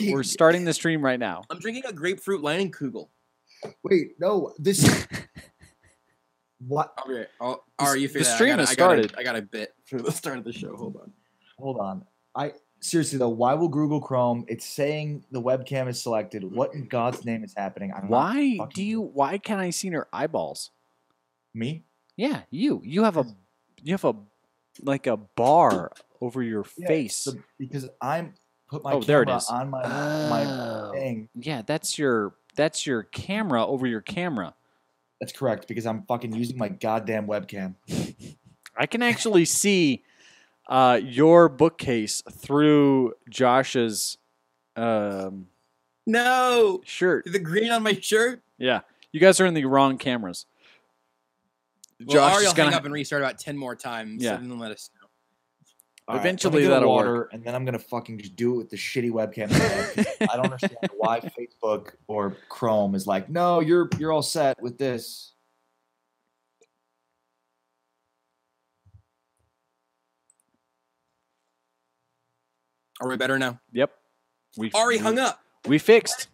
We're starting the stream right now. I'm drinking a grapefruit Leinenkugel. Wait, no, this. What? Okay, Ari, you figure the that. stream has started. I got a bit for the start of the show. Hold on. Seriously though, why will Google Chrome? It's saying the webcam is selected. What in God's name is happening? Why can't I see your eyeballs? Me? Yeah, you. You have a like a bar over your face. Because I'm put my there it camera is. on my thing. Yeah, that's your camera over your camera. That's correct, because I'm fucking using my goddamn webcam. I can actually see your bookcase through Josh's No shirt. The green on my shirt. Yeah, you guys are in the wrong cameras. Well, Ari will hang up and restart about 10 more times. Yeah. And then let us know. Eventually that'll work. And then I'm gonna fucking just do it with the shitty webcam. I don't understand why Facebook or Chrome is like, no, you're all set with this. Are we better now? Yep. Ari hung up. We fixed.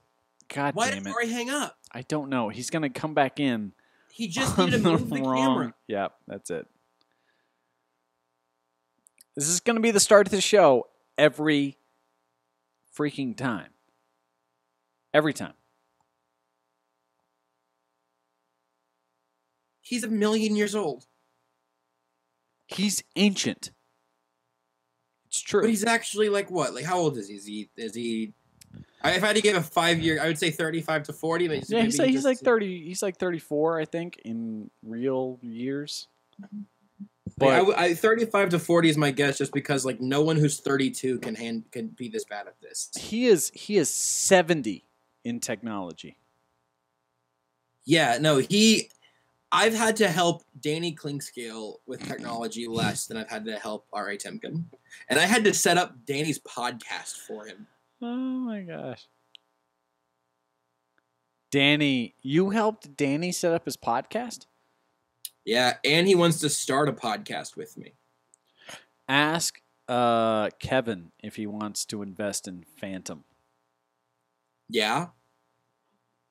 God Why damn did it. Ari hang up? I don't know. He's gonna come back in. He just needed to move the camera. Yep, that's it. This is going to be the start of the show every freaking time. Every time. He's 1,000,000 years old. He's ancient. It's true. But he's actually like what? Like how old is he? Is he if I had to give a 5-year, I would say 35 to 40. But yeah, he's like 30. He's like 34, I think, in real years. But like, 35 to 40 is my guess, just because like no one who's 32 can be this bad at this. He is 70 in technology. Yeah, no, I've had to help Danny Clinkscale with technology less than I've had to help Ari Temkin, and I had to set up Danny's podcast for him. Oh my gosh. Danny, you helped Danny set up his podcast? Yeah, and he wants to start a podcast with me. Ask Kevin if he wants to invest in Phantom. Yeah?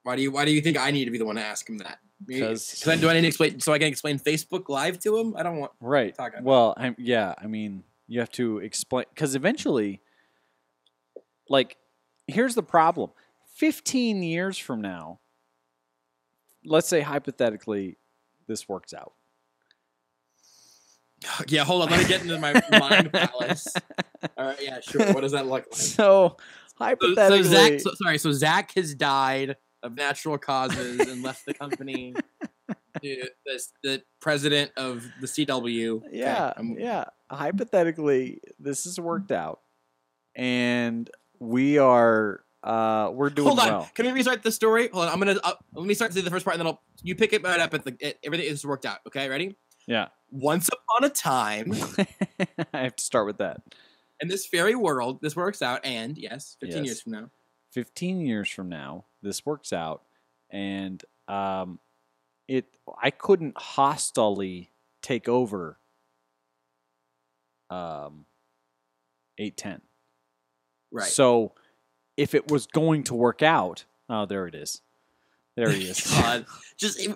Why do you think I need to be the one to ask him that? Because do I need to explain so I can explain Facebook Live to him? I don't want right. to talk about well, I mean, you have to explain because eventually, like, here's the problem: 15 years from now, let's say hypothetically, this works out. Yeah, hold on. Let me get into my mind palace. All right, yeah, sure. What does that look like? So hypothetically, So Zach has died of natural causes and left the company. The president of the CW. Yeah, okay, yeah. Hypothetically, this has worked out, and we're doing Hold on. well. Can we restart the story? Hold on. Let me start to the first part, and then you pick it right up at everything is worked out. Okay, ready? Yeah. Once upon a time, I have to start with that. in this fairy world, this works out, and yes, 15 years from now. 15 years from now, this works out, and I couldn't hostilely take over 810. Right. So if it was going to work out, oh, there it is. There he is. God,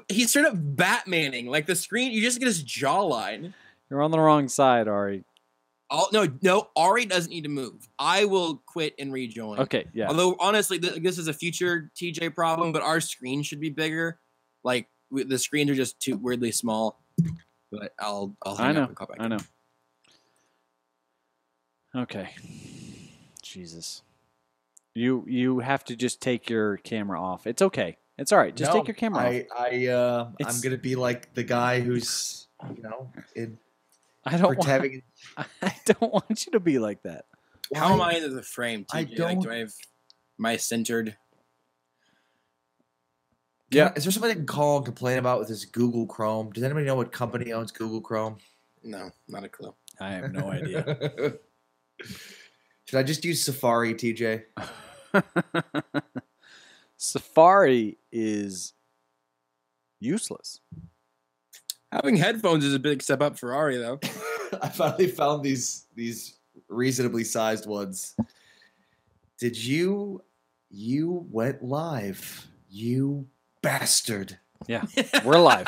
he's straight up Batmaning. Like the screen, you just get his jawline. You're on the wrong side, Ari. No, Ari doesn't need to move. I will quit and rejoin. Okay, yeah. Although honestly, this is a future TJ problem, but our screen should be bigger. Like the screens are just too weirdly small. But I'll hang up and call back. I know. Okay. Jesus. You have to just take your camera off. It's okay. It's all right. Just take your camera off. I'm gonna be like the guy who's I don't want you to be like that. How am I into the frame, TJ? I don't. Am I centered? Yeah. Is there something I can call and complain about with this Google Chrome? Does anybody know what company owns Google Chrome? No, not a clue. I have no idea. Should I just use Safari, TJ? Safari is useless. Having headphones is a big step up for Ari, though. I finally found these reasonably sized ones. Did you went live, you bastard. Yeah, we're live.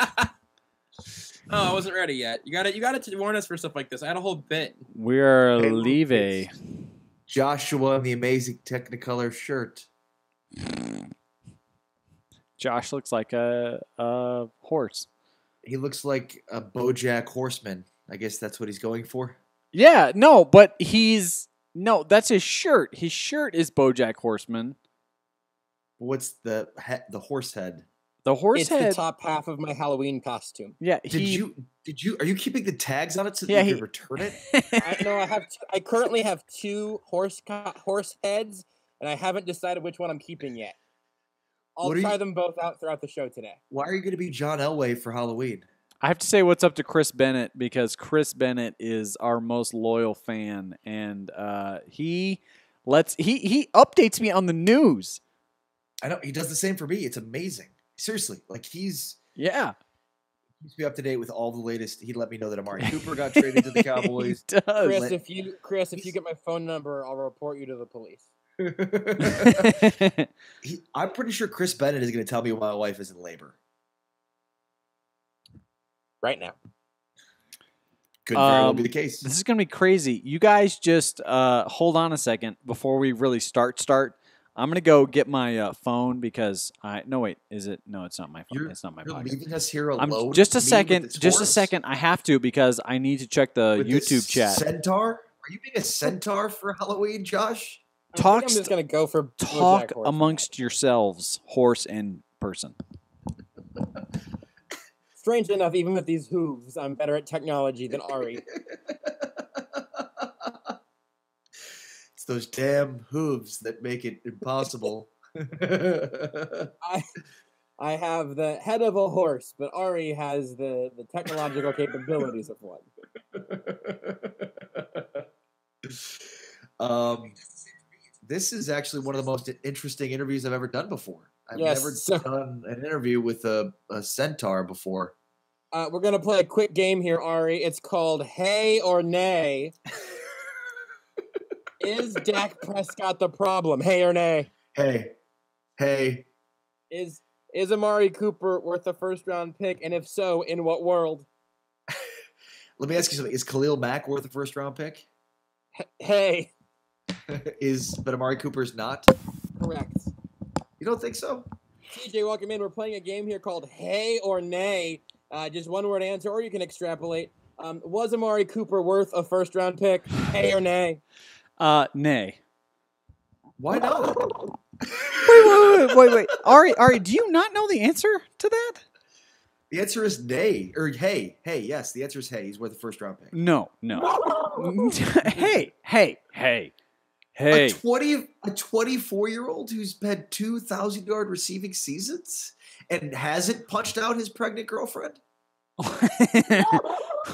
Oh, I wasn't ready yet. You got to warn us for stuff like this. I had a whole bit. We're Hey, live. Joshua in the amazing Technicolor shirt. Josh looks like a horse. He looks like a BoJack Horseman. I guess that's what he's going for. Yeah, no, but that's his shirt. His shirt is BoJack Horseman. What's the horse head? The horse It's head. the top half of my Halloween costume. Yeah, Did you? Are you keeping the tags on it so Yeah, that you he- can return it? I know I currently have two horse heads, and I haven't decided which one I'm keeping yet. I'll What are try you- them both out throughout the show today. Why are you going to be John Elway for Halloween? I have to say what's up to Chris Bennett because Chris Bennett is our most loyal fan, and he updates me on the news. I know he does the same for me. It's amazing. Seriously, like he's Yeah, keeps me up to date with all the latest. He let me know that Amari Cooper got traded to the Cowboys. he does. Chris, if you get my phone number, I'll report you to the police. I'm pretty sure Chris Bennett is going to tell me why my wife is in labor. Right now. Could very well be the case. This is going to be crazy. You guys just hold on a second before we really start. I'm going to go get my phone because is it? No, it's not my phone. It's not my You're pocket. leaving us here alone. Just a me with second. this Just a horse? second. I have to because I need to check the With this YouTube chat. Centaur? Are you being a centaur for Halloween, Josh? I think Talk I'm just gonna go for Talk BoJack Horseman. amongst yourselves, horse and person. Strange enough, even with these hooves, I'm better at technology than Ari. It's those damn hooves that make it impossible. I have the head of a horse, but Ari has the technological capabilities of one. This is actually one of the most interesting interviews I've ever done before. I've Yes, never so- done an interview with a centaur before. We're gonna play a quick game here, Ari. It's called Hey or Nay. Is Dak Prescott the problem? Hey or nay? Hey, Is Amari Cooper worth a first-round pick? And if so, in what world? let me ask you something. Is Khalil Mack worth a first-round pick? Hey, But Amari Cooper's not? correct. You don't think so? TJ, welcome in. We're playing a game here called Hey or Nay. Just one-word answer, or you can extrapolate. Was Amari Cooper worth a first-round pick? Hey or nay? Nay. Why not? Wait. Ari, do you not know the answer to that? The answer is nay. Or hey. Yes, the answer is hey. He's worth a first-round pick. No. Hey. A 24-year-old who's had 2,000-yard receiving seasons and hasn't punched out his pregnant girlfriend?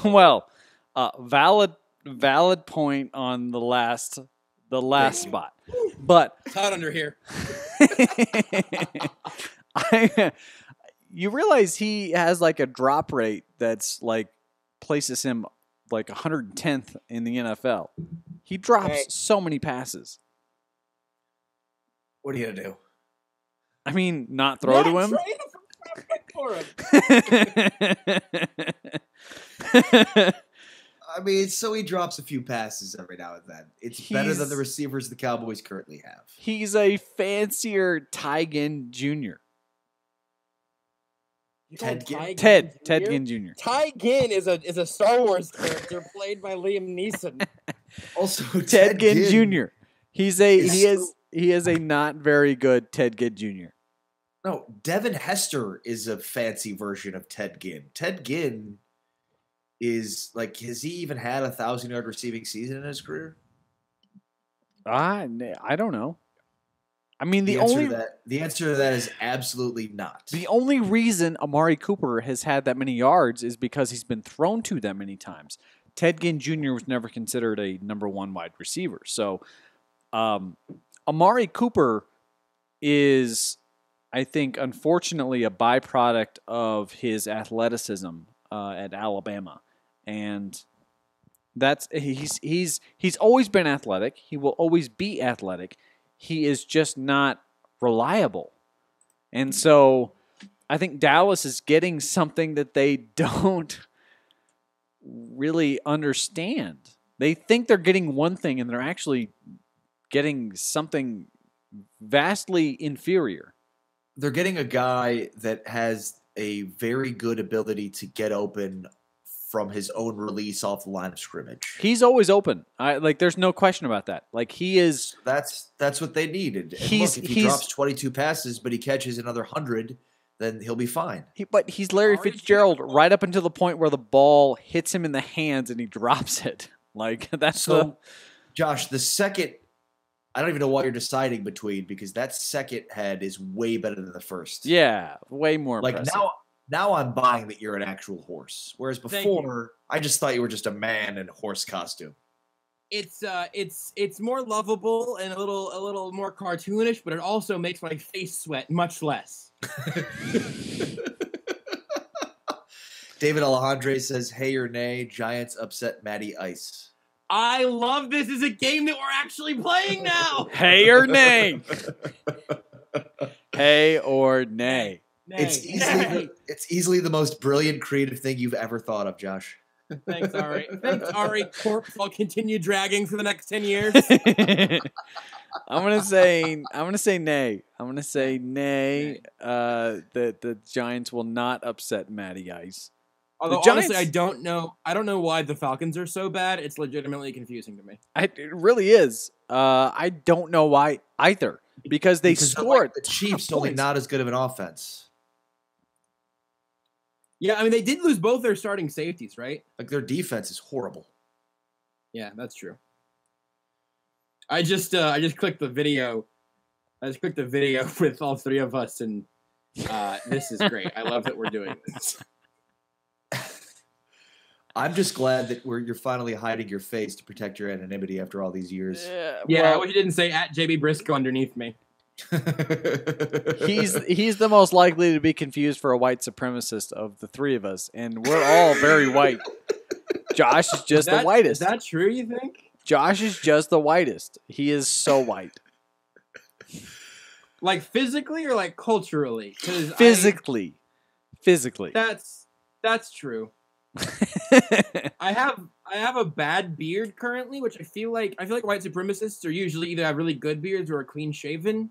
Well, valid point on the last spot, but It's hot under here. you realize he has like a drop rate that's like places him like 110th in the NFL. He drops Hey. so many passes. What are you going to do? I mean, not throw to him. Trade a first-round pick for him. I mean, so he drops a few passes every now and then. It's better than the receivers the Cowboys currently have. He's a fancier Ty Ginn Jr. You call him Ted Ginn? Ty Ted Jr.? Ginn Jr. Ty Ginn is a Star Wars character played by Liam Neeson. Also, Ted Ginn Jr. He is is a not very good Ted Ginn Jr. No, Devin Hester is a fancy version of Ted Ginn. Ted Ginn is like, has he even had a 1,000-yard receiving season in his career? I don't know. I mean, The answer to that is absolutely not. the only reason Amari Cooper has had that many yards is because he's been thrown to that many times. Ted Ginn Jr. was never considered a number one wide receiver. So Amari Cooper is, I think, unfortunately, a byproduct of his athleticism at Alabama, and he's always been athletic. He will always be athletic. he is just not reliable. And so I think Dallas is getting something that they don't really understand. They think they're getting one thing, and they're actually getting something vastly inferior. They're getting a guy that has a very good ability to get open from his own release off the line of scrimmage. He's always open. There's no question about that. Like, he is. That's what they needed. And look, if he drops 22 passes, but he catches another 100, then he'll be fine. But he's Larry Fitzgerald right up until the point where the ball hits him in the hands and he drops it. Like, that's Josh, the second, I don't even know what you're deciding between, because that second head is way better than the first. Yeah, way more impressive. Now I'm buying that you're an actual horse, whereas before I just thought you were just a man in a horse costume. It's more lovable and a little more cartoonish, but it also makes my face sweat much less. David Alejandre says, "Hey or nay, Giants upset Matty Ice." I love this as a game that we're actually playing now. Hey or nay? Hey or nay? It's easily the most brilliant creative thing you've ever thought of, Josh. Thanks, Ari. Thanks, Ari. Corpse, I'll continue dragging for the next 10 years. I'm gonna say nay. I'm gonna say nay. That the Giants will not upset Matty Ice. Although honestly, I don't know why the Falcons are so bad. It's legitimately confusing to me. It really is. I don't know why either, because they scored. The Chiefs only not as good of an offense. Yeah, I mean, they did lose both their starting safeties, right? Like, their defense is horrible. Yeah, that's true. I just clicked the video. I just clicked the video with all three of us, and this is great. I love that we're doing this. I'm just glad that you're finally hiding your face to protect your anonymity after all these years. Yeah, I wish you didn't say at JB Briscoe underneath me. He's the most likely to be confused for a white supremacist of the three of us, and we're all very white. Josh is just the whitest. Is that true, you think? Josh is just the whitest. He is so white. Like physically or like culturally? Physically. That's true. I have a bad beard currently, which I feel like white supremacists are usually either have really good beards or are clean shaven.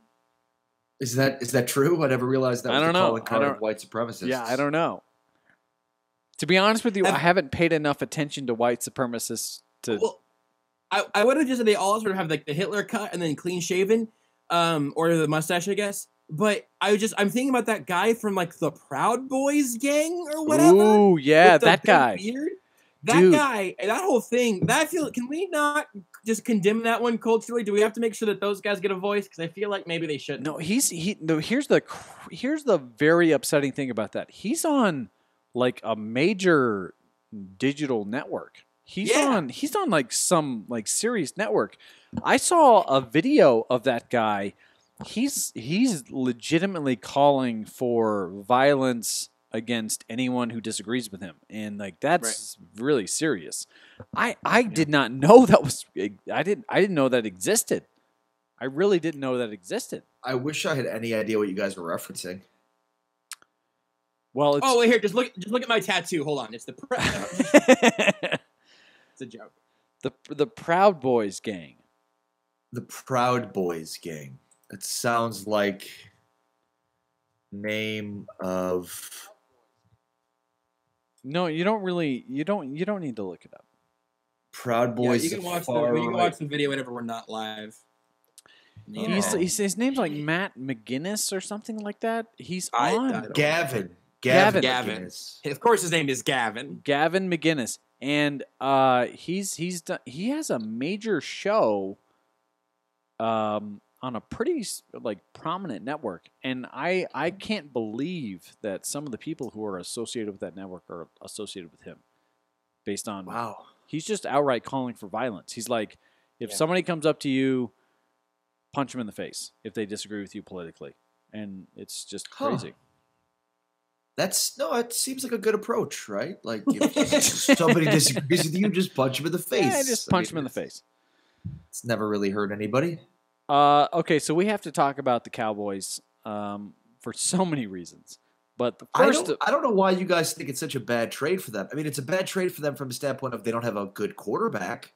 Is that true? I never realized that was the calling card of white supremacists. Yeah, I don't know. To be honest with you, I haven't paid enough attention to white supremacists to. Well, I would have just said they all sort of have like the Hitler cut and then clean shaven, or the mustache, I guess. But I'm thinking about that guy from like the Proud Boys gang or whatever. Ooh, yeah, that guy. Beard. That guy, and that whole thing. Can we not just condemn that one culturally? Do we have to make sure that those guys get a voice? Because I feel like maybe they shouldn't. No, here's the very upsetting thing about that. He's on like a major digital network. He's on like some like serious network. I saw a video of that guy. He's legitimately calling for violence against anyone who disagrees with him, and like that's really serious. I did not know that was. I didn't know that existed. I really didn't know that existed. I wish I had any idea what you guys were referencing. Well, wait here. Just look at my tattoo. Hold on, it's the. It's a joke. The Proud Boys gang. The Proud Boys gang. It sounds like name of. No, you don't really. You don't need to look it up. Proud Boys. Yeah, you can watch the video whenever we're not live. His name's like Matt McGinnis or something like that. He's on Gavin. Of course, his name is Gavin. Gavin McGinnis, and he has a major show. On a pretty like prominent network, and I can't believe that some of the people who are associated with that network are associated with him. Based on he's just outright calling for violence. He's like, if somebody comes up to you, punch them in the face if they disagree with you politically, and it's just crazy. It seems like a good approach, right? Like if somebody disagrees with you, just punch them in the face. Yeah, just punch them in the face. It's never really hurt anybody. Okay, so we have to talk about the Cowboys for so many reasons. But the first, I don't know why you guys think it's such a bad trade for them. I mean, it's a bad trade for them from the standpoint of they don't have a good quarterback.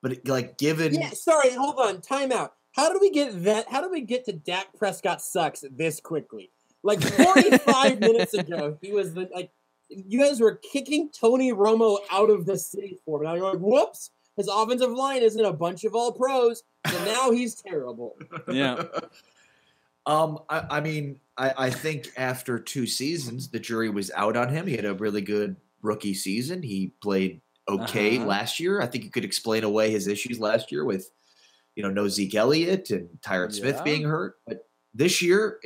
But given, Yeah, sorry, hold on, time out. How do we get that? How do we get to Dak Prescott sucks this quickly? Like 45 minutes ago, he was you guys were kicking Tony Romo out of the city for him. Now you're like, whoops, his offensive line isn't a bunch of all pros, so now he's terrible. yeah, I mean, I think after 2 seasons, the jury was out on him. He had a really good rookie season. He played okay last year. I think you could explain away his issues last year with, no Zeke Elliott and Tyron Smith being hurt. But this year,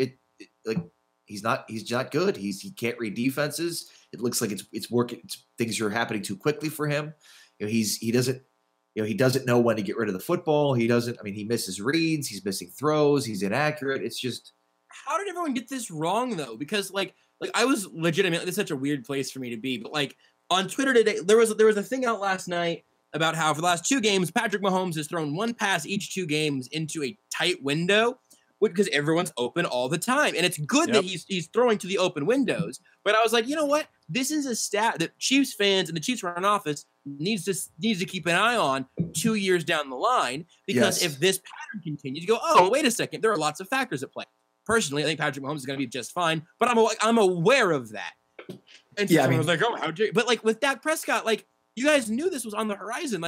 he's not good. He can't read defenses. It looks like it's working. Things are happening too quickly for him. He doesn't know when to get rid of the football. He misses reads. He's missing throws. He's inaccurate. It's just. How did everyone get this wrong though? Because like I was legitimately, this is such a weird place for me to be, but on Twitter today, there was a thing out last night about how for the last 2 games, Patrick Mahomes has thrown 1 pass each 2 games into a tight window, because everyone's open all the time. And it's good that he's throwing to the open windows. But I was like, you know what? This is a stat that Chiefs fans and the Chiefs front office needs to keep an eye on 2 years down the line, because if this pattern continues, you go, oh, wait a second, there are lots of factors at play. Personally, I think Patrick Mahomes is going to be just fine, but I'm aware of that. And so I was like, oh, how dare you? But with Dak Prescott, you guys knew this was on the horizon.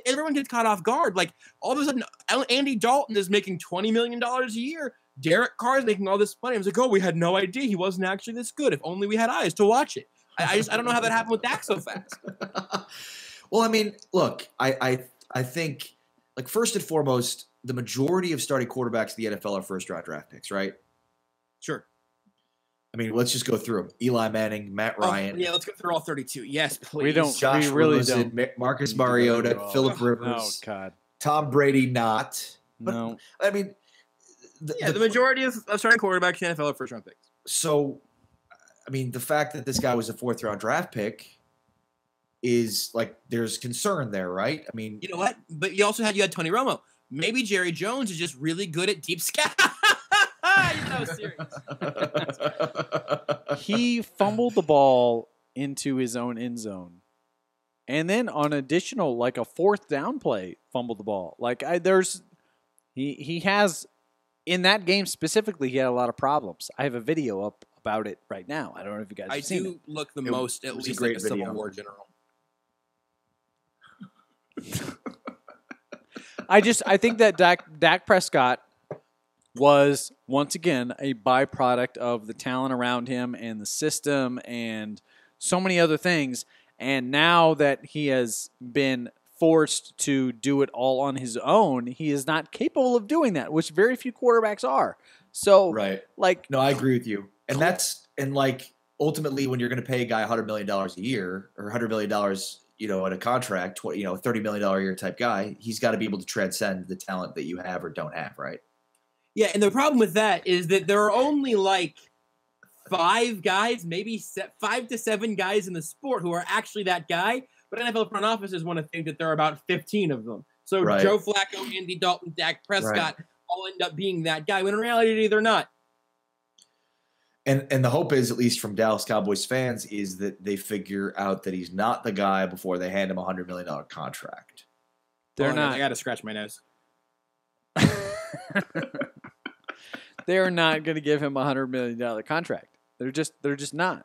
Everyone gets caught off guard. All of a sudden, Andy Dalton is making $20 million a year. Derek Carr is making all this money. I was like, oh, we had no idea he wasn't actually this good. If only we had eyes to watch it. I don't know how that happened with Dak so fast. Well, I mean, look, I think, first and foremost, the majority of starting quarterbacks in the NFL are first-round draft picks, right? Sure. I mean, let's just go through them. Eli Manning, Matt Ryan. Yeah, let's go through all 32. Yes, please. We don't. Josh we really Rosen, don't. Marcus Mariota, Phillip Rivers. Oh God. Tom Brady, not. But, No. I mean, the majority of starting quarterbacks in the NFL are first-round picks. So, I mean, the fact that this guy was a 4th-round draft pick is there's concern there, right? I mean, you know what? But you had Tony Romo. Maybe Jerry Jones is just really good at deep scout. I was serious. He fumbled the ball into his own end zone, and then on additional a 4th down play, fumbled the ball. He has in that game specifically, he had a lot of problems. I have a video up about it right now. I don't know if you guys have seen it. I do look the most at least like a Civil War general. I think that Dak Prescott was once again a byproduct of the talent around him and the system and so many other things. And now that he has been forced to do it all on his own, he is not capable of doing that, which very few quarterbacks are. So, right. No, I agree with you. And ultimately when you're going to pay a guy $100 million a year or $100 million, at a contract, $30 million a year type guy, he's got to be able to transcend the talent that you have or don't have, right? Yeah, and the problem with that is that there are only 5 guys, maybe 5 to 7 guys in the sport who are actually that guy. But NFL front offices want to think that there are about 15 of them. So Joe Flacco, Andy Dalton, Dak Prescott all end up being that guy, when in reality they're not. And the hope is, at least from Dallas Cowboys fans, is that they figure out that he's not the guy before they hand him a $100 million contract. They're not. I got to scratch my nose. They're not going to give him a $100 million contract. They're just not.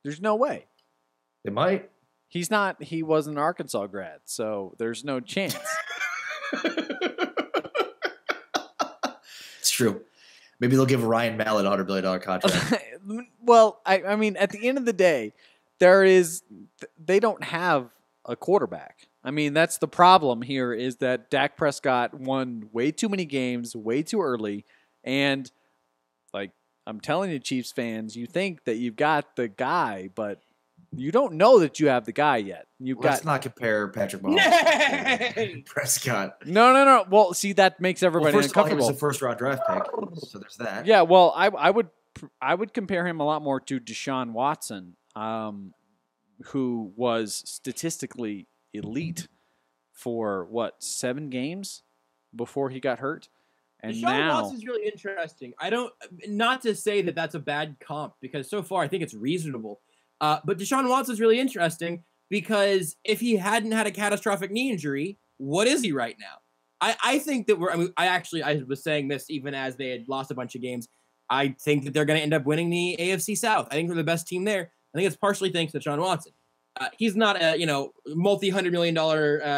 There's no way. They might. He's not. He was an Arkansas grad, so there's no chance. It's true. Maybe they'll give Ryan Mallett a $100 million contract. Well, I mean, at the end of the day, they don't have a quarterback. I mean, that's the problem here, is that Dak Prescott won way too many games way too early. And I'm telling you, Chiefs fans, you think that you've got the guy, but you don't know that you have the guy yet. Let's not compare Patrick Mahomes to Prescott. No. Well, see, that makes everybody first uncomfortable. He was a 1st-round draft pick, so there's that. Yeah, well, I would compare him a lot more to Deshaun Watson, who was statistically elite for 7 games before he got hurt. And Deshaun now, Watson's really interesting. Not to say that that's a bad comp, because so far I think it's reasonable. But Deshaun Watson's really interesting because if he hadn't had a catastrophic knee injury, what is he right now? I think that I was saying this even as they had lost a bunch of games. I think that they're going to end up winning the AFC South. I think they're the best team there. I think it's partially thanks to Deshaun Watson. He's not a multi-$100 million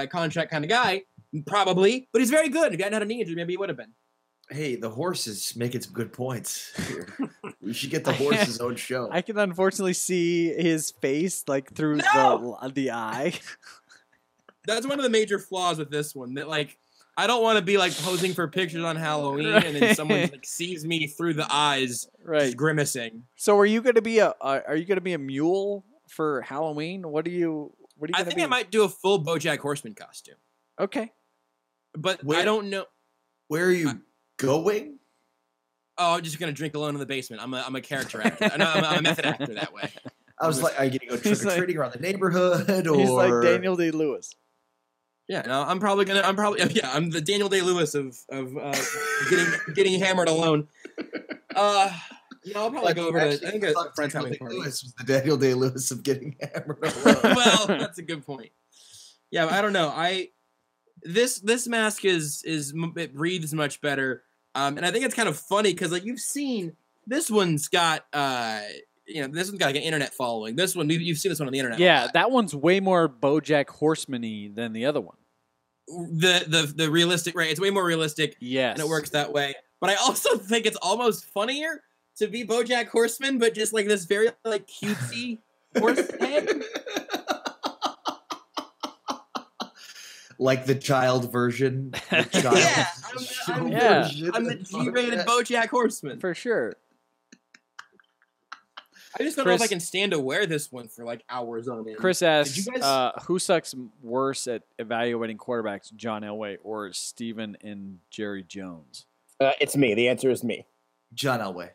contract kind of guy, probably, but he's very good. If he hadn't had a knee injury, maybe he would have been. Hey, the horse is making some good points here. We should get the horse's own show. I can unfortunately see his face like through the eye. That's one of the major flaws with this one. That I don't want to be posing for pictures on Halloween and then someone sees me through the eyes, just grimacing. So are you going to be a mule for Halloween? What are you I think I might do a full BoJack Horseman costume. Okay. But I don't know. Where are you going? Oh, I'm just going to drink alone in the basement. I'm a character actor. No, I'm a method actor that way. I was like, are you going to go trick-or-treating around the neighborhood? Or... He's like Daniel Day-Lewis. Yeah, no, I'm the Daniel Day-Lewis of getting hammered alone. I'll probably go over to, I think a friend's having a party. Lewis was the Daniel Day-Lewis of getting hammered alone. Well, that's a good point. Yeah, I don't know. This mask it breathes much better. And I think it's kind of funny because you've seen this one's got this one's got an internet following. This one you've seen this one on the internet. Yeah, that one's way more BoJack Horseman-y than the other one. The realistic, right? It's way more realistic. Yes, and it works that way. But I also think it's almost funnier to be BoJack Horseman, but just this very cutesy horse head. Like the child version. I'm the G-rated BoJack Horseman for sure. I just don't know if I can stand to wear this one for hours on end. Chris asks, who sucks worse at evaluating quarterbacks, John Elway or Steven and Jerry Jones? It's me. The answer is me. John Elway.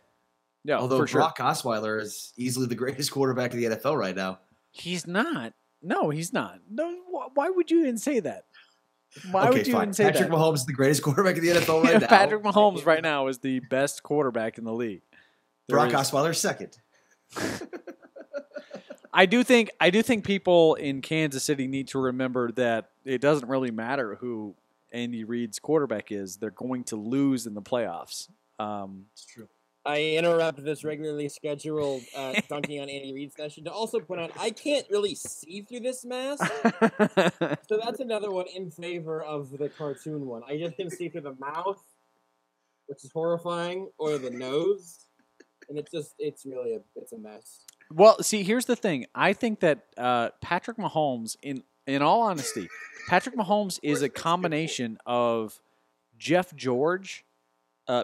Yeah, although for sure. Brock Osweiler is easily the greatest quarterback in the NFL right now. He's not. No, he's not. No, why would you even say that? Why would you even say Patrick that? Mahomes is the greatest quarterback in the NFL right now. Patrick Mahomes right now is the best quarterback in the league. Brock Osweiler second. I do think people in Kansas City need to remember that it doesn't really matter who Andy Reid's quarterback is. They're going to lose in the playoffs. It's true. I interrupt this regularly scheduled dunking on Andy Reid session to also point out I can't really see through this mask. So that's another one in favor of the cartoon one. I just can see through the mouth, which is horrifying, or the nose. And it's a mess. Well, see, here's the thing. I think that Patrick Mahomes, in all honesty, Patrick Mahomes is a combination of Jeff George,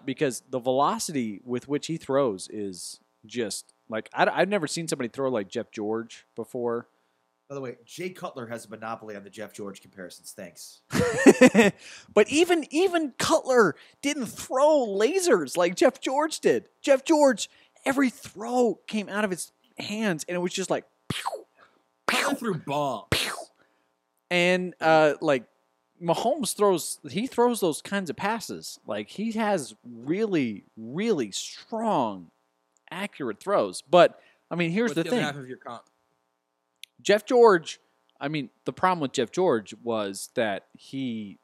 because the velocity with which he throws is just I've never seen somebody throw like Jeff George before. By the way, Jay Cutler has a monopoly on the Jeff George comparisons. Thanks. But even Cutler didn't throw lasers like Jeff George did. Jeff George, every throw came out of his hands, and it was just like pew, pew, through bombs. Pew. And Mahomes throws those kinds of passes. He has really, really strong, accurate throws. But here's the thing. Half of your comp? Jeff George, the problem with Jeff George was that he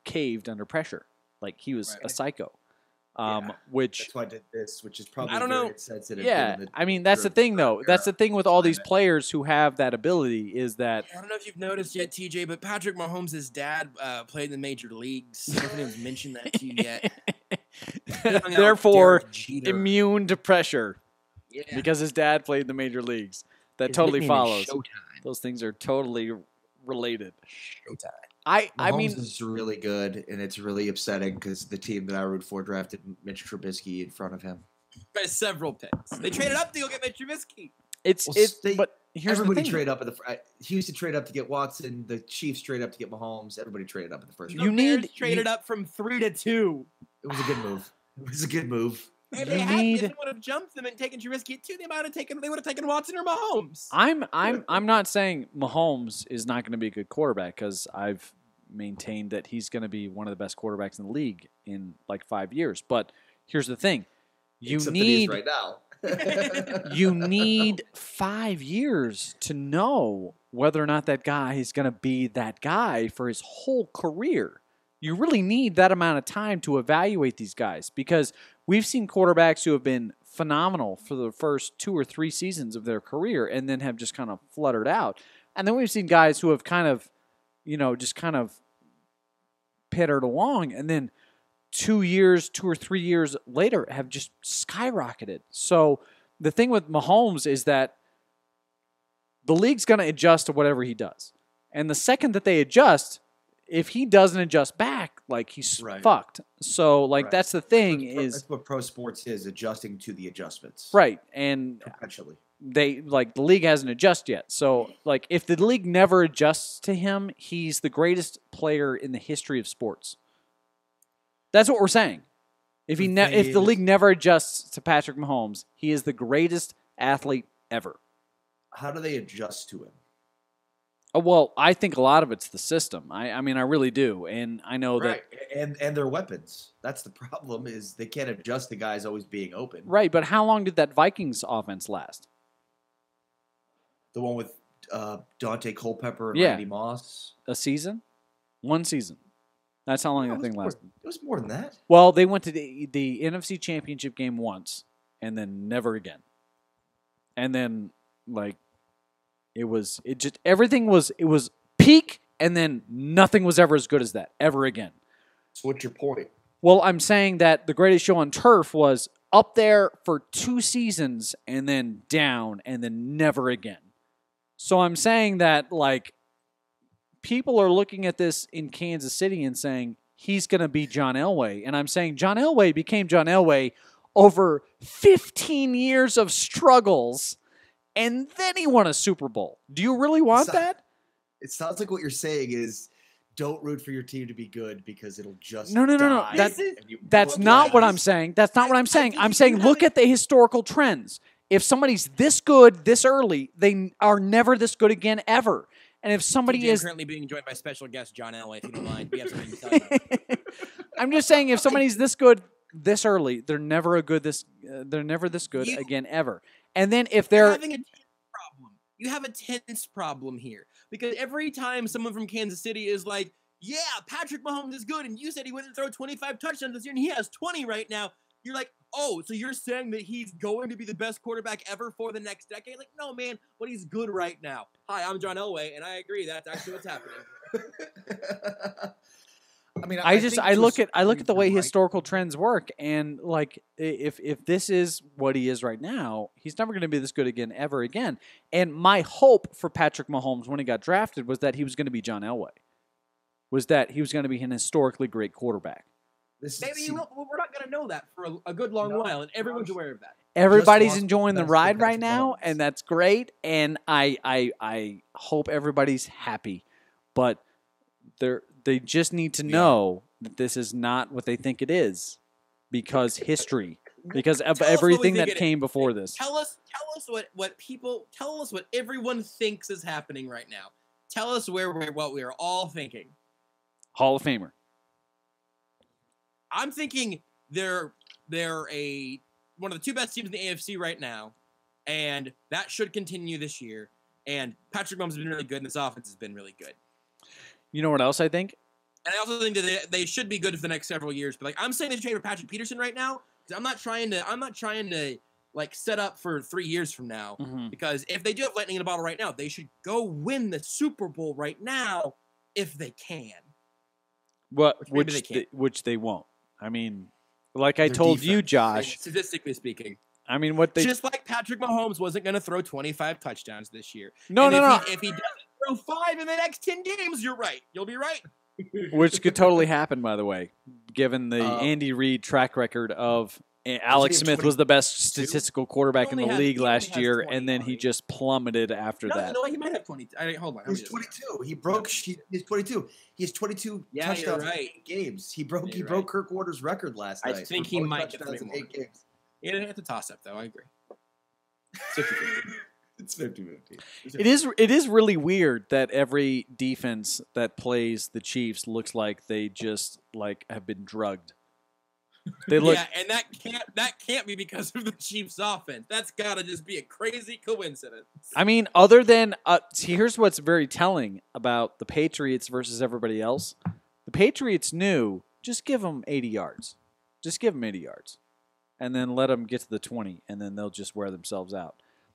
caved under pressure. He was a psycho. Which that's why I did this, which is probably very insensitive. Yeah, that's the thing, though. That's the thing with all these players who have that ability is that I don't know if you've noticed yet, TJ, but Patrick Mahomes' dad played in the major leagues. Nobody's mentioned that to you yet. Therefore, immune to pressure. Yeah. Because his dad played in the major leagues. That His totally nickname follows. is Showtime. Those things are totally related. Showtime. Mahomes is really good, and it's really upsetting because the team that I root for drafted Mitch Trubisky in front of him. By several picks. They traded up to go get Mitch Trubisky. But here's everybody the thing. trade up in the Houston traded up to get Watson. The Chiefs traded up to get Mahomes. Everybody traded up in the first round. The Bears traded up from 3 to 2. It was a good move. It was a good move. If they would have jumped them and taken Trubisky at 2, they would have taken Watson or Mahomes. I'm not saying Mahomes is not going to be a good quarterback because I've maintained that he's going to be one of the best quarterbacks in the league in like 5 years. But here's the thing: you Except that he's need right now. you need 5 years to know whether or not that guy is going to be that guy for his whole career. You really need that amount of time to evaluate these guys because we've seen quarterbacks who have been phenomenal for the first 2 or 3 seasons of their career and then have just kind of fluttered out. And then we've seen guys who have kind of, just kind of pittered along and then 2 or 3 years later have just skyrocketed. So the thing with Mahomes is that the league's going to adjust to whatever he does. And the second that they adjust, if he doesn't adjust back, like he's fucked. So that's the thing that's what pro sports is, adjusting to the adjustments. Right. And perpetually. The league hasn't adjusted yet. So if the league never adjusts to him, he's the greatest player in the history of sports. That's what we're saying. If the league never adjusts to Patrick Mahomes, he is the greatest athlete ever. How do they adjust to him? Well, I think a lot of it's the system. I mean, I really do, and I know that. And their weapons. That's the problem. Is they can't adjust to guys always being open. Right, but how long did that Vikings offense last? The one with Dante Culpepper and Randy Moss. A season, 1 season. That's how long that thing lasted. It was more than that. Well, they went to the NFC Championship game once, and then never again. And then everything was peak, and then nothing was ever as good as that ever again. So what's your point? Well, I'm saying that the greatest show on turf was up there for 2 seasons and then down and then never again. So I'm saying that people are looking at this in Kansas City and saying he's going to be John Elway. And I'm saying John Elway became John Elway over 15 years of struggles, and then he won a Super Bowl. Do you really want that? It sounds like what you're saying is don't root for your team to be good because it'll just No. That's not what I'm saying. That's not what I'm saying. I'm saying look at the historical trends. If somebody's this good this early, they are never this good again ever. And if somebody is currently being joined by special guest John Elway, if you don't mind, we have something to tell you. I'm just saying, if somebody's this good this early, they're never this good again ever. And then if they're having a tense problem, you have a tense problem here because every time someone from Kansas City is like, "Yeah, Patrick Mahomes is good," and you said he wouldn't throw 25 touchdowns this year, and he has 20 right now. You're like, oh, so you're saying that he's going to be the best quarterback ever for the next decade? Like, no, man, but he's good right now. Hi, I'm John Elway, and I agree. That's actually what's happening. I mean, I look at the way historical trends work, and if this is what he is right now, he's never going to be this good again ever again. And my hope for Patrick Mahomes when he got drafted was that he was going to be John Elway, was that he was going to be an historically great quarterback. Maybe we're not going to know that for a good long while, and everyone's aware of that. Everybody's enjoying the ride right now, and that's great. And I hope everybody's happy, but they just need to know that this is not what they think it is, because of everything that came before this. Tell us what everyone thinks is happening right now. Tell us what we are all thinking. Hall of Famer. I'm thinking they're one of the 2 best teams in the AFC right now, and that should continue this year. And Patrick Mahomes has been really good, and this offense has been really good. You know what else I think? And I also think that they should be good for the next several years. But I'm saying they should trade for Patrick Peterson right now because I'm not trying to set up for 3 years from now. Mm-hmm. Because if they do have lightning in a bottle right now, they should go win the Super Bowl right now if they can. Which they won't. I mean, like I told you, Josh. Statistically speaking. I mean, just like Patrick Mahomes wasn't going to throw 25 touchdowns this year. No. If he doesn't throw 5 in the next 10 games, you're right. You'll be right. Which could totally happen, by the way, given the Andy Reid track record of Alex Smith was the best statistical quarterback in the league last year, and then he just plummeted after that. No, he might have 20. Hold on. He's 22. He's 22. He has 22 touchdowns in 8 games. He broke Kirk Warner's record last night. I think he might get 8 games. Yeah, it's a toss-up, though. I agree. 50-50. It's 50-50. It is really weird that every defense that plays the Chiefs looks like they just like have been drugged. They look Yeah, and that can't be because of the Chiefs' offense. That's got to just be a crazy coincidence. I mean, other than see, here's what's very telling about the Patriots versus everybody else. The Patriots knew just give them 80 yards. Just give them 80 yards. And then let them get to the 20, and then they'll just wear themselves out.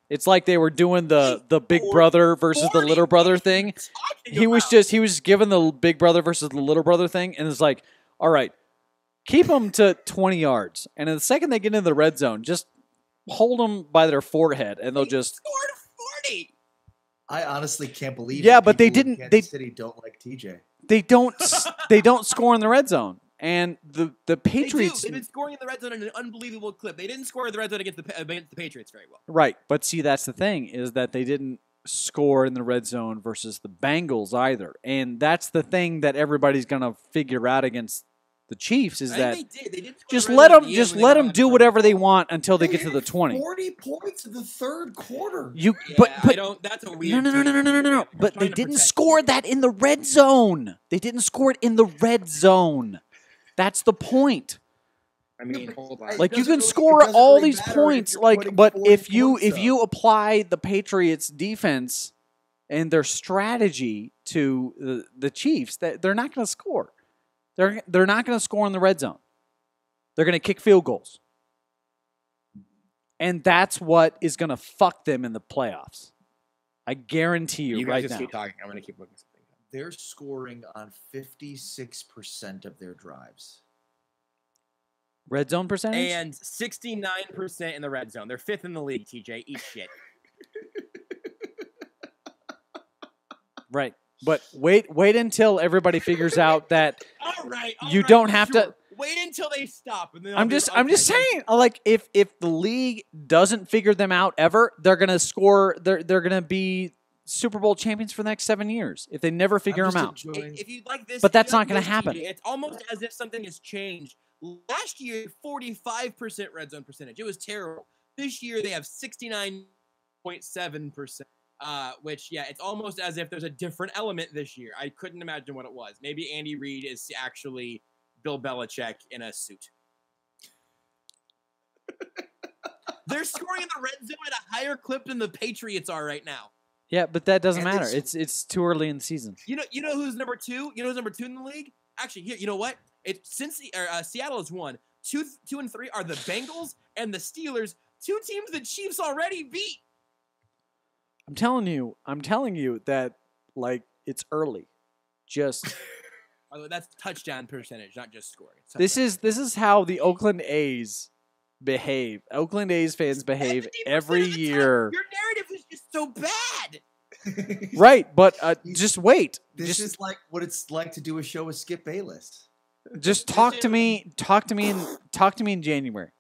It's like they were doing the big brother versus the little brother thing. He was giving the big brother versus the little brother thing, and it's like, all right, keep them to 20 yards. And the second they get into the red zone, just hold them by their forehead, and they'll just scored 40. I honestly can't believe. Yeah, but they people in didn't. Kansas City don't like TJ. They don't score in the red zone. And the Patriots... They've been scoring in the red zone at an unbelievable clip. They didn't score in the red zone against the Patriots very well. Right. But see, that's the thing, is that they didn't score in the red zone versus the Bengals either. And that's the thing that everybody's going to figure out against the Chiefs is that they did just let them do whatever they want until they get to the 20. 40 points in the third quarter. That's a weird. No. But they didn't score that in the red zone. They didn't score it in the red zone. That's the point. I mean, hold on. Like you can score all these points, like, but if you apply the Patriots' defense and their strategy to the Chiefs, they're not going to score. They're not going to score in the red zone. They're going to kick field goals, and that's what is going to fuck them in the playoffs. I guarantee you right guys now. keep talking. I'm going to keep looking. They're scoring on 56% of their drives. Red zone percentage? And 69% in the red zone. They're fifth in the league, TJ. Eat shit. Right. But wait until everybody figures out that all right, you don't have to wait until they stop. And then I'm just saying, like if the league doesn't figure them out ever, they're gonna score. They're gonna be Super Bowl champions for the next 7 years if they never figure them out. If you like this, but that's not going to happen. TJ, it's almost as if something has changed. Last year, 45% red zone percentage. It was terrible. This year, they have 69.7%. Which, yeah, it's almost as if there's a different element this year. I couldn't imagine what it was. Maybe Andy Reid is actually Bill Belichick in a suit. They're scoring in the red zone at a higher clip than the Patriots are right now. Yeah, but that doesn't matter. It's too early in the season. You know who's number two? You know who's number 2 in the league? Actually, here, you know what? Seattle is 1. 2 and 3 are the Bengals and the Steelers. 2 teams the Chiefs already beat. I'm telling you that like it's early. Just that's touchdown percentage, not just scoring. This is how the Oakland A's behave. Oakland A's fans behave every year. Your narrative is just so bad. Right, but just wait. This is like what it's like to do a show with Skip Bayless. Just talk to me in January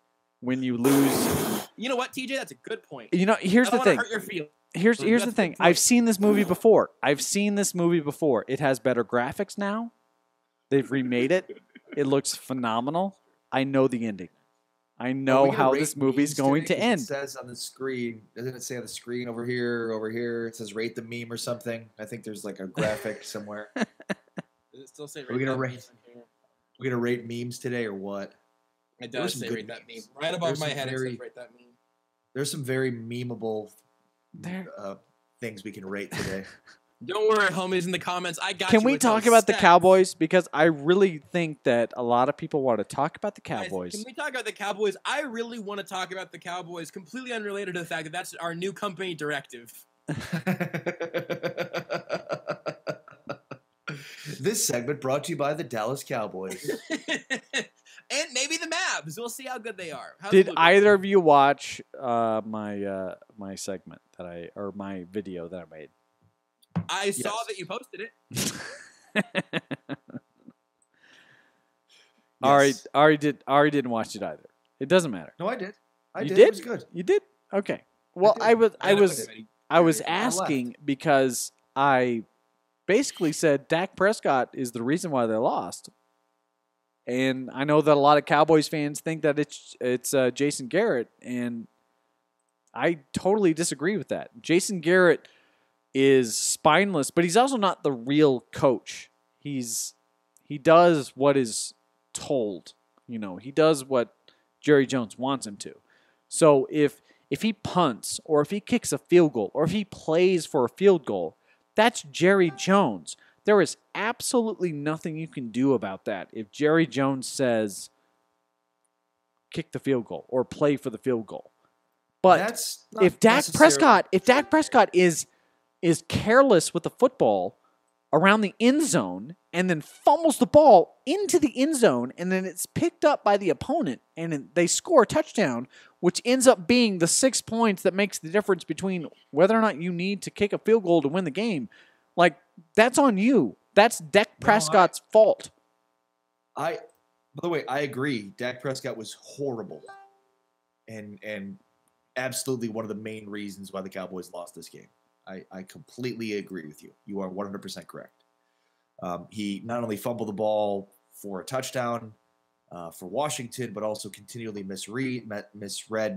when you lose. You know what, TJ? That's a good point. You know, here's the thing. Hurt your feelings. Here's the thing. I've seen this movie before. It has better graphics now. They've remade it. It looks phenomenal. I know the ending. I know how this movie's going to end. It says on the screen, doesn't it say on the screen over here? It says rate the meme or something. I think there's like a graphic somewhere. Does it still say We're gonna rate memes today or what? It does say rate that meme. Right above my head, it says rate that meme. There's some very memeable things we can rate today. Don't worry, homies, in the comments. I got Can we talk about the Cowboys? Because I really think that a lot of people want to talk about the Cowboys. Guys, can we talk about the Cowboys? I really want to talk about the Cowboys, completely unrelated to the fact that that's our new company directive. This segment brought to you by the Dallas Cowboys. And maybe the Mavs. We'll see how good they are. Did either of you watch my segment my video that I made? I saw that you posted it. Yes. Ari didn't watch it either. It doesn't matter. No, I did. You did? It was good. You did? Okay. Well, I was asking because I basically said Dak Prescott is the reason why they lost. And I know that a lot of Cowboys fans think that it's Jason Garrett, and I totally disagree with that. Jason Garrett is spineless, but he's also not the real coach. He does what is told. He does what Jerry Jones wants him to. So if he punts or if he kicks a field goal or if he plays for a field goal, that's Jerry Jones. There is absolutely nothing you can do about that if Jerry Jones says kick the field goal or play for the field goal. But if Dak Prescott is careless with the football around the end zone and then fumbles the ball into the end zone and then it's picked up by the opponent and they score a touchdown, which ends up being the 6 points that makes the difference between whether or not you need to kick a field goal to win the game, like, that's on you. That's Dak Prescott's fault. By the way, I agree. Dak Prescott was horrible and absolutely one of the main reasons why the Cowboys lost this game. I completely agree with you. You are 100% correct. He not only fumbled the ball for a touchdown for Washington, but also continually misread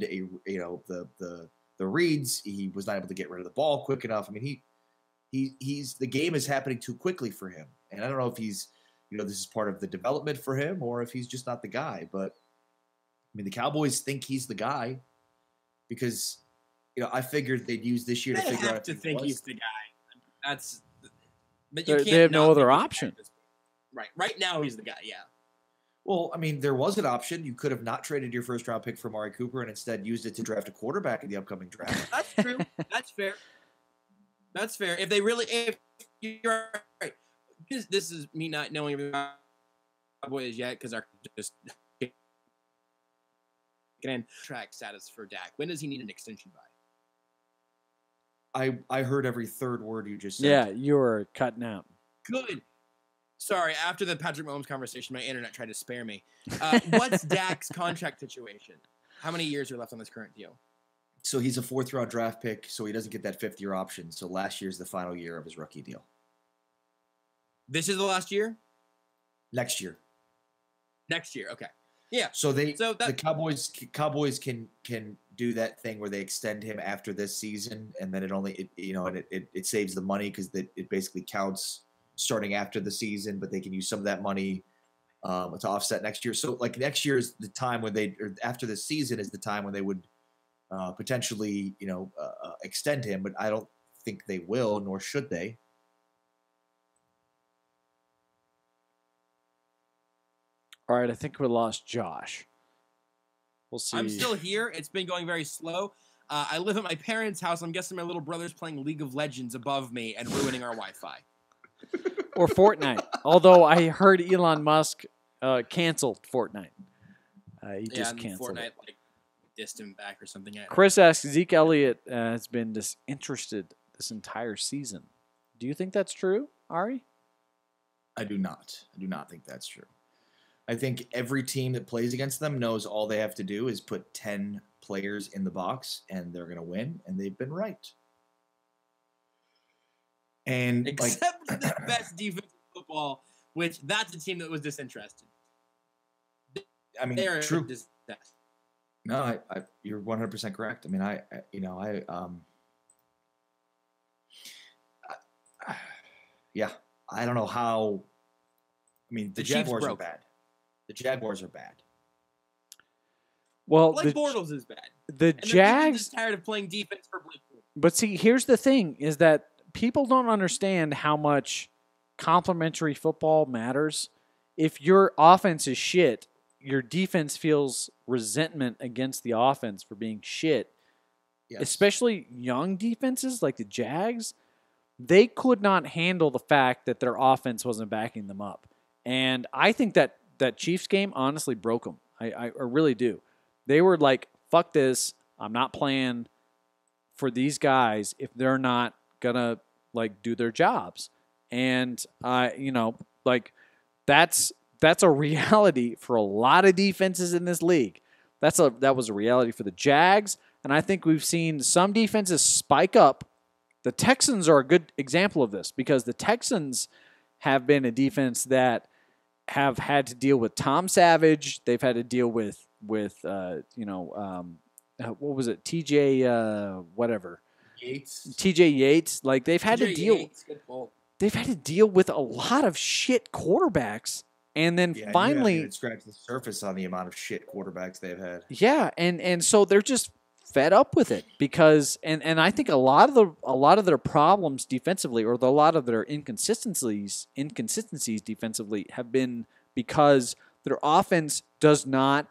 the reads. He was not able to get rid of the ball quick enough. I mean, he's the game is happening too quickly for him, and I don't know if he's this is part of the development for him or if he's just not the guy. But I mean, the Cowboys think he's the guy because. I figured they'd use this year to figure out. They have to think he's the guy. But they have no other option. Right. Right now, he's the guy. Yeah. Well, I mean, there was an option. You could have not traded your first round pick for Amari Cooper and instead used it to draft a quarterback in the upcoming draft. That's true. That's fair. If you're right, because this is me not knowing everything about Cowboys yet, because our just track status for Dak. When does he need an extension by? I heard every third word you just said. Yeah, you were cutting out. Good. Sorry, after the Patrick Mahomes conversation, my internet tried to spare me. What's Dak's contract situation? How many years are left on this current deal? So he's a fourth-round draft pick, so he doesn't get that fifth-year option. So last year's the final year of his rookie deal. This is the last year? Next year. Next year, okay. Yeah. So the Cowboys can do that thing where they extend him after this season, and then it saves the money because it basically counts starting after the season, but they can use some of that money to offset next year. So like next year is the time when after the season is the time when they would potentially extend him, but I don't think they will, nor should they. All right, I think we lost Josh. We'll see. I'm still here. It's been going very slow. I live at my parents' house. I'm guessing my little brother's playing League of Legends above me and ruining our Wi-Fi. Or Fortnite. Although I heard Elon Musk canceled Fortnite. He just canceled Fortnite, it. Dissed him back or something. Chris asks, Zeke Elliott has been disinterested this entire season. Do you think that's true, Ari? I do not. I do not think that's true. I think every team that plays against them knows all they have to do is put 10 players in the box and they're going to win, and they've been right. And except for the best defense in football, which that's a team that was disinterested. I mean, they're true. No, you're 100% correct. I mean, yeah, I don't know how. I mean, the Jaguars are bad. The Jaguars are bad. Well, Blake Bortles is bad. The Jags just tired of playing defense for Blake Bortles. But see, here's the thing: is that people don't understand how much complementary football matters. If your offense is shit, your defense feels resentment against the offense for being shit. Yes. Especially young defenses like the Jags, they could not handle the fact that their offense wasn't backing them up. And I think that Chiefs game honestly broke them. I really do. They were like, fuck this. I'm not playing for these guys if they're not going to do their jobs. And, that's a reality for a lot of defenses in this league. That was a reality for the Jags. And I think we've seen some defenses spike up. The Texans are a good example of this because the Texans have been a defense that have had to deal with Tom Savage. They've had to deal with what was it? TJ whatever. Yates. TJ Yates. Like they've had to TJ deal. Yates, good pull. They've had to deal with a lot of shit quarterbacks, and then Yeah, finally, you haven't even scratched the surface on the amount of shit quarterbacks they've had. yeah, and so they're just fed up with it because and I think a lot of their problems defensively or a lot of their inconsistencies defensively have been because their offense does not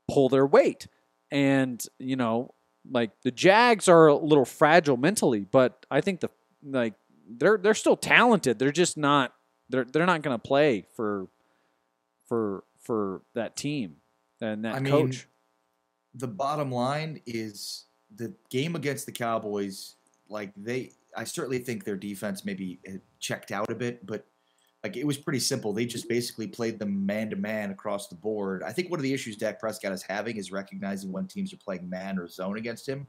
pull their weight. And, you know, like the Jags are a little fragile mentally, but I think they're still talented. They're just not they're not going to play for that team and that coach. The bottom line is the game against the Cowboys, like I certainly think their defense maybe checked out a bit, but like it was pretty simple. They just basically played them man-to-man across the board. I think one of the issues Dak Prescott is having is recognizing when teams are playing man or zone against him.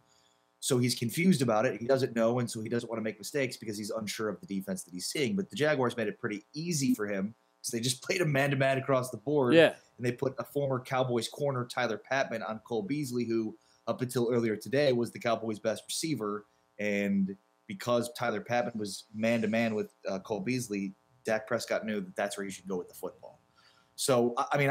So he's confused about it. He doesn't know, and so he doesn't want to make mistakes because he's unsure of the defense that he's seeing. But the Jaguars made it pretty easy for him because they just played him man-to-man across the board. Yeah. And they put a former Cowboys corner, Tyler Patman, on Cole Beasley, who up until earlier today was the Cowboys' best receiver. And because Tyler Patman was man-to-man with Cole Beasley, Dak Prescott knew that that's where he should go with the football. So, I mean,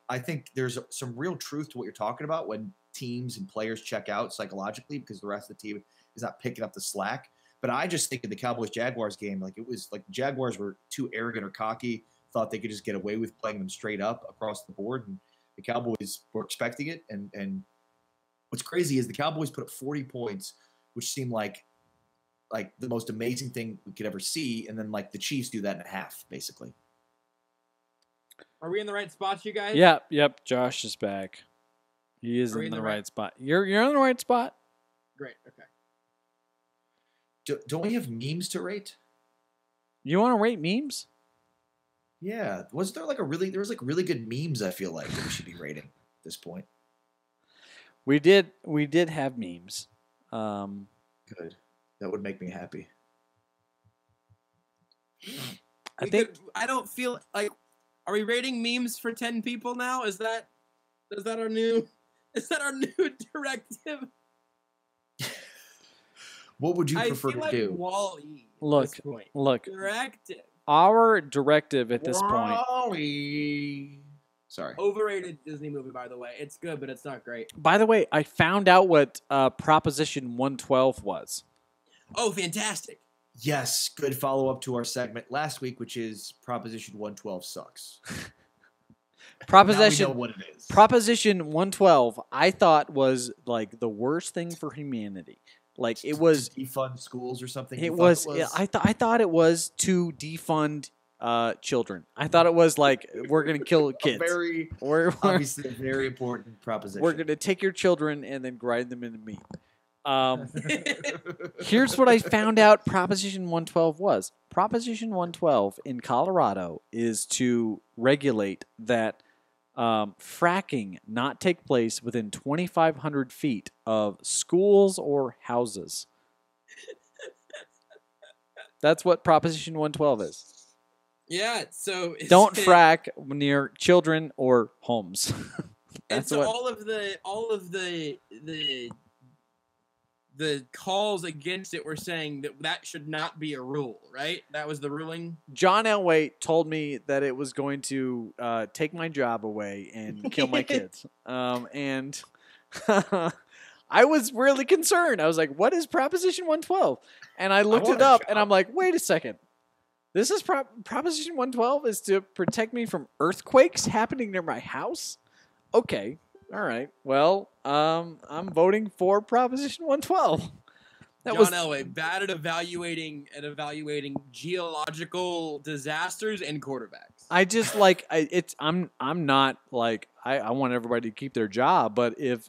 I think there's some real truth to what you're talking about when teams and players check out psychologically because the rest of the team is not picking up the slack. But I just think in the Cowboys-Jaguars game, like it was like the Jaguars were too arrogant or cocky, thought they could just get away with playing them straight up across the board. And the Cowboys were expecting it. And what's crazy is the Cowboys put up 40 points, which seemed like the most amazing thing we could ever see. And then like the Chiefs do that in half, basically. Are we in the right spots, you guys? Yep. Josh is back. He is in the right spot. You're in the right spot. Great. Okay. Don't we have memes to rate? You want to rate memes? Yeah. Was there there was really good memes, I feel like, that we should be rating at this point. We did have memes. Good. That would make me happy. I don't feel like. Are we rating memes for 10 people now? Is that our new directive? What would you prefer I feel to like do? Wall-E. Look. Directive. Our directive at this point. Wall-E. Sorry. Overrated Disney movie, by the way. It's good, but it's not great. By the way, I found out what Proposition 112 was. Oh, fantastic. Yes, good follow-up to our segment last week, which is Proposition 112 sucks. Now we know what it is. Proposition 112, I thought was like the worst thing for humanity. Like it was to defund schools or something. I thought it was to defund children. I thought it was like we're gonna kill kids. Obviously a very important proposition. We're gonna take your children and then grind them into meat. Here's what I found out Proposition 112 was. Proposition 112 in Colorado is to regulate that fracking not take place within 2,500 feet of schools or houses. That's what Proposition 112 is. Yeah, so don't frack near children or homes. That's so all of the calls against it were saying that should not be a rule, right? That was the ruling. John Elway told me that it was going to take my job away and kill my kids. And I was really concerned. I was like, what is Proposition 112? And I looked it up, and I'm like, wait a second. This is Proposition 112 is to protect me from earthquakes happening near my house? Okay. All right. Well, I'm voting for Proposition 112. John Elway, bad at evaluating geological disasters and quarterbacks. I just I'm not like I want everybody to keep their job, but if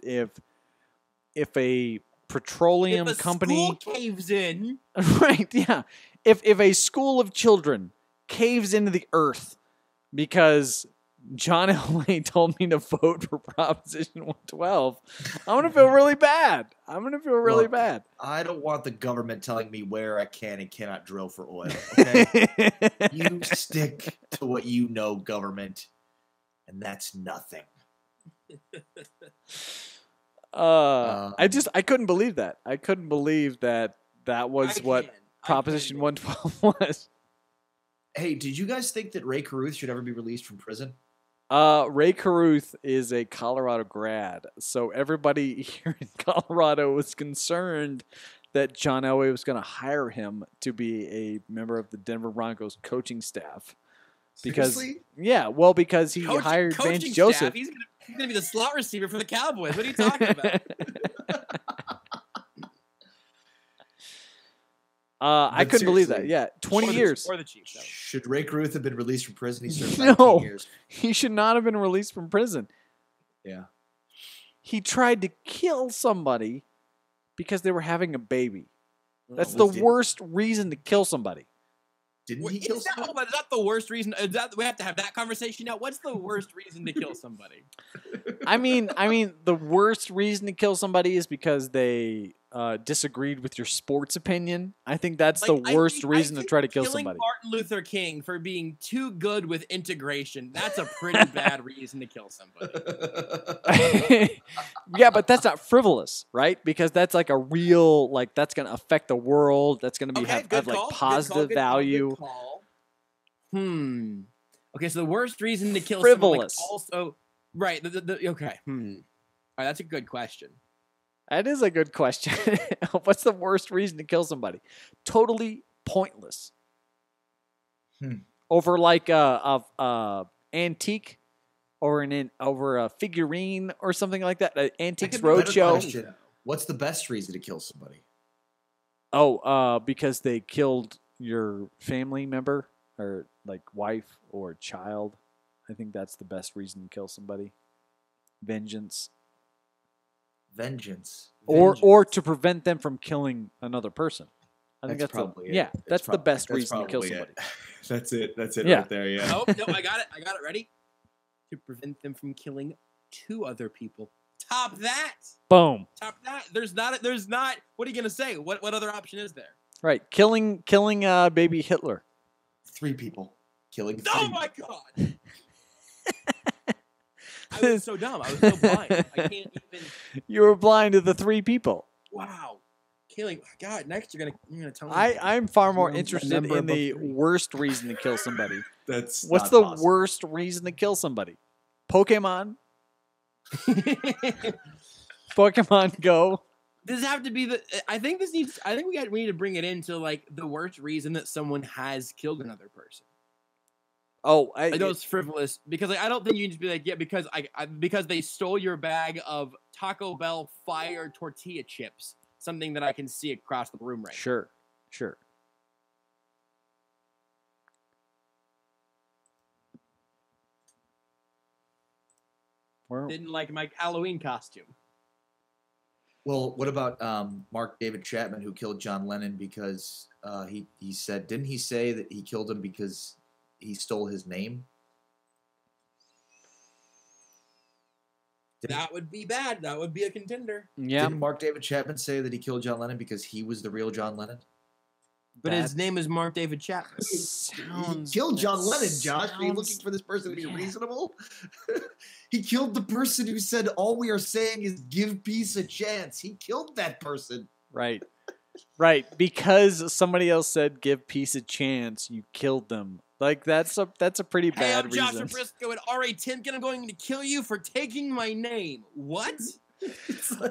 a petroleum company school caves in, right? Yeah. If a school of children caves into the earth because John Elway told me to vote for Proposition 112, I'm going to feel really bad. Bad. I don't want the government telling me where I can and cannot drill for oil. Okay? You stick to what you know, government, and that's nothing. I couldn't believe that. I couldn't believe that was what Proposition 112 was. Hey, did you guys think that Ray Caruth should ever be released from prison? Ray Caruth is a Colorado grad, so everybody here in Colorado was concerned that John Elway was going to hire him to be a member of the Denver Broncos coaching staff. Because Seriously? because he hired Vance Joseph. He's going to be the slot receiver for the Cowboys. What are you talking about? I couldn't believe that. Yeah, 20 years. Or the Chiefs. So. Should Ray Caruth have been released from prison? He served 19 years. He should not have been released from prison. Yeah. He tried to kill somebody because they were having a baby. That's the worst reason to kill somebody. Didn't he kill somebody? Is that the worst reason? We have to have that conversation now. What's the worst reason to kill somebody? I mean, the worst reason to kill somebody is because they disagreed with your sports opinion. I think that's the worst reason to try to kill somebody. Martin Luther King for being too good with integration. That's a pretty bad reason to kill somebody. Yeah, but that's not frivolous, right? Because that's like a real, like, that's going to affect the world. That's going to have like positive value. Good call. Okay, so the worst reason to kill frivolous. Someone, like, also, right? Okay. All right, that's a good question. That is a good question. What's the worst reason to kill somebody? Totally pointless. Over like a antique, or over a figurine or something like that. An Antiques Roadshow. What's the best reason to kill somebody? Oh, because they killed your family member or like wife or child. I think that's the best reason to kill somebody. Vengeance. Or to prevent them from killing another person. I think that's probably it. That's the best reason to kill somebody. That's it Yeah. Right there. Yeah. No, I got it. Ready? To prevent them from killing 2 other people. Top that. Boom. Top that. There's not. What are you gonna say? What other option is there? Right. Killing baby Hitler. 3 people. Killing 3. Oh my god. I was so dumb. I was so blind. I can't even. You were blind to the 3 people. Wow. Killing. God, next you're gonna tell me. I'm far more interested in the worst reason to kill somebody. What's the worst reason to kill somebody? Pokemon? Pokemon Go? Does it have to be the? I think we need to bring it into like the worst reason that someone has killed another person. Oh, I know it's frivolous because I don't think you can just be like, yeah, because they stole your bag of Taco Bell fire tortilla chips, something that I can see across the room right now. Sure. Didn't like my Halloween costume. Well, what about Mark David Chapman, who killed John Lennon because he said, didn't he say that he killed him because he stole his name? That would be bad. That would be a contender. Yeah. Didn't Mark David Chapman say that he killed John Lennon because he was the real John Lennon? But his name is Mark David Chapman. He killed John Lennon, Josh. Are you looking for this person to be reasonable? He killed the person who said, all we are saying is give peace a chance. He killed that person. Right. Because somebody else said give peace a chance, you killed them. Like, that's a pretty bad reason. Hey, I'm Josh Briscoe and Ari Temkin. I'm going to kill you for taking my name. What?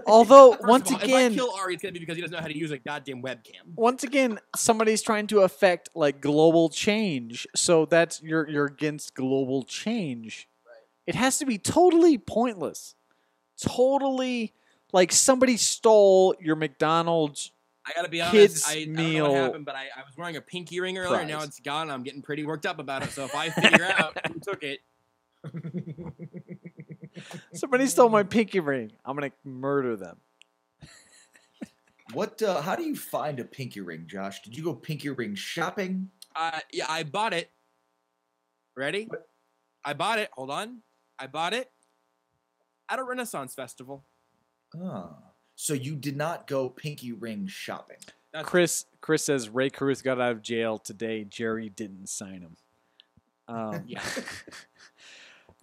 Although, once again, if I kill Ari, it's going to be because he doesn't know how to use a goddamn webcam. Once again, somebody's trying to affect, like, global change. So that's, you're against global change. Right. It has to be totally pointless. Totally, like, somebody stole your McDonald's I gotta be kids honest, I meal. don't know what happened, but I was wearing a pinky ring earlier, and now it's gone, and I'm getting pretty worked up about it. So if I figure out who took it. Somebody stole my pinky ring. I'm going to murder them. What? How do you find a pinky ring, Josh? Did you go pinky ring shopping? Yeah, I bought it. Ready? What? I bought it. Hold on. I bought it at a Renaissance festival. Oh. So you did not go pinky ring shopping. Chris says Ray Caruth got out of jail today. Jerry didn't sign him. Yeah.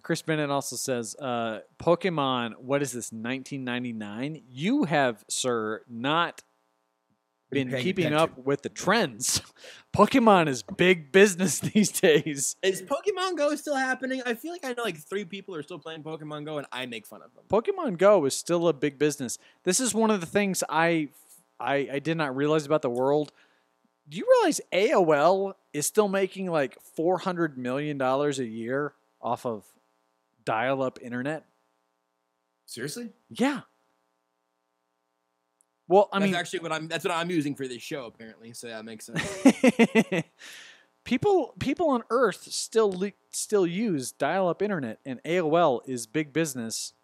Chris Bennett also says, Pokemon, what is this, 1999? You have, sir, not been paying keeping attention. up with the trends. Pokemon is big business these days. Is Pokemon Go still happening? I feel like I know like 3 people are still playing Pokemon Go, and I make fun of them. Pokemon Go is still a big business. This is one of the things I did not realize about the world. Do you realize AOL is still making like $400 million a year off of dial-up internet? Seriously? Yeah. Well, I That's mean, actually what I'm using for this show apparently. So that makes sense. people on Earth still use dial-up internet, and AOL is big business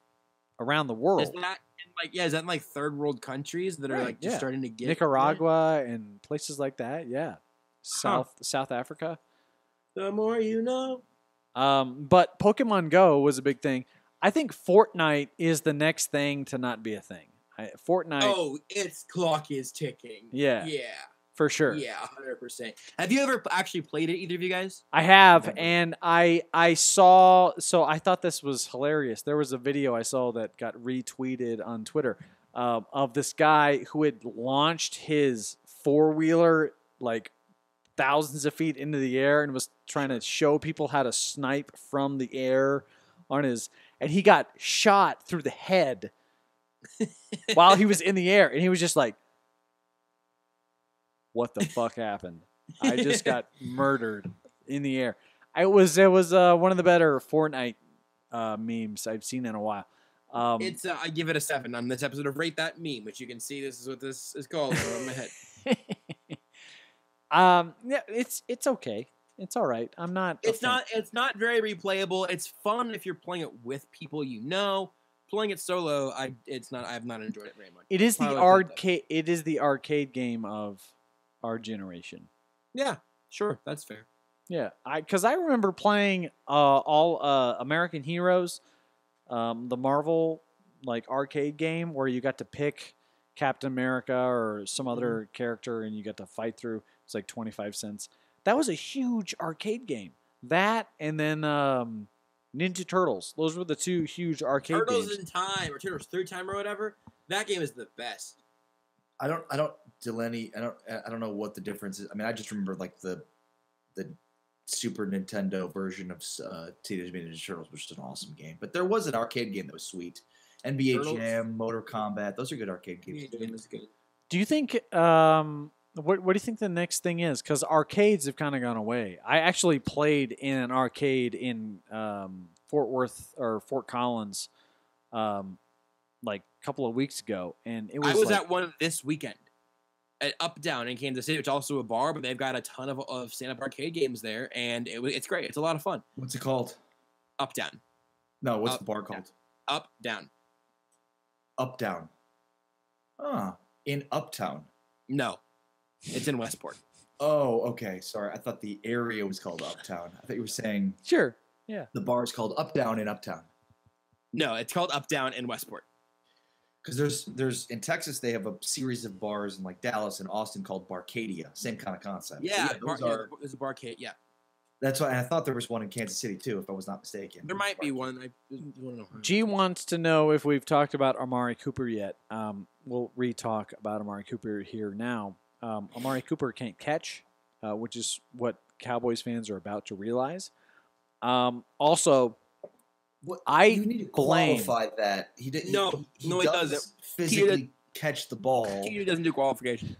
around the world. Is that in like third world countries that are Right, like just yeah. starting to get Nicaragua and places like that? Yeah, South Africa. The more you know. But Pokemon Go was a big thing. I think Fortnite is the next thing to not be a thing. Fortnite. Oh, its clock is ticking. Yeah. Yeah. For sure. Yeah, 100%. Have you ever actually played it, either of you guys? I have, Never. and I saw. So I thought this was hilarious. There was a video I saw that got retweeted on Twitter of this guy who had launched his 4-wheeler like thousands of feet into the air and was trying to show people how to snipe from the air on his, and he got shot through the head while he was in the air, and he was just like, what the fuck happened? I just got murdered in the air. It was one of the better Fortnite memes I've seen in a while. It's I give it a 7 on this episode of Rate That Meme, which you can see this is what this is called on my head. Yeah, it's okay. It's all right. I'm not. It's not very replayable. It's fun if you're playing it with people you know. Playing it solo, I have not enjoyed it very much. It is the Probably played that. arcade. It is the arcade game of our generation. Yeah, sure, that's fair. Yeah, because I remember playing all American Heroes, the Marvel like arcade game where you got to pick Captain America or some other character and you got to fight through. It's like 25 cents. That was a huge arcade game. That and then Ninja Turtles. Those were the 2 huge arcade Turtles games. in Time or Turtles Through Time or whatever. That game is the best. I don't know what the difference is. I mean, I just remember like the Super Nintendo version of Teenage Mutant Ninja Turtles, which is an awesome game. But there was an arcade game that was sweet. NBA Turtles. Jam, Motor Combat, those are good arcade games. Yeah, game is good. Do you think what do you think the next thing is? Because arcades have kind of gone away. I actually played in an arcade in Fort Worth or Fort Collins, like a couple of weeks ago, and it was. I was like, at one this weekend at Up Down in Kansas City, which is also a bar, but they've got a ton of stand-up arcade games there, and it's great. It's a lot of fun. What's it called? Up Down, No, what's Up, the bar called? Up Down. Uptown. In Uptown. No, it's in Westport. Oh, okay. Sorry. I thought the area was called Uptown. I thought you were saying sure, yeah. the bar is called Up Down in Uptown. No, it's called Up Down in Westport. Because there's in Texas they have a series of bars in like Dallas and Austin called Barcadia. Same kind of concept. Yeah, So there's a barcade. Yeah, that's why I thought there was one in Kansas City too, if I was not mistaken. there might be one. I don't know. G wants to know if we've talked about Amari Cooper yet. We'll re-talk about Amari Cooper here now. Amari Cooper can't catch, which is what Cowboys fans are about to realize. Also, You need to qualify that. He didn't. No, he doesn't. Physically catch the ball. He doesn't do qualification.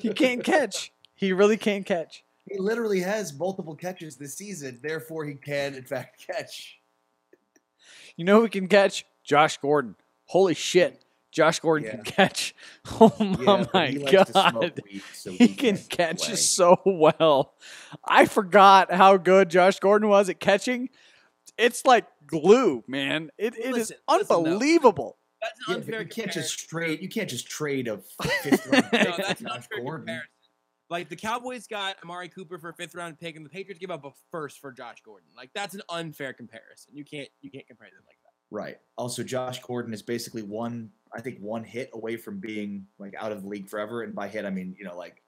he can't catch. He really can't catch. He literally has multiple catches this season. Therefore, he can in fact catch. You know who can catch? Josh Gordon. Holy shit. Josh Gordon can catch. Oh my God. Weed, so He can can't catch play. so well. I forgot how good Josh Gordon was at catching. It's like glue, man. It is Listen, though. unbelievable. That's Yeah, an but unfair. you can't just trade a fifth round pick No, for that's an Josh unfair Gordon. comparison. Like the Cowboys got Amari Cooper for a 5th round pick, and the Patriots gave up a first for Josh Gordon. Like that's an unfair comparison. You can't compare them like that. Right. Also, Josh Gordon is basically one hit away from being like out of the league forever. And by hit, I mean, like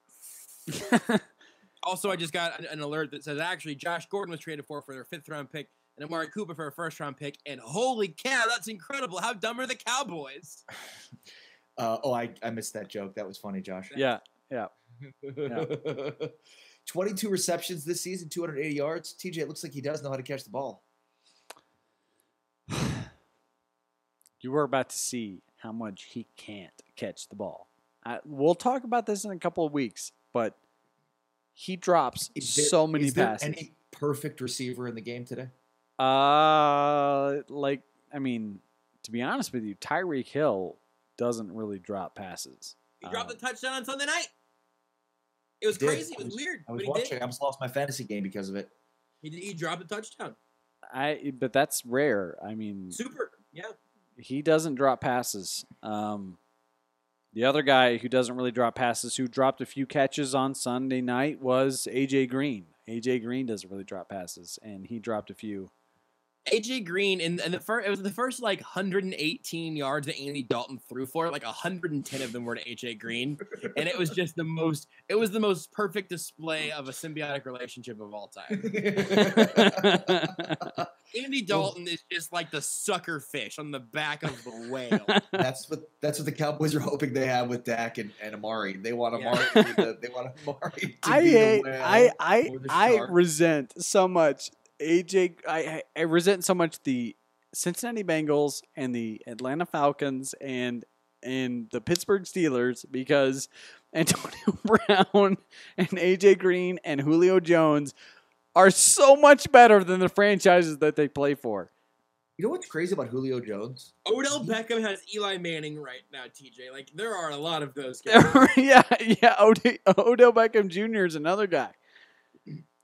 Also, I just got an alert that says actually Josh Gordon was traded for their 5th-round pick and Amari Cooper for a 1st-round pick. And holy cow, that's incredible. How dumb are the Cowboys? I missed that joke. That was funny, Josh. Yeah. 22 receptions this season, 280 yards. TJ, it looks like he does know how to catch the ball. You were about to see how much he can't catch the ball. We'll talk about this in a couple of weeks, but he drops so many passes. Any perfect receiver in the game today? To be honest with you, Tyreek Hill doesn't really drop passes. He dropped a touchdown on Sunday night. It was crazy. It was weird. I was watching. I almost lost my fantasy game because of it. He dropped a touchdown. But that's rare. I mean, super. Yeah. He doesn't drop passes. The other guy who doesn't really drop passes, who dropped a few catches on Sunday night, was A.J. Green. A.J. Green doesn't really drop passes, and he dropped a few. A.J. Green, it was the first 118 yards that Andy Dalton threw for. 110 of them were to A.J. Green, and it was just the most perfect display of a symbiotic relationship of all time. Andy Dalton is just like the sucker fish on the back of the whale. That's what the Cowboys are hoping they have with Dak and Amari. They want Amari. Yeah. They want Amari to be the whale. I resent so much I resent so much the Cincinnati Bengals and the Atlanta Falcons and the Pittsburgh Steelers because Antonio Brown and AJ Green and Julio Jones are so much better than the franchises that they play for. You know what's crazy about Julio Jones? Odell Beckham has Eli Manning right now, TJ. There are a lot of those guys. yeah. Odell Beckham Jr. is another guy.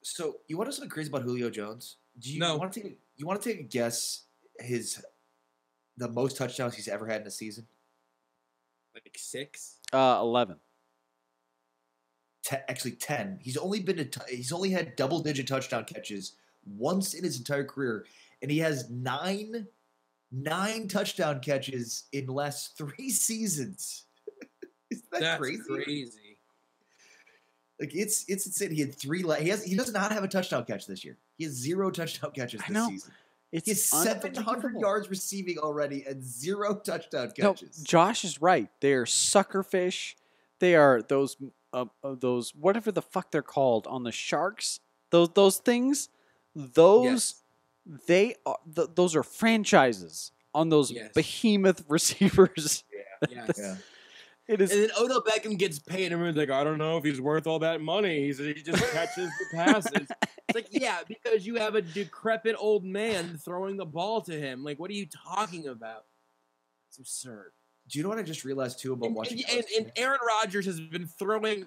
So you want to know something crazy about Julio Jones? You want to take a guess the most touchdowns he's ever had in a season? 6? 11. Actually 10. He's only had double-digit touchdown catches once in his entire career, and he has nine touchdown catches in the last 3 seasons. Isn't that crazy? It's insane. He had 3. He does not have a touchdown catch this year. He has 0 touchdown catches this season. He has 700 yards receiving already and 0 touchdown catches. No, Josh is right. They are suckerfish. They are those whatever the fuck they're called on the Sharks. Those things. Those are franchises on those behemoth receivers. Yeah. It is. And then Odell Beckham gets paid, and everyone's like, I don't know if he's worth all that money. He just catches the passes. It's yeah, because you have a decrepit old man throwing the ball to him. What are you talking about? It's absurd. Do you know what I just realized, too, about watching? And Aaron Rodgers has been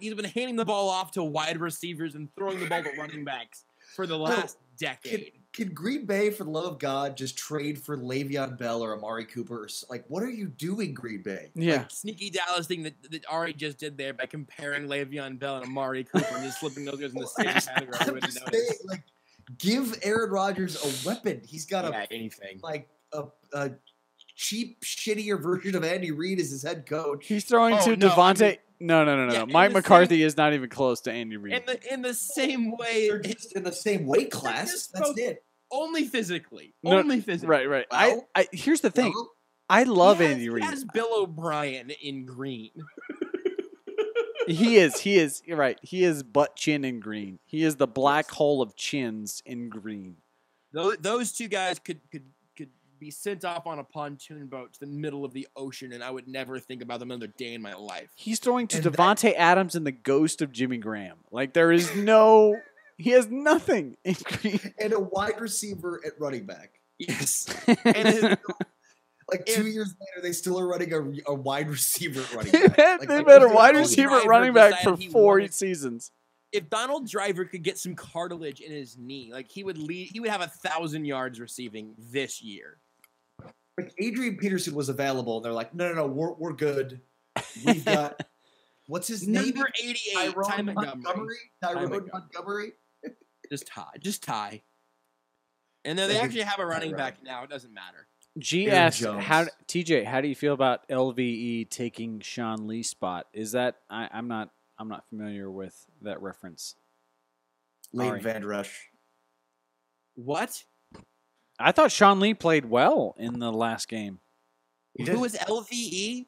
he's been handing the ball off to wide receivers and throwing the ball to running backs for the last decade. Can Green Bay, for the love of God, just trade for Le'Veon Bell or Amari Cooper? What are you doing, Green Bay? Yeah. Sneaky Dallas thing that Ari just did there by comparing Le'Veon Bell and Amari Cooper and just slipping those guys in the same category. Give Aaron Rodgers a weapon. He's got anything. A cheap, shittier version of Andy Reid as his head coach. He's throwing to Devontae. No. Yeah, Mike McCarthy is not even close to Andy Reid. In the same way. They're just in the same weight class. That's it. Only physically. Right. Well, here's the thing. I love Andy Reid. He has Bill O'Brien in green. He is. You're right. He is butt chin in green. He is the black hole of chins in green. Those two guys could be sent off on a pontoon boat to the middle of the ocean, and I would never think about them another day in my life. He's throwing to Devontae Adams and the ghost of Jimmy Graham. There is no... He has nothing in green. And a wide receiver at running back. Yes. And 2 years later, they still are running a wide receiver at running back. They've had a wide receiver at running back for 4 seasons. If Donald Driver could get some cartilage in his knee, he would have 1,000 yards receiving this year. Adrian Peterson was available, and they're like, no, we're good. We've got what's his name? Number 88, Tyrone Montgomery. Just tie. And then they actually have a running back now. It doesn't matter. G asks, TJ, how do you feel about LVE taking Sean Lee's spot? Is that I'm not familiar with that reference. Leighton Ari. Van Rush. What? I thought Sean Lee played well in the last game. He Who did. was LVE?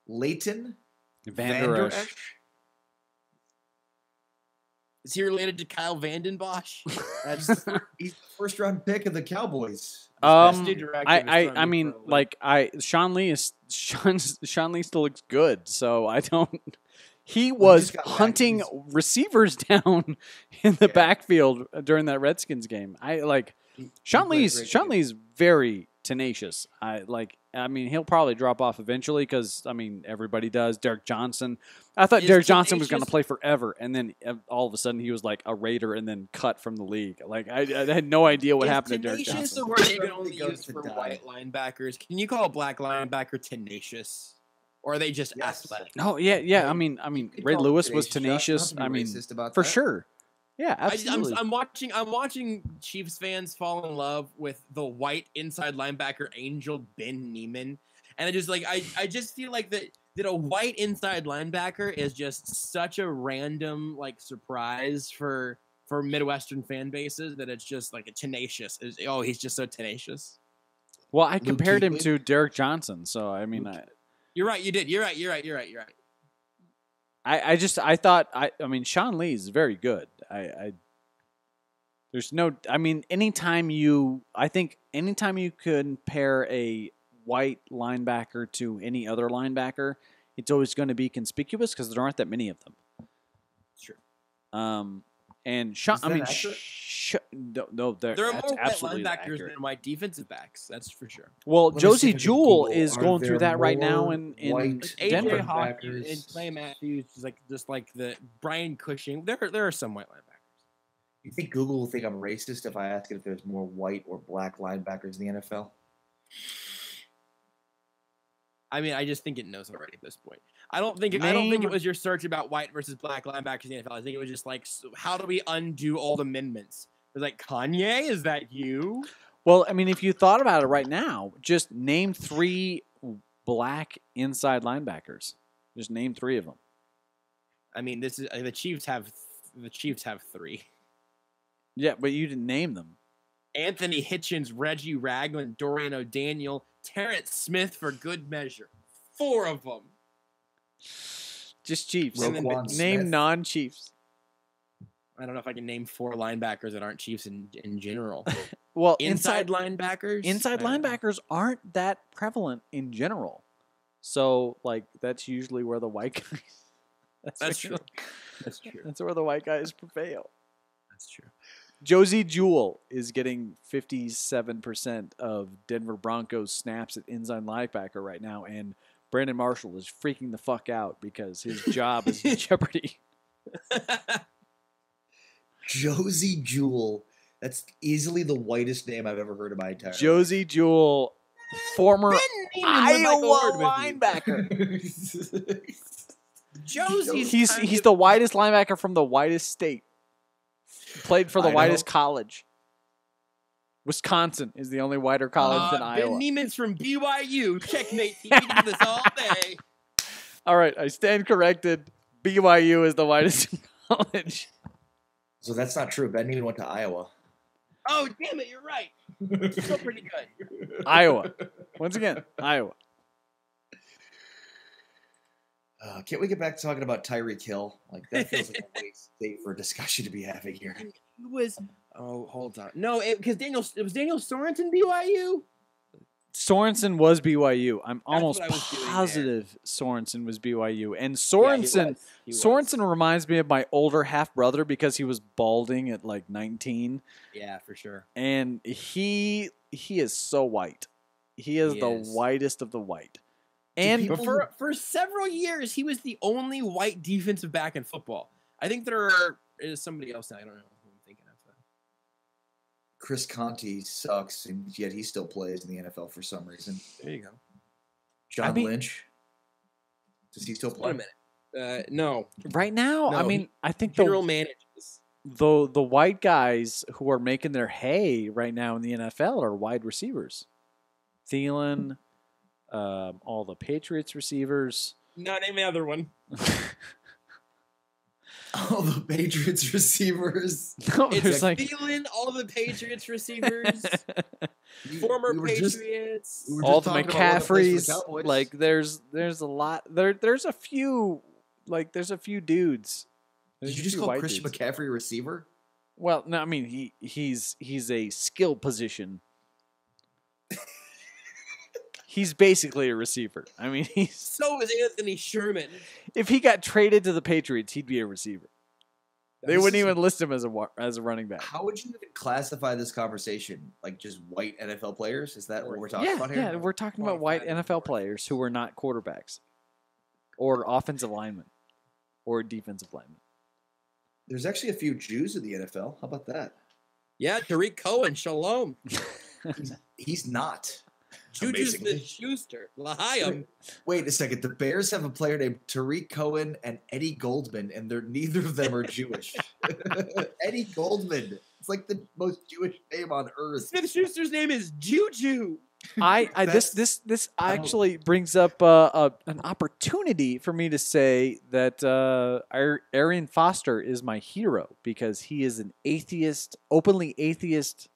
Leighton Van Der Esch. Is he related to Kyle Vanden Bosch? He's the first round pick of the Cowboys. I mean, like Sean Lee still looks good, so I don't. He was just got back. hunting receivers down in the backfield during that Redskins game. Sean Lee's very tenacious. I mean, he'll probably drop off eventually because everybody does. Derek Johnson. I thought Derek Johnson was going to play forever, and then all of a sudden he was like a Raider and then cut from the league. Like I had no idea what happened to Derek Johnson. Tenacious a word you can only use for white linebackers? Can you call a black linebacker tenacious, or are they just athletic? Oh yeah. I mean, Ray Lewis was tenacious. For sure. Yeah, absolutely. I'm watching Chiefs fans fall in love with the white inside linebacker Angel Ben Neiman, and I just feel like that a white inside linebacker is just such a random surprise for Midwestern fan bases that it's just like a tenacious. He's just so tenacious. Well, I compared him to Derek Johnson, so I mean, you're right. You did. You're right. I thought Sean Lee is very good. Anytime you compare a white linebacker to any other linebacker, it's always going to be conspicuous because there aren't that many of them. Sure. And Sean, there are more white linebackers than white defensive backs. That's for sure. Well, Josie Jewell is going through that right now in Denver. AJ Hawk and Clay Matthews, just like the Brian Cushing. There are some white linebackers. You think Google will think I'm racist if I ask it if there's more white or black linebackers in the NFL? I mean, I just think it knows already at this point. I don't think it was your search about white versus black linebackers in the NFL. I think it was just how do we undo all the amendments? It was like, Kanye, is that you? Well, I mean, if you thought about it right now, just name 3 black inside linebackers. Just name 3 of them. I mean, this is the Chiefs have 3. Yeah, but you didn't name them. Anthony Hitchens, Reggie Ragland, Dorian O'Daniel, Terrence Smith for good measure. 4 of them. Just Chiefs. Name non-Chiefs. I don't know if I can name 4 linebackers that aren't Chiefs in general. Well, inside linebackers? Inside linebackers aren't that prevalent in general. So, that's usually where the white guys... That's true. That's where the white guys prevail. That's true. Josie Jewell is getting 57% of Denver Broncos snaps at inside linebacker right now, and Brandon Marshall is freaking the fuck out because his job is in jeopardy. Josie Jewell. That's easily the whitest name I've ever heard in my entire life. Josie Jewell, former Iowa linebacker. He's the whitest linebacker from the whitest state. Played for the whitest college. Wisconsin is the only whiter college than Iowa. Ben Neiman's from BYU. Checkmate. He can do this all day. All right, I stand corrected. BYU is the whitest college. So that's not true. Ben Neiman went to Iowa. Oh, damn it. You're right. Still pretty good. Iowa. Once again, Iowa. Can't we get back to talking about Tyreek Hill? That feels like a waste for a discussion to be having here. He was. Oh, hold on. No, because it was Daniel Sorensen BYU. Sorensen was BYU. I'm almost positive Sorensen was BYU, and Sorensen Sorensen reminds me of my older half brother because he was balding at 19. Yeah, for sure. And he is so white. He is the whitest of the white. And for several years, he was the only white defensive back in football. I think there is somebody else now. I don't know who I'm thinking of. Chris Conte sucks, and yet he still plays in the NFL for some reason. There you go. John Lynch. Does he still play? Wait a minute. No. Right now, no, I think general manages. The white guys who are making their hay right now in the NFL are wide receivers. Thielen, all the Patriots receivers. No, name the other one. All the Patriots receivers. No, It's there's like Thielen, all the Patriots receivers, former we were just- Patriots. we were all the talking about what to place for the McCaffreys. Cowboys. Like there's a lot. There's a few. Like there's a few dudes. There's Did you a just few call white Christian dudes. McCaffrey a receiver? Well, no, I mean he's a skill position. He's basically a receiver. I mean, So is Anthony Sherman. if he got traded to the Patriots, he'd be a receiver. They This wouldn't is- even list him as a running back. How would you even classify this conversation? Like just white NFL players? Is that what we're talking Yeah, about here? yeah, we're talking about Qualified white and NFL qualified. players who are not quarterbacks or offensive linemen or defensive linemen. There's actually a few Jews in the NFL. How about that? Yeah, Tariq Cohen, Shalom. He's not. Juju Amazingly. Smith-Schuster, Lahayim. Wait a second. The Bears have a player named Tariq Cohen and Eddie Goldman, and neither of them are Jewish. Eddie Goldman. It's like the most Jewish name on earth. Smith-Schuster's name is Juju. This actually brings up an opportunity for me to say that Arian Foster is my hero because he is an atheist, openly atheist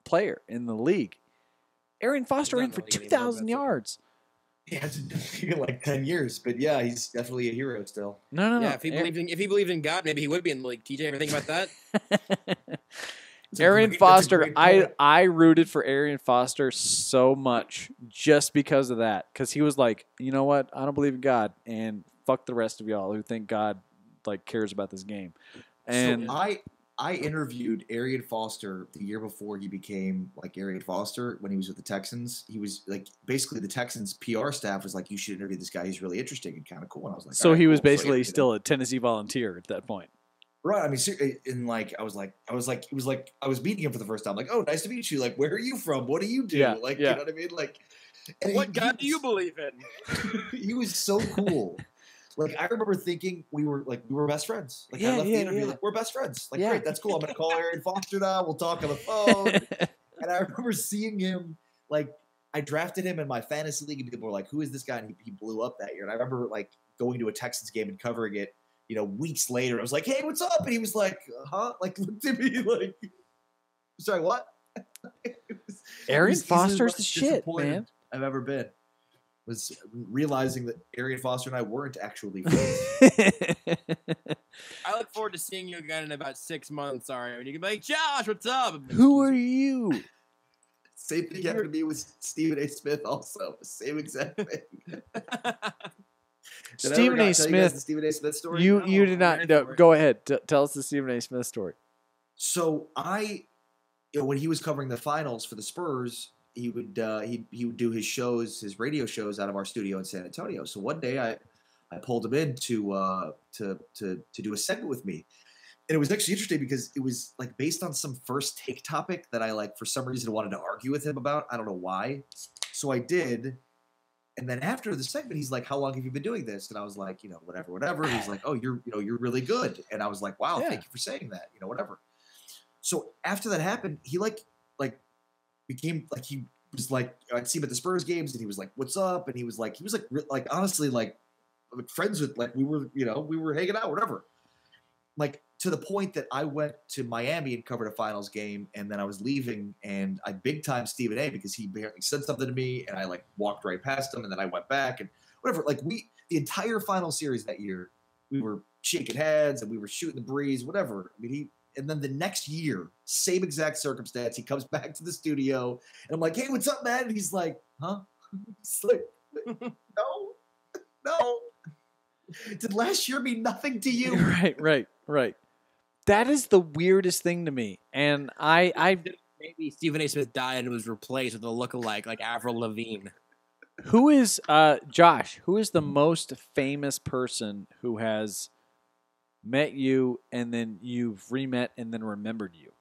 player in the league. Arian Foster not ran in for the league anymore, 2,000 that's okay. yards. He hasn't been in like 10 years, but yeah, he's definitely a hero still. No. Yeah, if he believed in God, maybe he would be in the league. TJ, ever think about that? Arian That's a Foster, great point. I rooted for Arian Foster so much just because of that. Because he was like, you know what? I don't believe in God, and fuck the rest of y'all who think God like cares about this game. And So I interviewed Arian Foster the year before he became like Arian Foster when he was with the Texans. He was like basically the Texans PR staff was like, you should interview this guy. He's really interesting and kind of cool. And I was like, so all right, he was cool. So, basically you know. still a Tennessee Volunteer at that point. Right. I mean, and like, I was meeting him for the first time. Like, oh, nice to meet you. Like, where are you from? What do you do? Yeah, Like, yeah. you know what I mean? Like, and What God do you believe in? He was so cool. Like, I remember thinking we were best friends. Like, Yeah, I left yeah, the interview yeah. like, we're best friends. Like, Yeah. great, that's cool. I'm gonna call Arian Foster now. We'll talk on the phone. And I remember seeing him, like, I drafted him in my fantasy league, and people were like, who is this guy? And he blew up that year. And I remember, like, going to a Texans game and covering it, weeks later. I was like, hey, what's up? And he was like, huh? Like, looked at me like, sorry, what? Arian He's as Foster's much the shit, disappointed man. I've ever been. Was realizing that Arian Foster and I weren't actually friends. I look forward to seeing you again in about 6 months, Ari. When you can be like, Josh, what's up? Who are you? Same thing happened to me with Stephen A. Smith also. Same exact thing. Did I ever Stephen not A. tell you guys the Smith. Stephen A. Smith story? You No, did I'm not. ready No, for it. go ahead. Tell us the Stephen A. Smith story. So when he was covering the finals for the Spurs, he would do his radio shows out of our studio in San Antonio. So one day I pulled him in to do a segment with me, and it was actually interesting because it was like based on some first take topic that I like for some reason wanted to argue with him about. I don't know why. So I did. And then after the segment, he's like, "How long have you been doing this?" And I was like, whatever. He's like, "Oh, you're really good." And I was like, "Wow, Yeah. thank you for saying that." Whatever. So after that happened, he like became like he was like I'd see him at the Spurs games, and he was like, "What's up?" And he was like honestly like friends with like we were hanging out, whatever. Like to the point that I went to Miami and covered a finals game, and then I was leaving, and I big time Stephen A. because he barely said something to me, and I like walked right past him, and then I went back and whatever. Like the entire final series that year, we were shaking heads and we were shooting the breeze, whatever. I mean, and then the next year, same exact circumstance, he comes back to the studio, and I'm like, "Hey, what's up, man?" And he's like, "Huh?" He's like, no. Did last year mean nothing to you? Right. That is the weirdest thing to me, and I Maybe Stephen A. Smith died and was replaced with a lookalike like Avril Lavigne. who is Josh? Who is the most famous person who has met you and then you've re-met and then remembered you?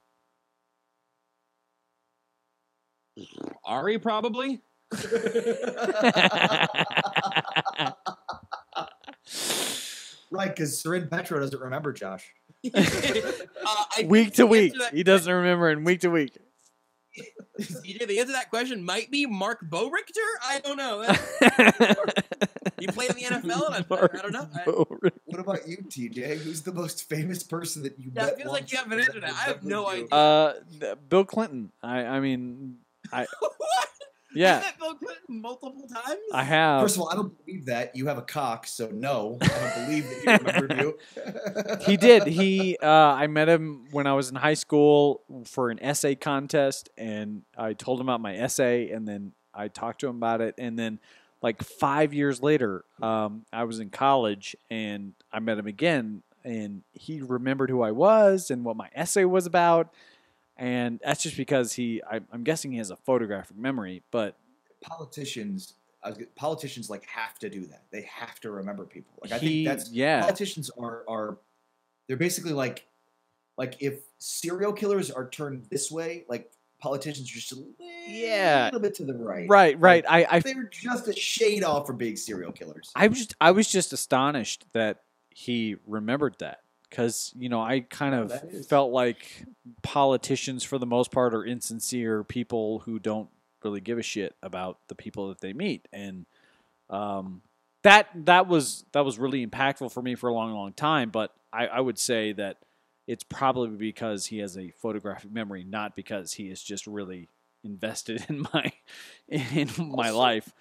Ari, probably. Right, because Seren Petro doesn't remember Josh. I Week to think week, answer that he doesn't remember, and week to week. CJ, the answer to that question might be Mark Bowrichter. I don't know. He played in the NFL, and I don't know. What about you, TJ? Who's the most famous person that you Yeah, met? it feels like you have an answer to that. I have no idea. Bill Clinton. I mean, What? yeah, You met Bill Clinton multiple times? I have. First of all, I don't believe that. You have a cock, so no. I don't believe that he remembered you. He did. I met him when I was in high school for an essay contest, and I told him about my essay, and then I talked to him about it, and then like 5 years later, I was in college, and I met him again, and he remembered who I was and what my essay was about, and that's just because I'm guessing he has a photographic memory, but Politicians like have to do that. They have to remember people. Like I He- think that's yeah. Politicians are they're basically like if serial killers are turned this way, like politicians are just a little bit to the right. right. Like, I they're just a shade off from being serial killers. I was just astonished that he remembered that, because I kind of that is. felt like politicians for the most part are insincere people who don't really give a shit about the people that they meet, and that was really impactful for me for a long time. But I would say that it's probably because he has a photographic memory, not because he is just really invested in my life.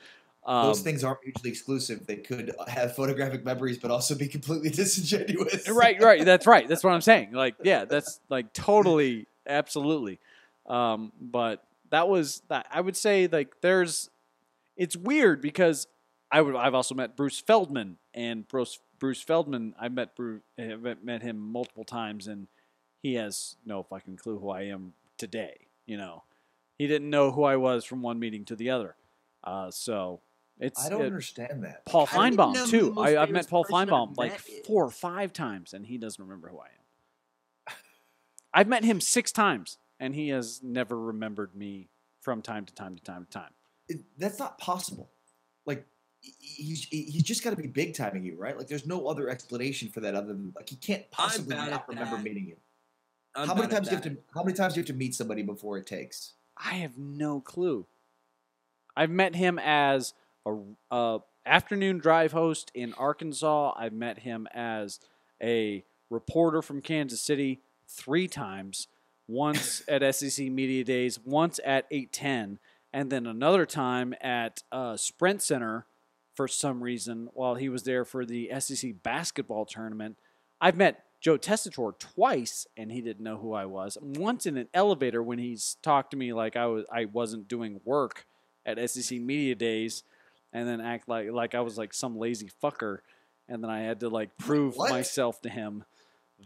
Those things aren't mutually exclusive. They could have photographic memories, but also be completely disingenuous. Right. That's right. That's what I'm saying. Like, yeah, that's like totally, absolutely. But that was that. I would say like it's weird because I've also met Bruce Feldman, and Bruce Feldman, I've met him multiple times, and he has no fucking clue who I am today. He didn't know who I was from one meeting to the other. So. I don't understand that. Paul I don't even know Feinbaum who too. the most I've famous met Paul person I've Feinbaum like met is. 4 or 5 times, and he doesn't remember who I am. I've met him 6 times, and he has never remembered me from time to time. That's not possible. Like he's just got to be big timing you, right? Like there's no other explanation for that other than like he can't possibly bad not at remember that. meeting you. I'm How many bad at times do you that. how many times do you have to meet somebody before it takes? I have no clue. I've met him as a afternoon drive host in Arkansas. I've met him as a reporter from Kansas City 3 times. Once at SEC Media Days, once at 810, and then another time at Sprint Center for some reason while he was there for the SEC basketball tournament. I've met Joe Tessitore twice, and he didn't know who I was. Once in an elevator when he's talked to me like I wasn't doing work at SEC Media Days, and then act like I was like some lazy fucker, and then I had to like prove What? myself to him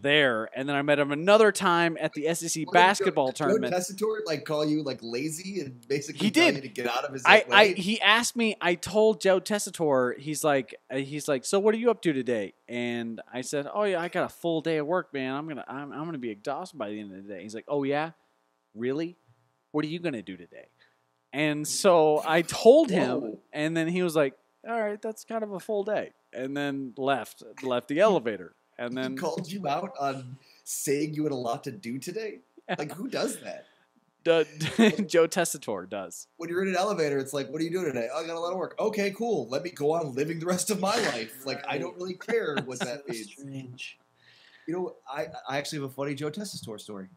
there. And then I met him another time at the SEC basketball tournament. Did Joe Tessitore like call you like lazy and basically He tell did. you to get out of his I way? he asked me. I told Joe Tessitore. He's like, so what are you up to today? And I said, oh yeah, I got a full day of work, man. I'm gonna be exhausted by the end of the day. He's like, oh yeah, really? What are you gonna do today? And so I told him, Whoa. and then he was like, all right, that's kind of a full day, and then left the elevator, and He then called you out on saying you had a lot to do today. Like who does that? Joe Tessitore does. When you're in an elevator, it's like, what are you doing today? Oh, I got a lot of work. Okay, cool. Let me go on living the rest of my life. Like I don't really care what that means. Strange. You know, I actually have a funny Joe Tessitore story.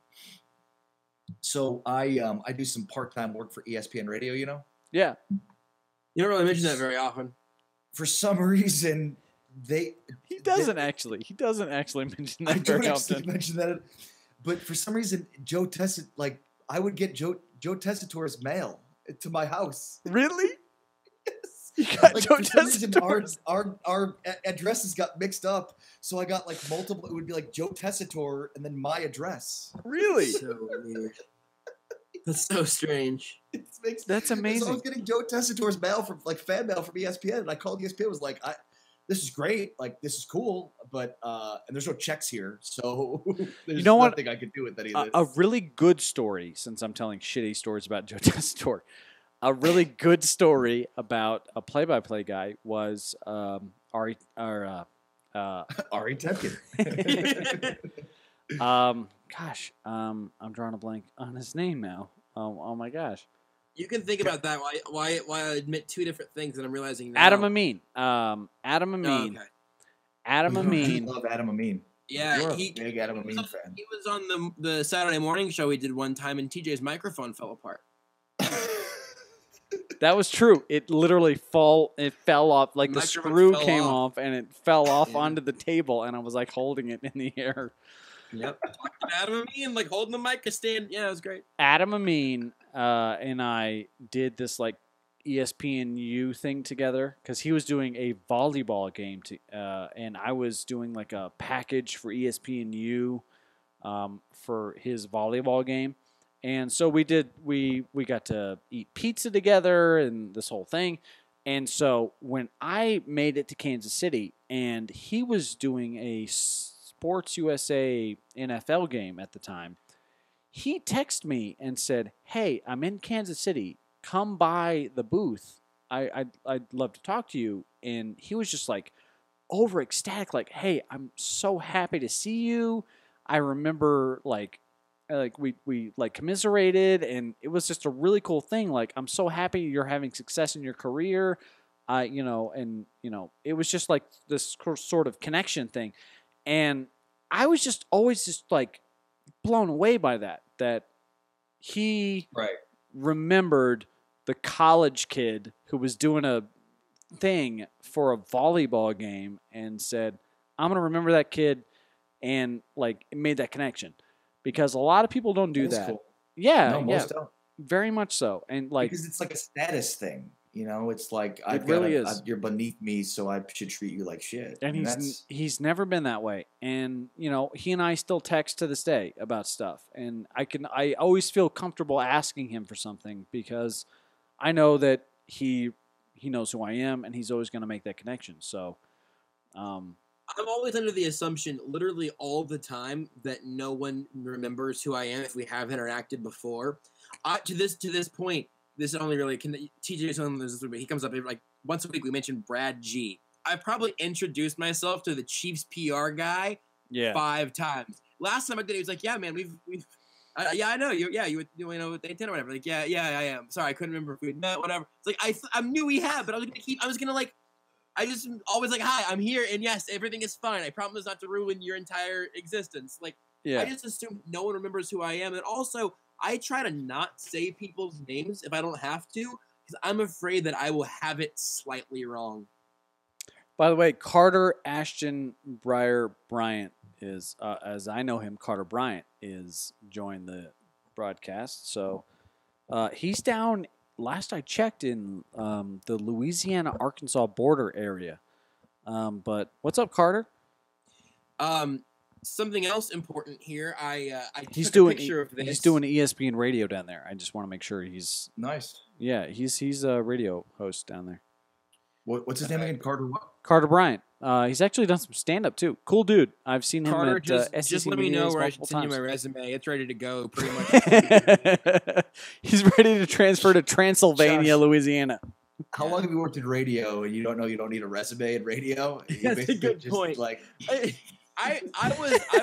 So I do some part-time work for ESPN Radio, you know? Yeah. You don't really mention that very often. For some reason, He doesn't actually mention I that don't very actually often. mention that. But for some reason, Joe Tessitore, like, I would get Joe Tessitore's mail to my house. Really? Yes. You got Like, Joe for some reason, Tessitore's. our addresses got mixed up. So I got like multiple, it would be like Joe Tessitore and then my address. Really? So weird. That's so strange. It makes, That's So I amazing. was getting Joe Tessitore's mail from like fan mail from ESPN, and I called ESPN. Was like, this is great, like this is cool, but and there's no checks here, so there's know what? nothing I could do with any of A this. really good story, since I'm telling shitty stories about Joe Tessitore, a really good story about a play-by-play guy was Ari Temkin. I'm drawing a blank on his name now. Oh my gosh. You can think about that. Why I admit two different things that I'm realizing now. Adam Amin. Adam Amin. Oh, okay. Adam I Amin. love Adam Amin. Yeah, You're a big Adam Amin fan. He was on the Saturday morning show we did one time, and TJ's microphone fell apart. That was true. It literally fell off. Like the Microphone screw fell came off. off and it fell off Yeah. onto the table, and I was like holding it in the air. Yep. Adam Amin, like holding the mic stand. Yeah, it was great. Adam Amin and I did this like ESPNU thing together because he was doing a volleyball game and I was doing like a package for ESPNU for his volleyball game. And so we got to eat pizza together and this whole thing. And so when I made it to Kansas City and he was doing a Sports USA NFL game at the time, he texted me and said, "Hey, I'm in Kansas City. Come by the booth. I'd love to talk to you." And he was just like over ecstatic, like, "Hey, I'm so happy to see you. I remember like we like commiserated, and it was just a really cool thing. Like, I'm so happy you're having success in your career. It was just like this sort of connection thing." And I was just always just like blown away by that he remembered the college kid who was doing a thing for a volleyball game and said, "I'm going to remember that kid," and like it made that connection. Because a lot of people don't do that. Cool. Yeah, No, most don't. Very much so. And like because it's like a status thing, you know. It's like you're beneath me, so I should treat you like shit. And he's never been that way. And he and I still text to this day about stuff. And I always feel comfortable asking him for something because I know that he knows who I am, and he's always going to make that connection. So. I'm always under the assumption, literally all the time, that no one remembers who I am if we have interacted before. To this point, this is only really TJ's on this, but he comes up like once a week. We mention Brad G. I probably introduced myself to the Chiefs PR guy 5 times. Last time I did it, he was like, "Yeah, man, we've I know you. Yeah, you know with the antenna or whatever." Like, yeah, I am. Sorry, I couldn't remember if we met, whatever. It's like I knew we had, but I just always like, "Hi, I'm here, and yes, everything is fine. I promise not to ruin your entire existence." Like, I just assume no one remembers who I am, and also I try to not say people's names if I don't have to, because I'm afraid that I will have it slightly wrong. By the way, Carter Ashton Breyer Bryant is, as I know him, Carter Bryant is joined the broadcast. So he's down. Last I checked, in the Louisiana-Arkansas border area. But what's up, Carter? Something else important here. I took a picture of this. He's doing ESPN radio down there. I just want to make sure he's nice. Yeah, he's a radio host down there. What's his name again? Carter what? Carter Bryant. He's actually done some stand-up too. Cool dude. I've seen him Carter, at just let me know where I should send you my resume. It's ready to go, pretty much. He's ready to transfer to Transylvania, Josh, Louisiana. How long have you worked in radio and you don't know you don't need a resume in radio? That's a good point. Like, I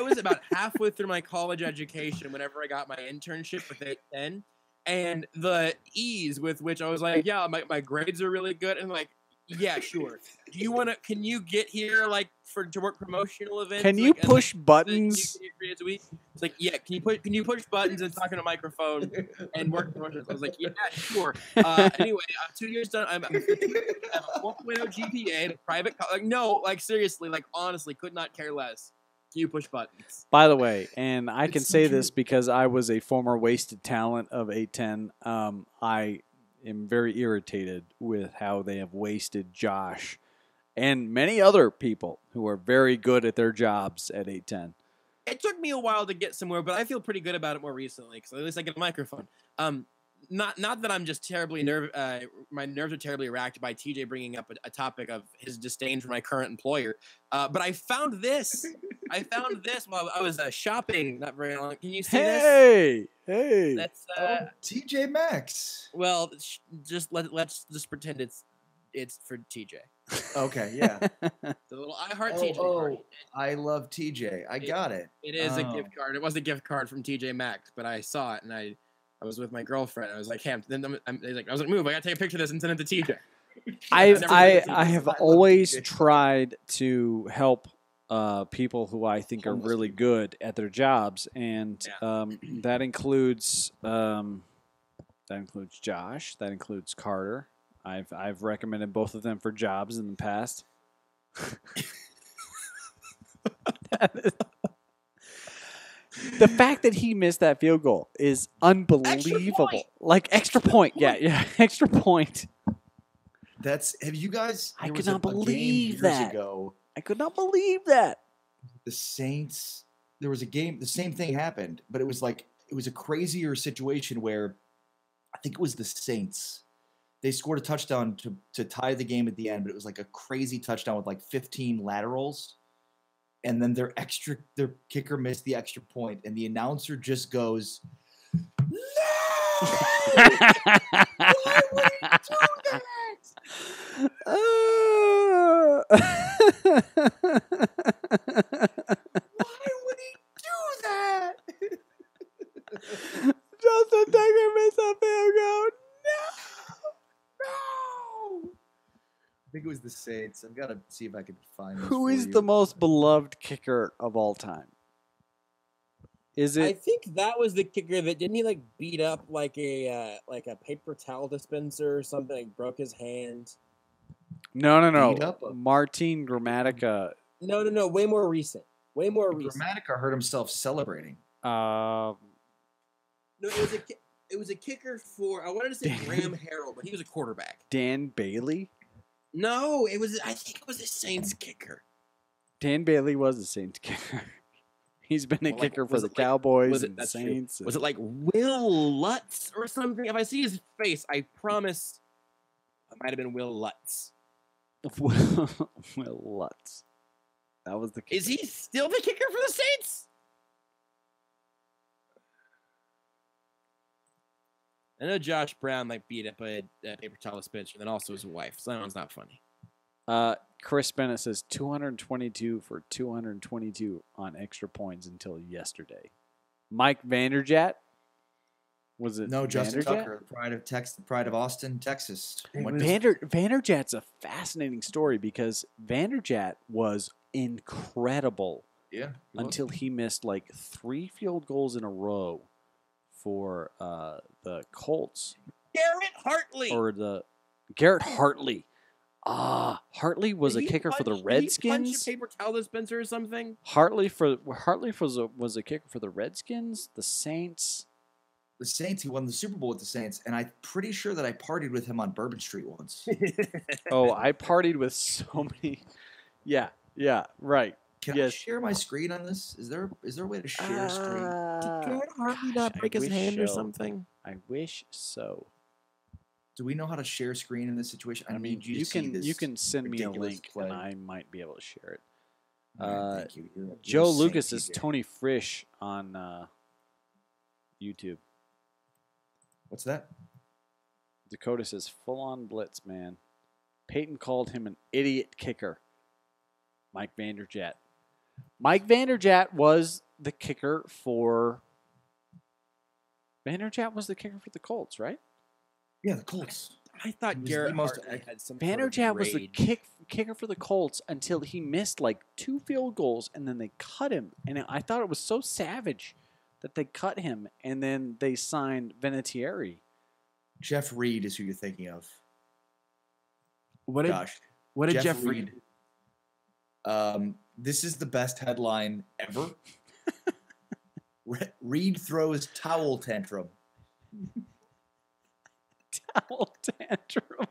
was about halfway through my college education whenever I got my internship with 810, and the ease with which I was like, "Yeah, my grades are really good," and like, "Yeah, sure. Can you get here like to work promotional events? Can you push buttons?" It's like, "Yeah, can you push buttons and talk in a microphone and work promotions?" I was like, "Yeah, sure." Anyway, 2 years done. I'm a 4.0 GPA at a private college. No, like seriously, like honestly, could not care less. Can you push buttons? By the way, and I can say this because I was a former wasted talent of 810. I am very irritated with how they have wasted Josh and many other people who are very good at their jobs at 810. It took me a while to get somewhere, but I feel pretty good about it more recently because at least I get a microphone. Not that I'm just terribly my nerves are terribly racked by TJ bringing up a topic of his disdain for my current employer. But I found this. While I was shopping not very long. Can you see this? Hey. That's TJ Maxx. Well, let's just pretend it's for TJ. Okay, yeah. The little I Heart TJ card. I love TJ. I got it. It is a gift card. It was a gift card from TJ Maxx, but I saw it and I I was with my girlfriend. I was like, "Hey, then I was like, move! I gotta take a picture of this and send it to TJ." I have always tried to help people who I think are really good at their jobs, and that includes Josh, that includes Carter. I've recommended both of them for jobs in the past. The fact that he missed that field goal is unbelievable. Extra point. Yeah, extra point. Have you guys? I could not believe that. I could not believe that. The Saints. There was a game. The same thing happened, but it was a crazier situation where I think it was the Saints. They scored a touchdown to tie the game at the end, but it was like a crazy touchdown with 15 laterals. And then their kicker missed the extra point, and the announcer just goes, "No! Why would he do that? Why would he do that?" Justin Tucker missed a field goal. No! I think it was the Saints. I've got to see if I can find this. Who is the most beloved kicker of all time? Is it? I think that was the kicker that didn't he beat up a paper towel dispenser or something, broke his hand. No. Martin Gramatica. No. Way more recent. Gramatica hurt himself celebrating. No, it was a kicker for, I wanted to say Graham Harrell, but he was a quarterback. Dan Bailey? No, I think it was the Saints kicker. Dan Bailey was the Saints kicker. He's been a kicker for the Cowboys and the Saints. Was it Will Lutz or something? If I see his face, I promise it might have been Will Lutz. Will Lutz. That was the kicker. Is he still the kicker for the Saints? I know Josh Brown beat up a paper towel dispenser, and then also his wife. So that one's not funny. Chris Bennett says 222 for 222 on extra points until yesterday. Mike Vanderjagt? Was it? No, Justin Tucker, pride of Austin, Texas. Vanderjagt's a fascinating story because Vanderjagt was incredible. Yeah. Until he missed 3 field goals in a row for the Colts. Garrett Hartley. Hartley was a kicker for the Redskins. Did he punch a paper towel dispenser or something? Hartley was a kicker for the Redskins, the Saints. The Saints, he won the Super Bowl with the Saints, and I'm pretty sure that I partied with him on Bourbon Street once. Oh, I partied with so many. Yeah, right. Can I share my screen on this? Is there a way to share a screen? Did Garrett Hartley not break his hand or something? I wish so. Do we know how to share screen in this situation? I mean, you can send me a link, and I might be able to share it. Thank you. Joe Lucas is Tony Frisch on YouTube. What's that? Dakota says, full-on blitz, man. Peyton called him an idiot kicker. Mike Vanderjagt. Mike Vanderjagt was the kicker for... Vanderjagt was the kicker for the Colts, right? Yeah, the Colts. I thought Garrett Hartley had some Vanderjagt was the kicker for the Colts until he missed 2 field goals, and then they cut him. And I thought it was so savage that they cut him, and then they signed Vinatieri. Jeff Reed is who you're thinking of. What did Jeff Reed? This is the best headline ever. Reed throws towel tantrum. Towel tantrum.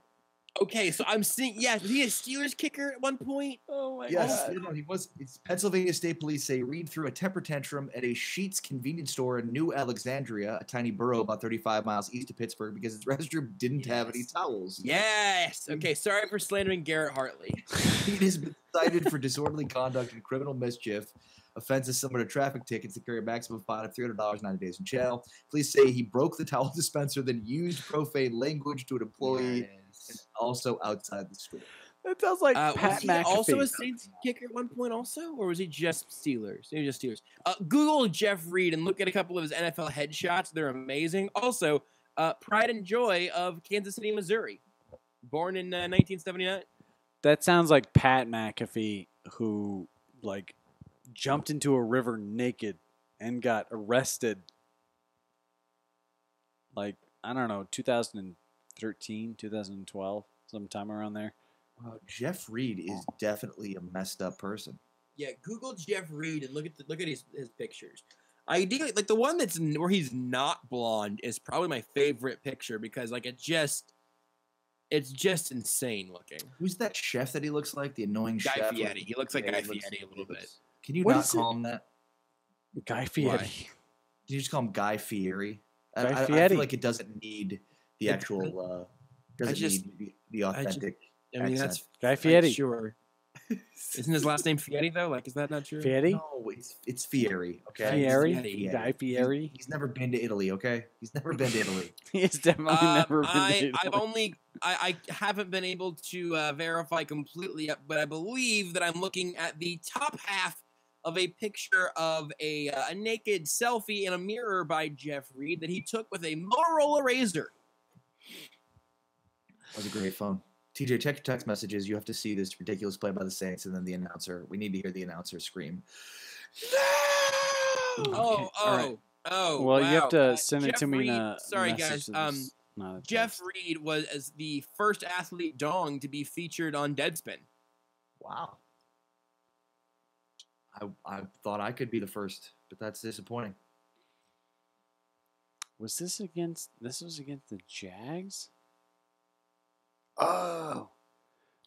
Okay, so I'm seeing. Yeah, was he a Steelers kicker at one point? Oh my god! God. He was. Pennsylvania State Police say Reed threw a temper tantrum at a Sheetz convenience store in New Alexandria, a tiny borough about 35 miles east of Pittsburgh, because its restroom didn't have any towels. Yes. Okay. Sorry for slandering Garrett Hartley. Reed has been cited for disorderly conduct and criminal mischief. Offenses similar to traffic tickets that carry a maximum fine of $300, 90 days in jail. Police say he broke the towel dispenser, then used profane language to an employee, and also outside the store. That sounds like Was Pat he McAfee. also a Saints kicker at one point also? Or was he just Steelers? Maybe just Steelers. Google Jeff Reed and look at a couple of his NFL headshots. They're amazing. Also, pride and joy of Kansas City, Missouri. Born in 1979. That sounds like Pat McAfee, who like jumped into a river naked and got arrested. Like, I don't know, 2013, 2012, sometime around there. Jeff Reed is definitely a messed up person. Yeah, Google Jeff Reed and look at his pictures. Ideally, like the one that's where he's not blonde is probably my favorite picture because like it's just insane looking. Who's that chef that he looks like? The annoying Guy chef? Fieri. He looks like Guy Fieri a little bit. Can you What not is call him that? Guy Fieri. Can you just call him Guy Fieri? Guy I Fieri. feel like it doesn't need the actual. Need the authentic. I mean, accent. that's Guy Fieri. Sure. Isn't his last name Fieri though? Like, is that not true? Fieri? No, it's Fieri. Okay, Fieri? Fieri. Guy Fieri? He's never been to Italy. Okay, he's never been to Italy. He has definitely never been to I haven't been able to verify completely yet, but I believe that I'm looking at the top half of a picture of a naked selfie in a mirror by Jeff Reed that he took with a Motorola Razr. That was a great phone. TJ, check your text messages. You have to see this ridiculous play by the Saints, and then the announcer. We need to hear the announcer scream. No! Oh! Well, wow. you have to send it Jeff to me Reed, in a sorry, message guys. not a Jeff text. Reed was as the first athlete dong to be featured on Deadspin. Wow. I thought I could be the first, but that's disappointing. Was this against the Jags? Oh.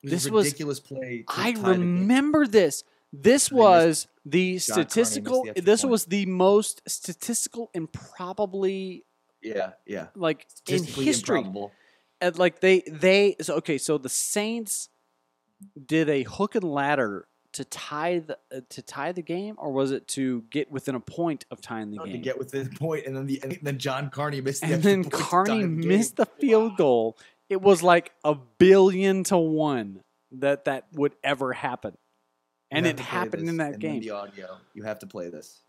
This a was ridiculous play. To I tie the game. remember this. This was the John Carney statistical. missed the extra This point. was the most statistical and probably Yeah. like in Statistically history. improbable. And like so the Saints did a hook and ladder to tie the game, or was it to get within a point of tying the To game? get within the point, and then John Carney missed the And extra then point to tie Carney the game. missed the field goal. It was like 1,000,000,000 that would ever happen. You And have it to play happened this, in that and then game. the audio. You have to play this.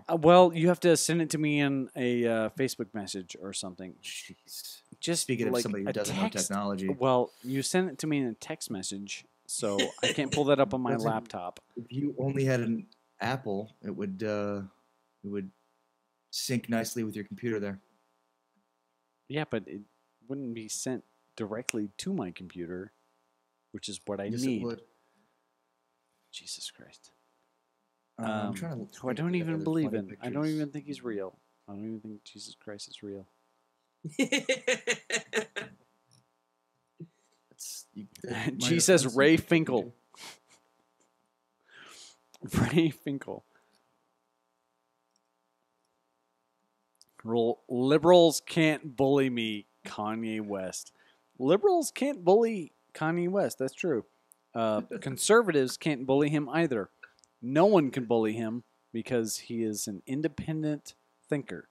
Well, you have to send it to me in a Facebook message or something. Jeez. Just Speaking like of somebody who a doesn't know text. technology, Well, you send it to me in a text message, so I can't pull that up on my That's a- laptop. if you only had an Apple, it would sync nicely with your computer there. Yeah, but it wouldn't be sent directly to my computer, which is what I Yes, need. it would. Jesus Christ. I'm trying to. Who I don't even believe in. I don't even think he's real. I don't even think Jesus Christ is real. She says Ray Finkel. Ray Finkel. Liberals can't bully me, Kanye West. Liberals can't bully Kanye West. That's true. Conservatives can't bully him either. No one can bully him because he is an independent thinker.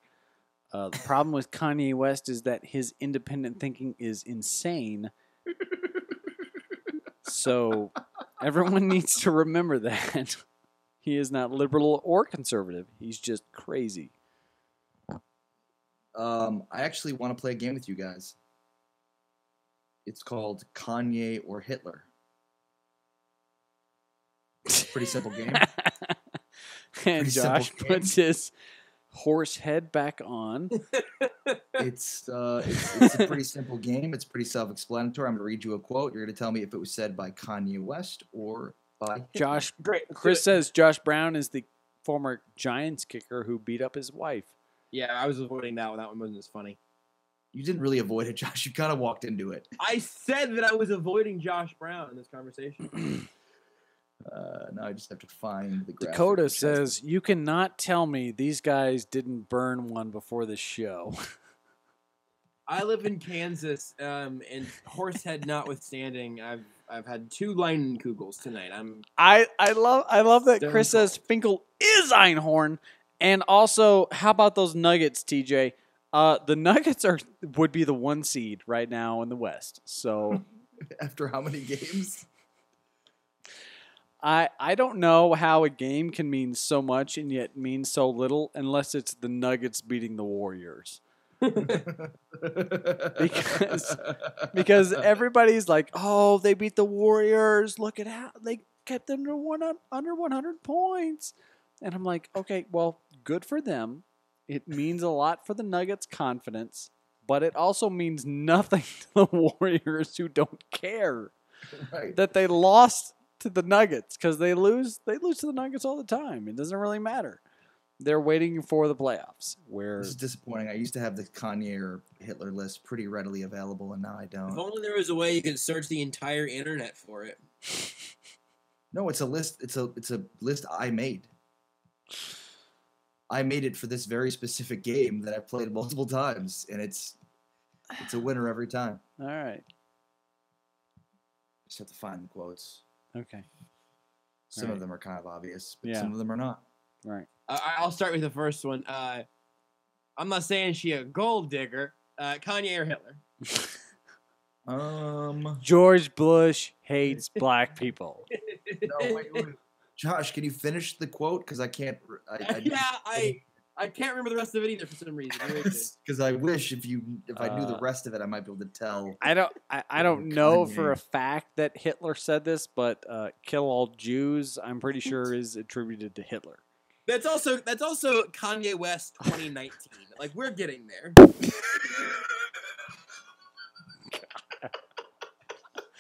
The problem with Kanye West is that his independent thinking is insane. So everyone needs to remember that. He is not liberal or conservative. He's just crazy. I actually want to play a game with you guys. It's called Kanye or Hitler. Pretty simple game. And Pretty Josh simple game. puts his horse head back on. It's a pretty simple game. It's pretty self-explanatory. I'm going to read you a quote. You're going to tell me if it was said by Kanye West or by Hitler. Josh, Great. Chris says Josh Brown is the former Giants kicker who beat up his wife. Yeah, I was avoiding that one. That one wasn't as funny. You didn't really avoid it, Josh. You kind of walked into it. I said that I was avoiding Josh Brown in this conversation. Now I just have to find the graphic. Dakota which has says, you cannot tell me these guys didn't burn one before the show. I live in Kansas, and Horsehead notwithstanding, I've had 2 Leinenkugels tonight. I love that Stone Chris Cold. says Finkel is Einhorn. And also, how about those Nuggets, TJ? The Nuggets would be the 1 seed right now in the West. So after how many games? I don't know how a game can mean so much and yet mean so little unless it's the Nuggets beating the Warriors. because everybody's like, oh, they beat the Warriors. Look at how they kept them to under 100 points. And I'm like, okay, well, good for them. It means a lot for the Nuggets' confidence, but it also means nothing to the Warriors who don't care that they lost to the Nuggets because they lose to the Nuggets all the time. It doesn't really matter. They're waiting for the playoffs. Where this is disappointing. I used to have the Kanye or Hitler list pretty readily available, and now I If don't. only there was a way you could search the entire internet for it. No, it's a list. It's a list I made. I made it for this very specific game that I've played multiple times, and it's a winner every time. all right, Just have to find the quotes. okay, Some Right. of them are kind of obvious, but Yeah. some of them are not. right. I'll start with the first one. I'm not saying she a gold digger. Kanye or Hitler? George Bush hates black people. No, wait. Josh, can you finish the quote? Because I can't. I can't remember the rest of it either for some reason. Because I wish if I knew the rest of it, I might be able to tell. I don't know Kanye. for a fact that Hitler said this, but kill all Jews, I'm pretty sure is attributed to Hitler. That's also Kanye West 2019. Like we're getting there.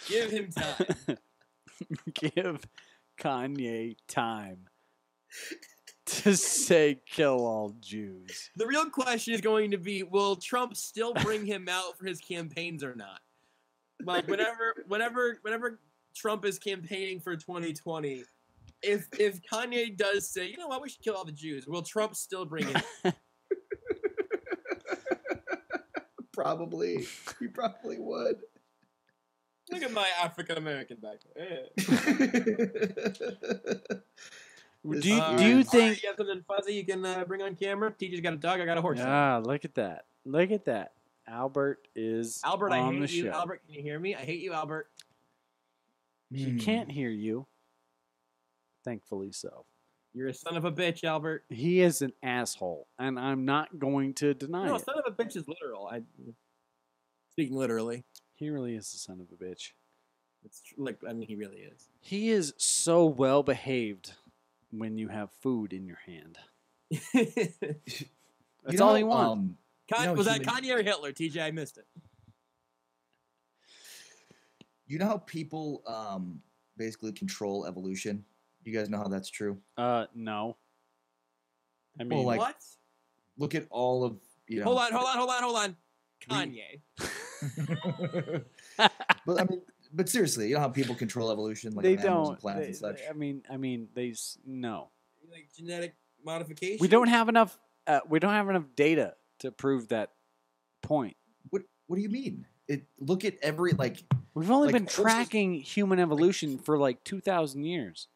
Give him time. Give Kanye time to say kill all Jews. The real question is going to be: will Trump still bring him out for his campaigns or not? Like whenever Trump is campaigning for 2020, if Kanye does say, you know what, we should kill all the Jews, will Trump still bring him? Probably. He probably would. Look at my African American back there. Do you think? You have something fuzzy you can bring on camera? TJ's got a dog. I got a horse. Ah, look at that! Look at that! Albert is Albert, on I the hate you. show. Albert, can you hear me? I hate you, Albert. He can't hear you. Thankfully so. You're a son of a bitch, Albert. He is an asshole, and I'm not going to deny No, it. son of a bitch is literal. Speaking literally. He really is a son of a bitch. It's like he really is. He is so well behaved when you have food in your hand. That's all he wants. Was that Kanye or Hitler? TJ, I missed it. You know how people basically control evolution? You guys know how that's true? No. I mean, like- What? Look at all of Hold on. Kanye. But seriously, you know how people control evolution, like they animals don't. and plants and such. No. Like genetic modification. We don't have enough. We don't have enough data to prove that point. What do you mean? Look at every We've only Like, been horses- tracking human evolution for like 2,000 years.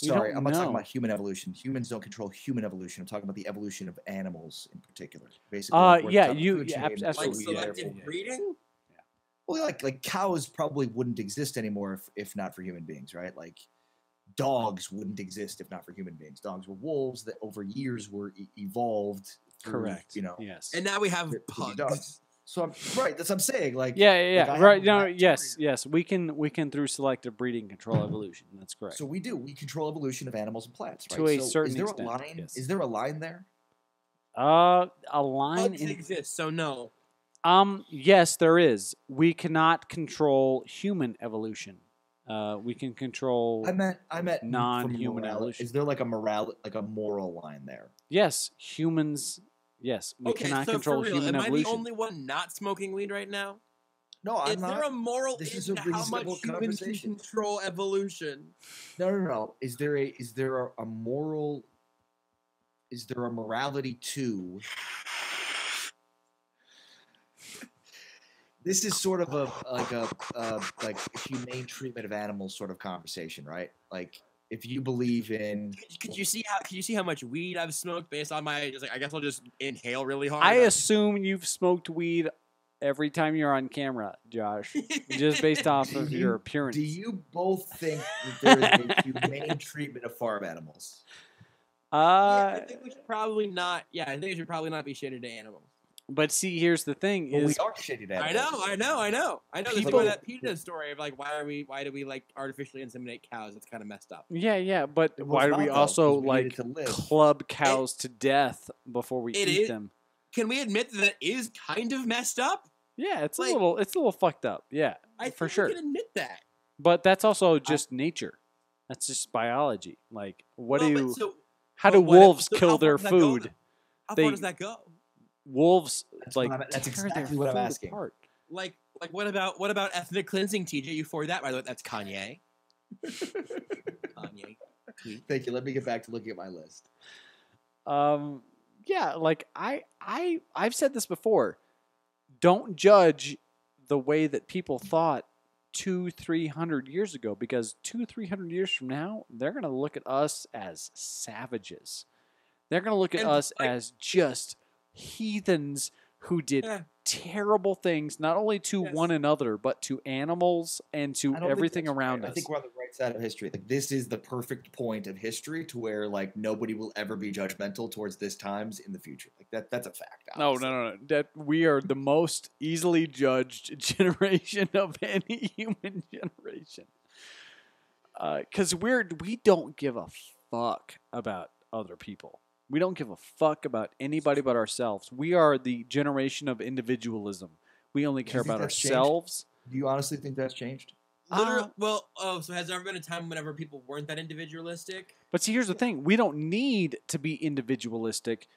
We Sorry, don't I'm not talking know. about human evolution. Humans don't control human evolution. I'm talking about the evolution of animals in particular. Basically, like we're yeah, top of you- food yeah, chain, absolutely, so we selective therefore- breeding. Well, like cows probably wouldn't exist anymore if not for human beings, right? Like dogs wouldn't exist if not for human beings. Dogs were wolves that over years were evolved. Through, Correct. Yes. And now we have to be pugs. dogs. So that's what I'm saying. Like Yeah, like, I have right. a No, rat yes, terrier. yes. We can through selective breeding control evolution. That's correct. So we do. We control evolution of animals and plants, right? To a So certain is there extent, a line? yes. Is there a line there? A line. Pugs exist, so no. Yes, there is. We cannot control human evolution. We can control. I meant from non-human morality. evolution. Is there like a moral line there? Yes, humans. Yes, we cannot control for real, human am evolution. I the only one not smoking weed right now? No, I'm Is not. there a moral This in is a how much reasonable humans can conversation. control evolution? No. Is there a moral? Is there a morality to? This is sort of a humane treatment of animals sort of conversation, right? Like if you believe in. Could you see how much weed I've smoked based on my? I guess I'll just inhale really hard. I assume you've smoked weed every time you're on camera, Josh, just based off of your appearance. Do you both think that there is a humane treatment of farm animals? I think we should probably not. Yeah, I think we should probably not be shitty to animals. But see, here's the thing: Well, is we are shitty to I animals. know. There's People- that PETA story of like, why do we like artificially inseminate cows? That's kind of messed up. yeah, but It was why do not, we though, also 'cause we like needed to live. club cows to death before we It eat is- them? Can we admit that is kind of messed up? Yeah, it's like- a little fucked up. Yeah, I for think sure. we can admit that. But that's also just nature. That's just biology. Like, what Well, do but you? so- How but do what- wolves so how kill far their does that go, food? then? How They- far does that go? Wolves That's like what I'm- that's tear their exactly what I'm food asking. apart. Like what about ethnic cleansing, TJ? You for that? By the way, that's Kanye. Kanye. Tweet. Thank you. Let me get back to looking at my list. Yeah, like I've said this before. Don't judge the way that people thought 200-300 years ago, because 200-300 years from now, they're gonna look at us as savages. They're gonna look at And, us like- as just heathens who did Yeah. terrible things, not only to Yes. one another, but to animals and to I don't think everything that's around right. us. I think we're on the right side of history. Like, this is the perfect point of history to where like nobody will ever be judgmental towards this times in the future. Like that's a fact. No, obviously. no. That we are the most easily judged generation of any human generation. Because we don't give a fuck about other people. We don't give a fuck about anybody but ourselves. We are the generation of individualism. We only Do you care think about that's changed? ourselves. Do you honestly think that's changed? Literally, so has there ever been a time whenever people weren't that individualistic? But see, here's the thing: we don't need to be individualistic.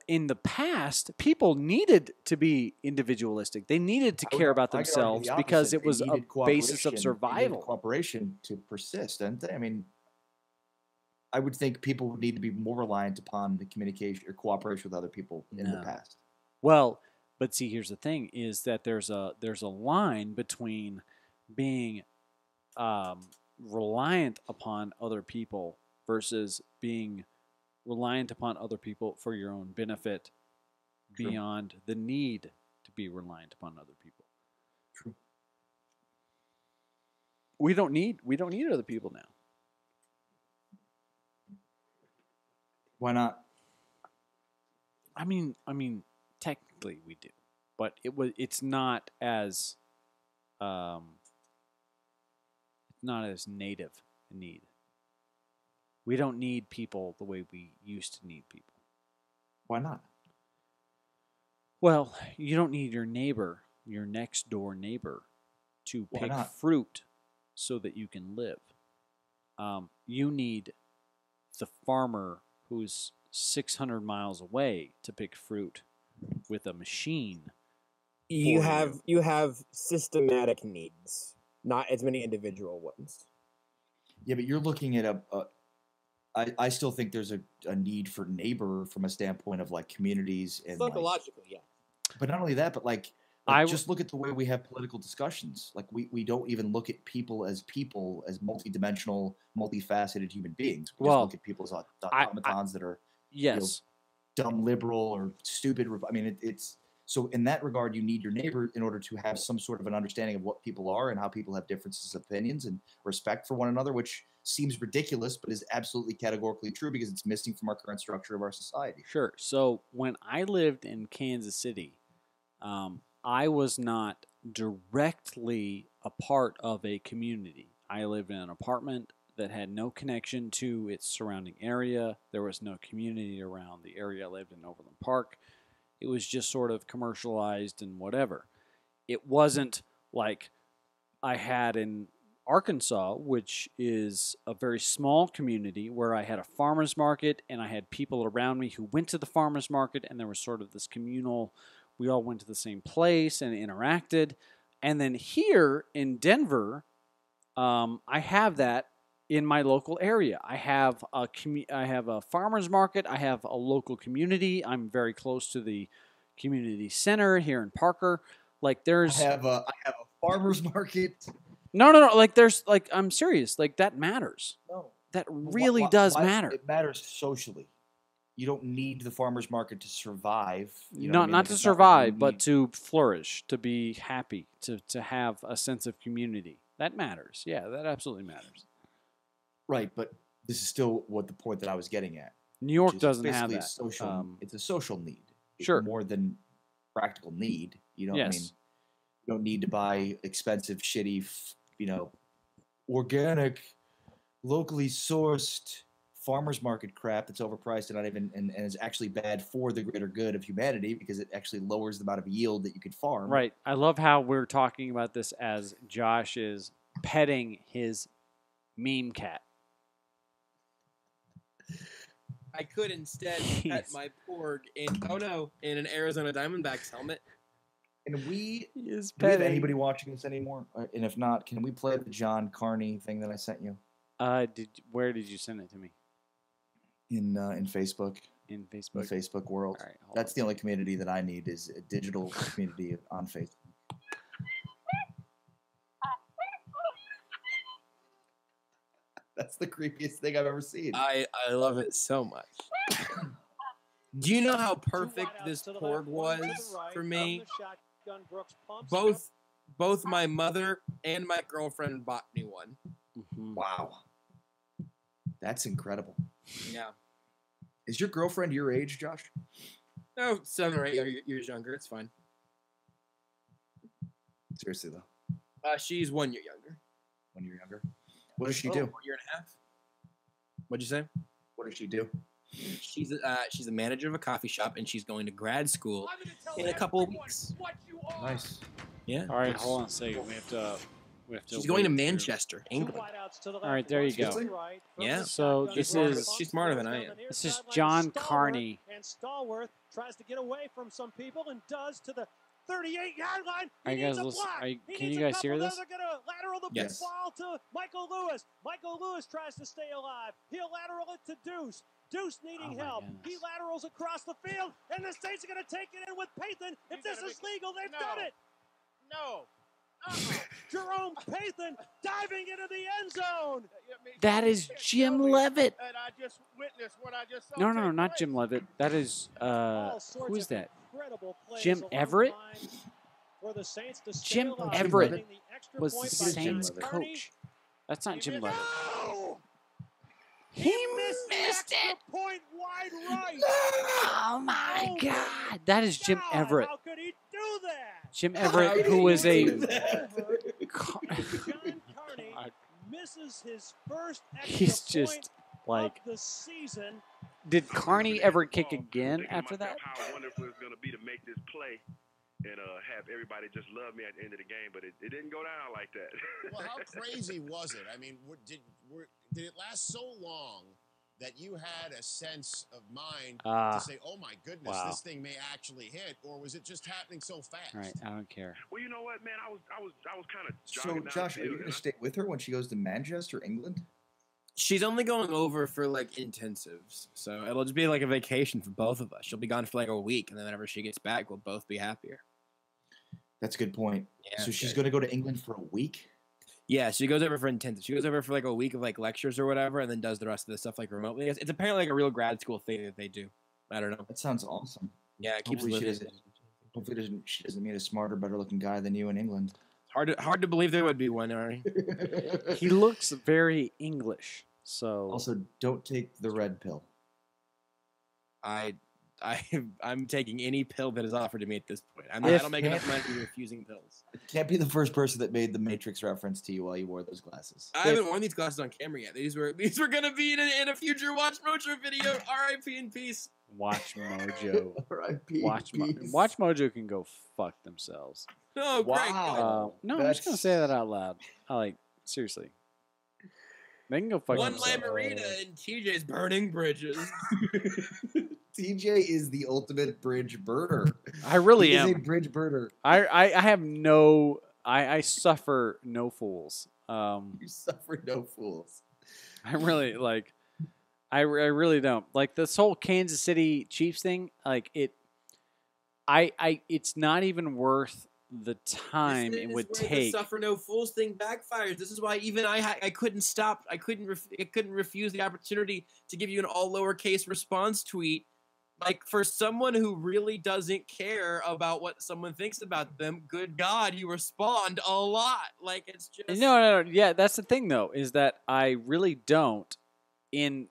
In the past, people needed to be individualistic. They needed to I would care ar- about I could argue themselves the because opposite. it was They a needed basis of cooperation. They needed survival. cooperation to persist, didn't they? I mean, I would think people would need to be more reliant upon the communication or cooperation with other people in the No. past. Well, but see, here's the thing: is that there's a line between being reliant upon other people versus being reliant upon other people for your own benefit, True. beyond the need to be reliant upon other people. True. We don't need other people now. Why not? I mean, technically we do, but it's not as native a need. We don't need people the way we used to need people. Why not? Well, you don't need your neighbor, your next door neighbor, to Why pick not? fruit so that you can live. You need the farmer who's 600 miles away to pick fruit with a machine. You for have systematic needs, not as many individual ones. Yeah, but you're looking at I still think there's a need for neighbor from a standpoint of like communities and like, Psychologically, yeah. but not only that, but like just look at the way we have political discussions. Like we don't even look at people as multidimensional, multifaceted human beings. We Well, just look at people as automatons that are Yes. dumb liberal or stupid. I mean, it's so in that regard, you need your neighbor in order to have some sort of an understanding of what people are and how people have differences of opinions and respect for one another, which seems ridiculous, but is absolutely categorically true because it's missing from our current structure of our society. Sure. So when I lived in Kansas City, I was not directly a part of a community. I lived in an apartment that had no connection to its surrounding area. There was no community around the area I lived in, Overland Park. It was just sort of commercialized and whatever. It wasn't like I had in Arkansas, which is a very small community where I had a farmer's market and I had people around me who went to the farmer's market, and there was sort of this communal, we all went to the same place and interacted. And then here in Denver, I have that in my local area. I have a farmer's market. I have a local community. I'm very close to the community center here in Parker. Like there's I have a farmer's market. no. Like there's like I'm serious. Like that matters. No, That really does matter. It matters socially. you don't need the farmers market to survive. You know what I mean? Not Like, to it's not like survive, you but need- to flourish, to be happy, to have a sense of community. That matters. Yeah, that absolutely matters. right. But this is still what the point that I was getting at. New York which is doesn't have basically that. A social, it's a social need. It's Sure. more than practical need. You know what I mean? Yes. You don't need to buy expensive, shitty, organic, locally sourced farmers market crap that's overpriced and not even and is actually bad for the greater good of humanity because it actually lowers the amount of yield that you could farm. Right. I love how we're talking about this as Josh is petting his meme cat. I could instead pet my porg in an Arizona Diamondbacks helmet. And we He is do we have petting. anybody watching this anymore? And if not, can we play the John Carney thing that I sent you Where did you send it to me? in Facebook? In In Facebook. the Facebook world. All right, hold That's on. the only community that I need is a digital community on Facebook. That's the creepiest thing I've ever seen. I love it so much. Do you know how perfect this porg was for me? Both my mother and my girlfriend bought me one. Mhm. Wow. That's incredible. Yeah. Is your girlfriend your age, Josh? No, 7 or 8 years younger. It's fine. Seriously, though. She's 1 year younger. 1 year younger. What does she do? 1 year and a half. What'd you say? What does she do? She's a manager of a coffee shop, and she's going to grad school in a couple of weeks. Nice. Yeah. All right, hold on a second. We have to. She's going to wait through- Manchester, England. All right, there you go. Seriously? Yeah. So this is She's smarter than I am. This is John Carney. And Stallworth tries to get away from some people and does to the 38-yard line. Are you guys listening? Can you guys hear this? They're going to lateral the Yes. ball to Michael Lewis. Michael Lewis tries to stay alive. He'll lateral it to Deuce. Deuce needing Oh my help. goodness. He laterals across the field, and the Saints are going to take it in with Pathan. If this is legal, they've done it. No. Jerome Pathan diving into the end zone. That is Jim Levitt. And I just witnessed what I just saw. No, take not place. Jim Levitt. That is All sorts who is of that? incredible plays Jim along Everett? the line for the Saints to stay Jim alive, Everett winning the extra Was the point by Saints John Carney. coach. That's not Jim He Levitt. No! He missed the missed extra it. point wide right. Oh my Oh God! That is Jim God, Everett. How could he do that? Jim Everett, who was a. John Carney misses his first extra He's point just like. of the season. Did Carney ever kick again after that? How wonderful it's going to be to make this play and have everybody just love me at the end of the game, but it didn't go down like that. Well, how crazy was it? I mean, did it last so long that you had a sense of mind to say, "Oh my goodness, wow. this thing may actually hit," or was it just happening so fast? Right, I don't care. Well, you know what, man? I was kind of So, jogging down Josh, the are you field, going to stay with her when she goes to Manchester, England? She's only going over for like intensives, so it'll just be like a vacation for both of us. She'll be gone for like a week, and then whenever she gets back, we'll both be happier. That's a good point. Yeah, So she's good. going to go to England for a week? Yeah, she goes over for intensive. She goes over for like a week of like lectures or whatever, and then does the rest of the stuff like remotely. It's apparently like a real grad school thing that they do. I don't know. That sounds awesome. Yeah, it keeps Hopefully she living. doesn't. Hopefully she doesn't meet a smarter, better looking guy than you in England. Hard to believe there would be one, Ari. He looks very English. So Also, don't take the red pill. I'm taking any pill that is offered to me at this point. I If- don't make enough money to be refusing pills. Can't be the first person that made the Matrix reference to you while you wore those glasses. I haven't worn these glasses on camera yet. These were gonna be in a future Watch Mojo video. R.I.P. in peace. Watch Mojo. R.I.P. Watch peace. Watch Mojo can go fuck themselves. Oh, great. Wow. No, I'm just gonna say that out loud. Seriously. They can go fuck One themselves. Lamarita and TJ's burning bridges. TJ is the ultimate bridge burner. I really He am. is a bridge burner. I have no. I suffer no fools. You suffer no fools. I really like. I really don't like this whole Kansas City Chiefs thing. Like it. It's not even worth the time it would This is where take. the suffer no fools thing backfires. This is why even I couldn't stop. I couldn't refuse the opportunity to give you an all lowercase response tweet. Like, for someone who really doesn't care about what someone thinks about them, good God, you respond a lot. Like, it's just No. Yeah, that's the thing though, is that I really don't in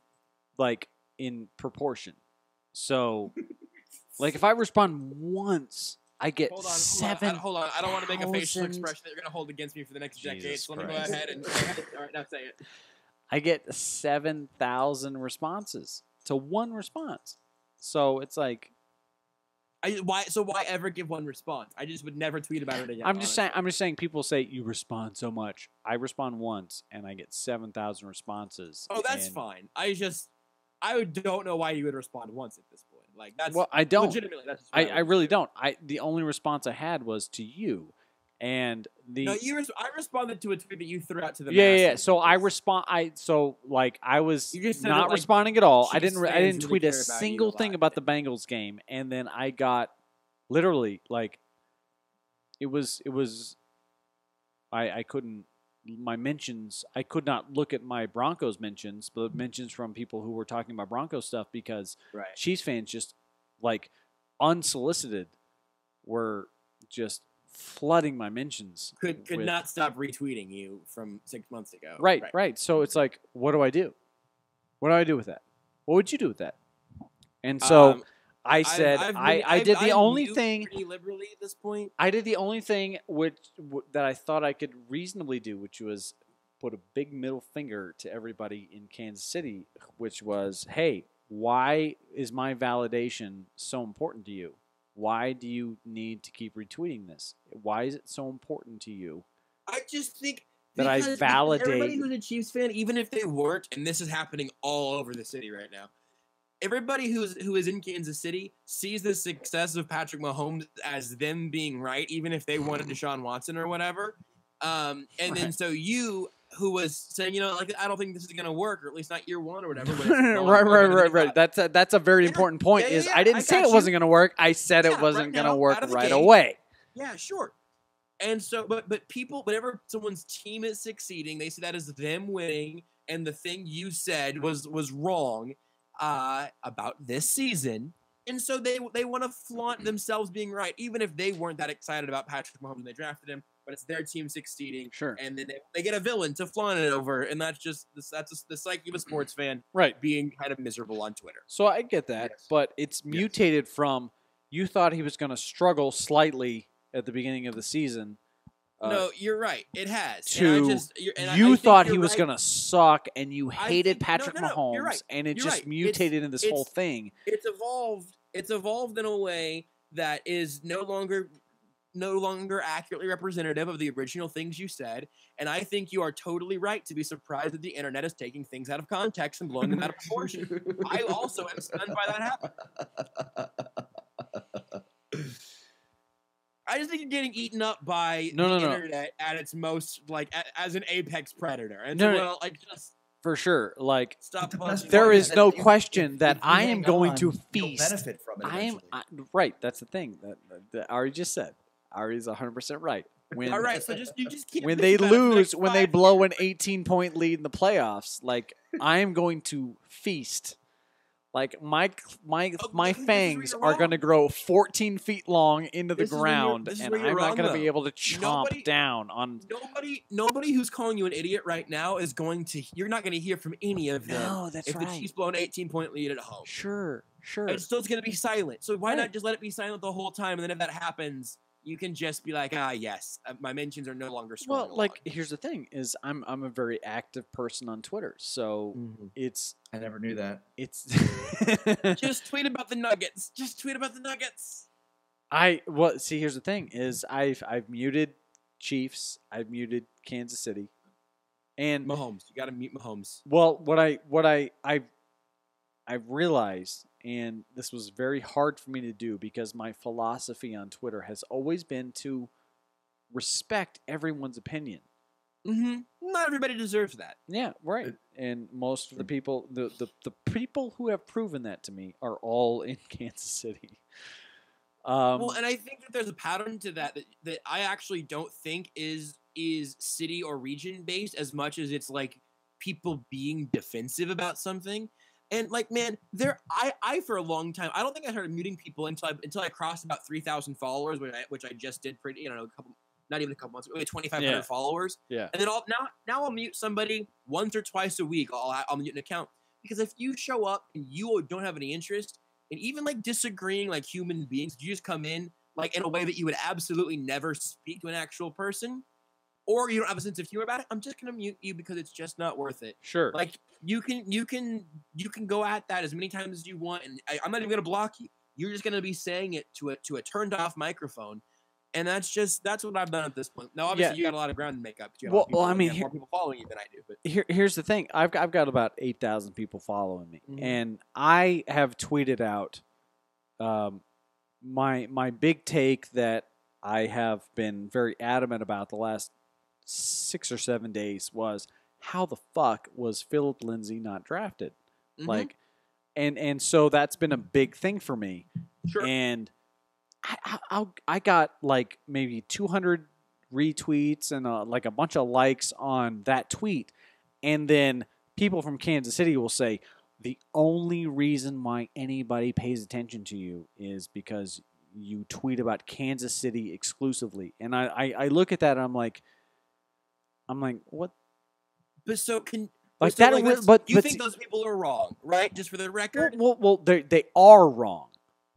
proportion. So, like, if I respond once, I get Hold on. seven. Hold on. I don't want to make a facial 1,000 expression that you're going to hold against me for the next decade. Jesus So let me go Christ. ahead and all right, now say it. I get 7,000 responses to one response. So it's like Why ever give one response? I just would never tweet about it again. I'm just saying. People say you respond so much. I respond once, and I get 7,000 responses. Oh, that's and, fine. I don't know why you would respond once at this point. Like, that's Well, I don't. legitimately. That's just I really don't. The only response I had was to you, and the No, I responded to a tweet that you threw out to the yeah. masses. So I was You just said not that, like, responding at all. I Chiefs didn't fans really tweet a care about you single a thing lot. about the Bengals game, and then I got literally like it was I couldn't my mentions. I could not look at my Broncos mentions, but mentions from people who were talking about Broncos stuff because Right. Chiefs fans just like unsolicited were just flooding my mentions. Could with- not stop retweeting you from 6 months ago. Right. So it's like, what do I do? What do I do with that? What would you do with that? And so I said, I did the only thing. Pretty liberally at this point. I did the only thing that I thought I could reasonably do, which was put a big middle finger to everybody in Kansas City, which was, hey, why is my validation so important to you? Why do you need to keep retweeting this? Why is it so important to you? I just think That I because validate- everybody who's a Chiefs fan, even if they weren't, and this is happening all over the city right now. Everybody who is in Kansas City sees the success of Patrick Mahomes as them being right, even if they wanted Deshaun Watson or whatever. Then so you, who was saying, like, I don't think this is going to work, or at least not year one or whatever. But it's Right. That's a very important point. Yeah, Is yeah, I didn't I say got it wasn't you. going to work. I said it Yeah, wasn't right going to now, work out of the right gate. away. Yeah, sure. And so, but people, whenever someone's team is succeeding, they see that as them winning, and the thing you said was wrong about this season, and so they want to flaunt themselves being right, even if they weren't that excited about Patrick Mahomes when they drafted him. But it's their team succeeding, Sure. and then they get a villain to flaunt it over, and that's just the psyche of a sports fan, Right. being kind of miserable on Twitter. So I get that, Yes. but it's mutated from you thought he was going to struggle slightly at the beginning of the season. No, you're right. It has. To I you think thought he you're was right. going to suck, and you I hated think- no, Patrick no, no, Mahomes, you're right. and it You're just right. mutated into this whole thing. It's evolved in a way that is no longer accurately representative of the original things you said, and I think you are totally right to be surprised that the internet is taking things out of context and blowing them out of proportion. I also am stunned by that happening. I just think you're getting eaten up by the internet at its most, like, as an apex predator. And just for sure. Like, stop. there is no If you- question that if you I am hang going on, to you'll feast. benefit from it I am eventually. right. That's the thing that Ari just said. Ari's 100% right. When All right, so you just keep when thinking they about it for the lose, next when they 5 blow years. an 18-point lead in the playoffs, like, I am going to feast. Like, my this is where fangs you're are wrong. going to grow 14 feet long into the This is where you're- ground, this is and where you're I'm not wrong, going to be though. able to chomp Nobody- down on. Nobody who's calling you an idiot right now is going to. You're not going to hear from any of them. No, that's if right. the Chiefs blow an 18-point lead at home. Sure. It's still going to be silent. So why Right. not just let it be silent the whole time? And then if that happens, you can just be like, yes, my mentions are no longer strong. Well, like, here's the thing: is I'm a very active person on Twitter, so it's I never knew that. it's. just tweet about the Nuggets. Just tweet about the Nuggets. See, here's the thing: is I've muted Chiefs, I've muted Kansas City, and Mahomes. You got to mute Mahomes. well, I've realized, and this was very hard for me to do because my philosophy on Twitter has always been to respect everyone's opinion. Mm-hmm. Not everybody deserves that. Yeah, right. And most of the people, the people who have proven that to me are all in Kansas City. Well, and I think that there's a pattern to that I actually don't think is city or region based as much as it's like people being defensive about something. And like, man, I for a long time, I don't think I started muting people until I crossed about 3,000 followers, which I just did pretty, not even a couple months ago, 2,500 followers. Yeah. And then now I'll mute somebody once or twice a week. I'll mute an account, because if you show up and you don't have any interest, and even like disagreeing like human beings, you just come in like in a way that you would absolutely never speak to an actual person, or you don't have a sense of humor about it, I'm just gonna mute you because it's just not worth it. Sure. Like you can go at that as many times as you want, and I'm not even gonna block you. You're just gonna be saying it to a turned off microphone, and that's what I've done at this point. Now, obviously, you got a lot of ground to make up. You have more people following you than I do. But here's the thing: I've got about 8,000 people following me, and I have tweeted out my big take that I have been very adamant about the last 6 or 7 days was, how the fuck was Philip Lindsay not drafted? Mhm. Like, and so that's been a big thing for me. Sure. And I got like maybe 200 retweets and like a bunch of likes on that tweet, and then people from Kansas City will say the only reason why anybody pays attention to you is because you tweet about Kansas City exclusively. And I look at that and I'm like, what? But so can like so that? like But you think those people are wrong, right? Just for the record. Well, they are wrong.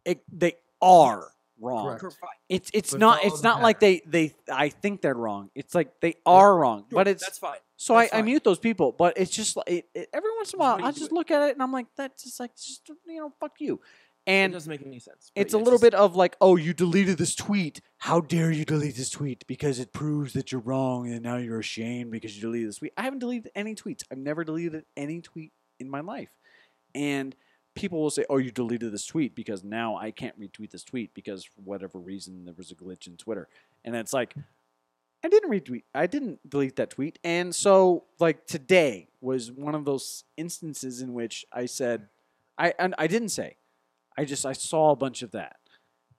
They are wrong. Correct. It's But not follow it's the not like they I think they're wrong. It's like they are wrong. Sure, but it's that's fine. so That's I fine. mute those people. But it's just like every once in a while That's why I you do just it. look at it and I'm like, that's just like fuck you. It And doesn't make any sense. But it's a yeah, little just- bit of like, oh, you deleted this tweet. How dare you delete this tweet? Because it proves that you're wrong and now you're ashamed because you deleted this tweet. I haven't deleted any tweets. I've never deleted any tweet in my life. And people will say, oh, you deleted this tweet because now I can't retweet this tweet because for whatever reason there was a glitch in Twitter. And it's like, I didn't delete that tweet. And so like today was one of those instances in which I said, I didn't say. I saw a bunch of that,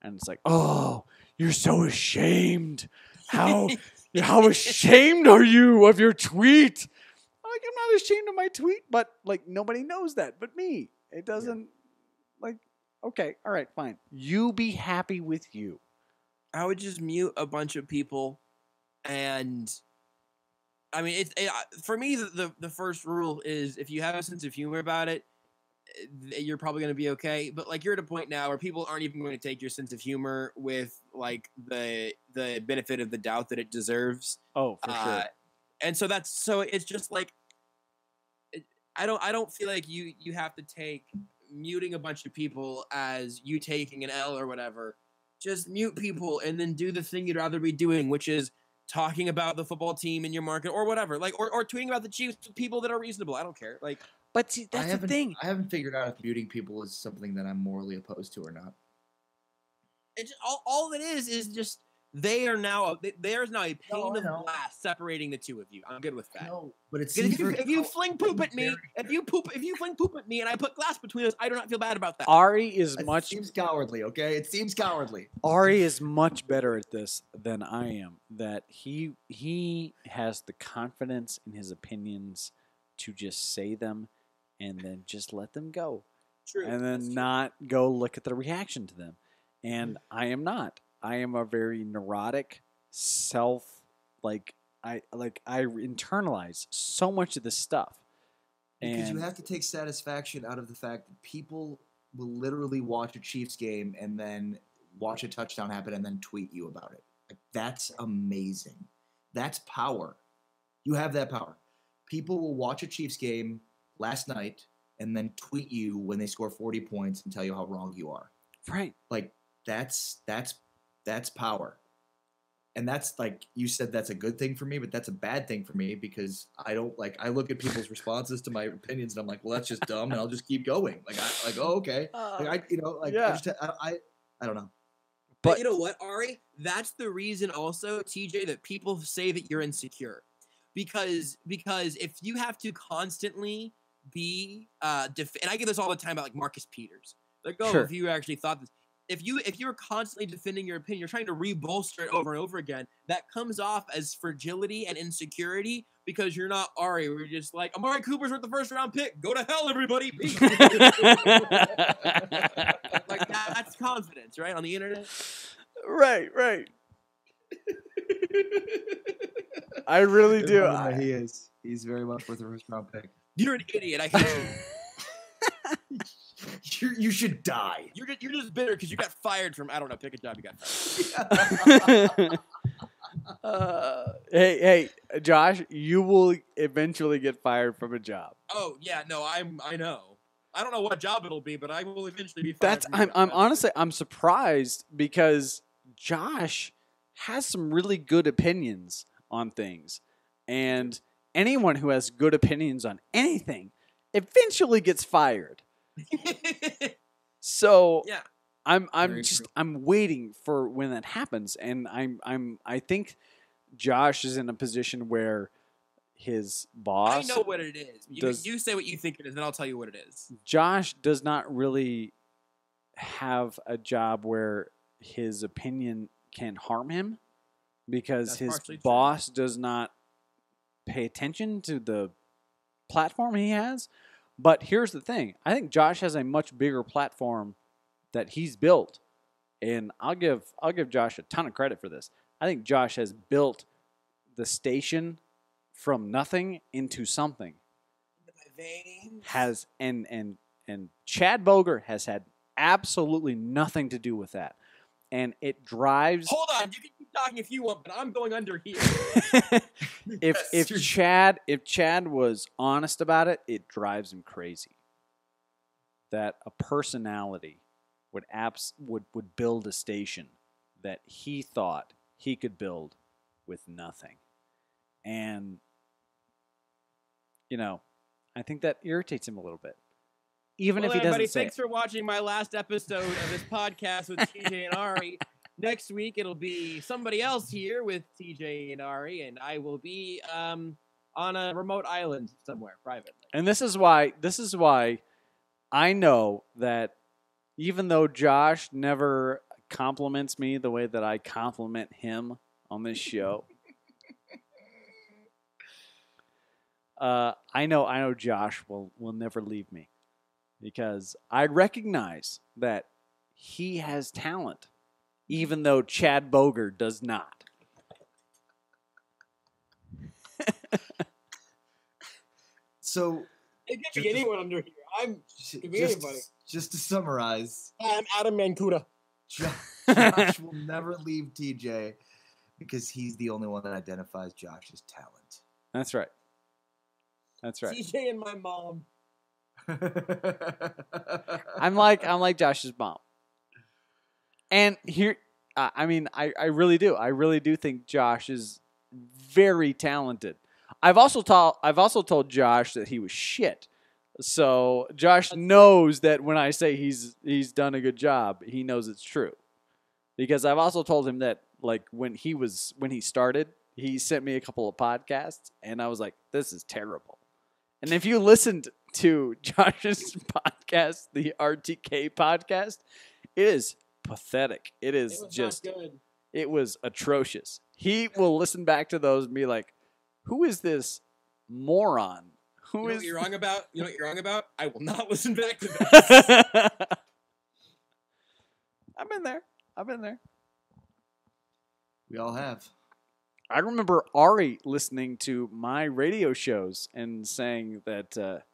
and it's like, oh, you're so ashamed. How ashamed are you of your tweet? Like, I'm not ashamed of my tweet, but like nobody knows that but me. It doesn't like. Okay, all right, fine. You be happy with you. I would just mute a bunch of people, and I mean, for me, the first rule is if you have a sense of humor about it, you're probably going to be okay. But like, you're at a point now where people aren't even going to take your sense of humor with like the benefit of the doubt that it deserves. Oh, for sure. And so it's just like, I don't feel like you have to take muting a bunch of people as you taking an L or whatever. Just mute people and then do the thing you'd rather be doing, which is talking about the football team in your market or whatever, like or tweeting about the Chiefs to people that are reasonable. I don't care. Like, But see, that's the thing. I haven't figured out if muting people is something that I'm morally opposed to or not. it's just, all it is just there's now a pane of glass separating the two of you. I'm good with that. No, but it's If you fling poop at me, if you fling poop at me and I put glass between us, I do not feel bad about that. Ari is It seems cowardly. Okay, it seems cowardly. Ari is much better at this than I am. That he has the confidence in his opinions to just say them and then just let them go. True. And then not go look at the reaction to them. And I am not. I am a very neurotic I internalize so much of this stuff. Because And you have to take satisfaction out of the fact that people will literally watch a Chiefs game and then watch a touchdown happen and then tweet you about it. Like, that's amazing. That's power. You have that power. People will watch a Chiefs game last night and then tweet you when they score 40 points and tell you how wrong you are. right. Like, that's power. And that's, like you said, that's a good thing for me, but that's a bad thing for me because I look at people's responses to my opinions and I'm like, well, that's just dumb, and I'll just keep going. Oh, okay. I don't know. But you know what, Ari? That's the reason also, TJ, that people say that you're insecure. Because if you have to constantly be and I get this all the time about like Marcus Peters. Like, oh, Sure. if you actually thought this. if you're constantly defending your opinion, you're trying to re-bolster it over and over again, that comes off as fragility and insecurity because you're not Ari. We're just like, Amari Cooper's worth the first round pick. Go to hell, everybody. Peace. Like that's confidence, right? On the internet. Right. I really do. He is. He's very much worth a first round pick. You're an idiot. I hate you. You should die. You're just bitter because you got fired from, I don't know, pick a job you got fired. Hey, Josh, you will eventually get fired from a job. Oh yeah, no, I know. I don't know what job it'll be, but I will eventually be fired. I'm honestly I'm surprised because Josh has some really good opinions on things, and anyone who has good opinions on anything eventually gets fired. So yeah. I'm waiting for when that happens, and I think Josh is in a position where his boss. I know what it is. You say what you think it is, then I'll tell you what it is. Josh does not really have a job where his opinion can harm him because his boss does not pay attention to the platform he has. But here's the thing. I think Josh has a much bigger platform that he's built. And I'll give Josh a ton of credit for this. I think Josh has built the station from nothing into something. Has and Chad Boger has had absolutely nothing to do with that. And it drives. Hold on, you can keep talking if you want, but I'm going under here. if Chad was honest about it, it drives him crazy. That a personality would build a station that he thought he could build with nothing. And I think that irritates him a little bit. Even if he doesn't say thanks for watching my last episode of this podcast with TJ and Ari. Next week, it'll be somebody else here with TJ and Ari, and I will be on a remote island somewhere privately. And this is why I know that even though Josh never compliments me the way that I compliment him on this show, I know Josh will never leave me. Because I recognize that he has talent, even though Chad Boger does not. So it could be anyone under here. It could be anybody. Just to summarize, I'm Adam Mancuda. Josh will never leave TJ because he's the only one that identifies Josh's talent. That's right. TJ and my mom. I'm like Josh's mom. And here, I really do. I really do think Josh is very talented. I've also told Josh that he was shit. So Josh knows that when I say he's done a good job, he knows it's true. Because I've also told him that like when he started, he sent me a couple of podcasts, and I was like, this is terrible. And if you listened to Josh's podcast, the RTK podcast, it is pathetic. It was atrocious. He will listen back to those and be like, who is this moron? You know what you're wrong about? I will not listen back to this. I've been there. We all have. I remember Ari listening to my radio shows and saying that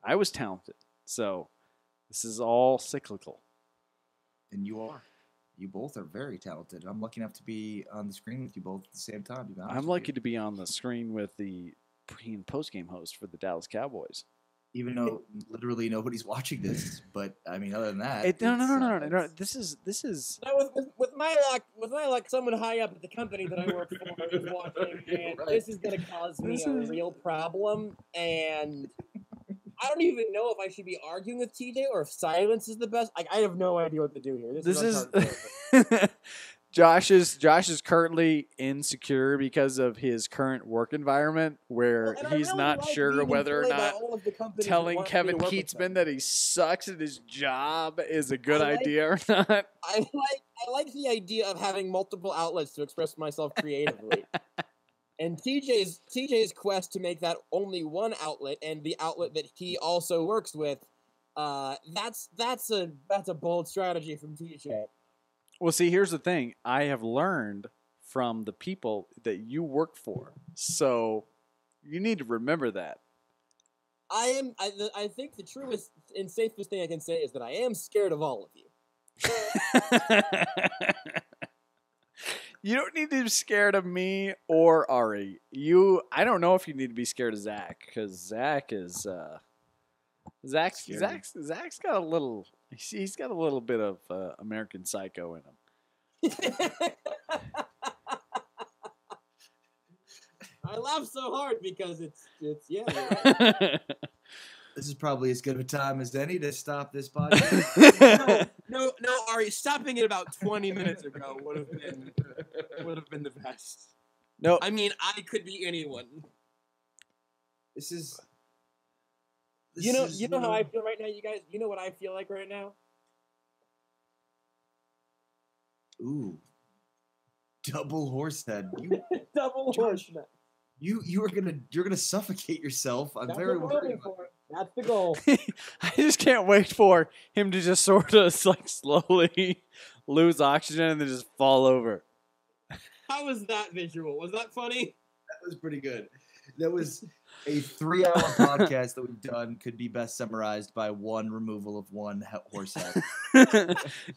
I was talented. So this is all cyclical. And you are. You both are very talented. I'm lucky enough to be on the screen with you both at the same time. I'm lucky to be on the screen with the pre- and post-game host for the Dallas Cowboys. Even though literally nobody's watching this, but I mean, other than that, no. This is. No, with my luck, someone high up at the company that I work for is watching, and this is going to cause me a real problem. And I don't even know if I should be arguing with TJ or if silence is the best. I have no idea what to do here. Josh is currently insecure because of his current work environment, where And I he's really not like sure being whether or employed by not all of the companies that telling want me Kevin to work with Keatsman them. that he sucks at his job is a good I like- idea or not. I like the idea of having multiple outlets to express myself creatively. And TJ's quest to make that only one outlet and the outlet that he also works with, that's a bold strategy from TJ. Well, see, here's the thing. I have learned from the people that you work for. So you need to remember that. I think the truest and safest thing I can say is that I am scared of all of you. You don't need to be scared of me or Ari. I don't know if you need to be scared of Zach, because Zach is Zach's got a little he's got a little bit of American Psycho in him. I laugh so hard because it's yeah. You're right. This is probably as good of a time as any to stop this podcast. No, Ari, stopping it about 20 minutes ago would have been the best. No, I mean, I could be anyone. This is. You know how I feel right now, you guys. You know what I feel like right now. Ooh. Double horse head. Double horse. You're gonna suffocate yourself. I'm That's very what we're worried. looking for. That's the goal. I just can't wait for him to just sort of like slowly lose oxygen and then just fall over. How was that visual? Was that funny? That was pretty good. That was a 3-hour podcast that we've done could be best summarized by one removal of one horse head.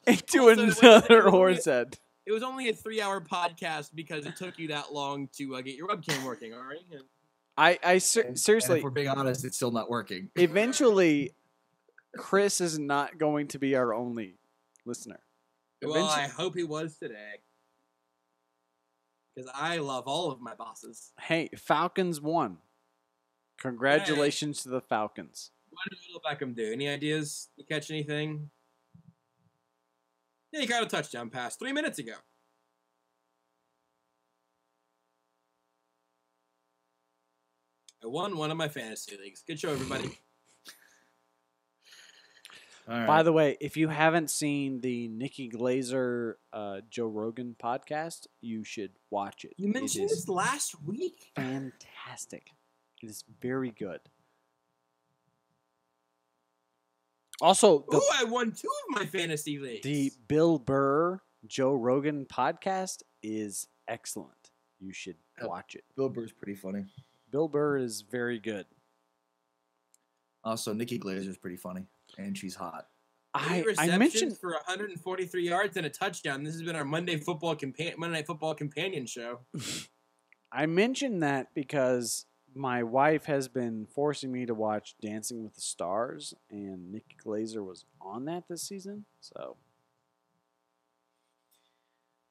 Into Also, another horse head. It was only a 3-hour podcast because it took you that long to get your webcam working, all right? Seriously, And if we're being honest, it's still not working. eventually, Chris is not going to be our only listener. Well, I hope he was today. Because I love all of my bosses. Hey, Falcons won. Congratulations to the Falcons. What did Little Beckham do? Any ideas? You catch anything? Yeah, he got a touchdown pass 3 minutes ago. I won one of my fantasy leagues. Good show, everybody. All right. By the way, if you haven't seen the Nikki Glazer Joe Rogan podcast, you should watch it. You mentioned it is this last week. fantastic. It is very good. Also, Ooh, I won 2 of my fantasy leagues. the Bill Burr Joe Rogan podcast is excellent. You should watch it. Bill Burr's pretty funny. Bill Burr is very good. Also, Nikki Glazer's pretty funny, and she's hot. I receptions mentioned for 143 yards and a touchdown. This has been our Monday Night Football companion show. I mentioned that because my wife has been forcing me to watch Dancing with the Stars, and Nikki Glazer was on that this season. So,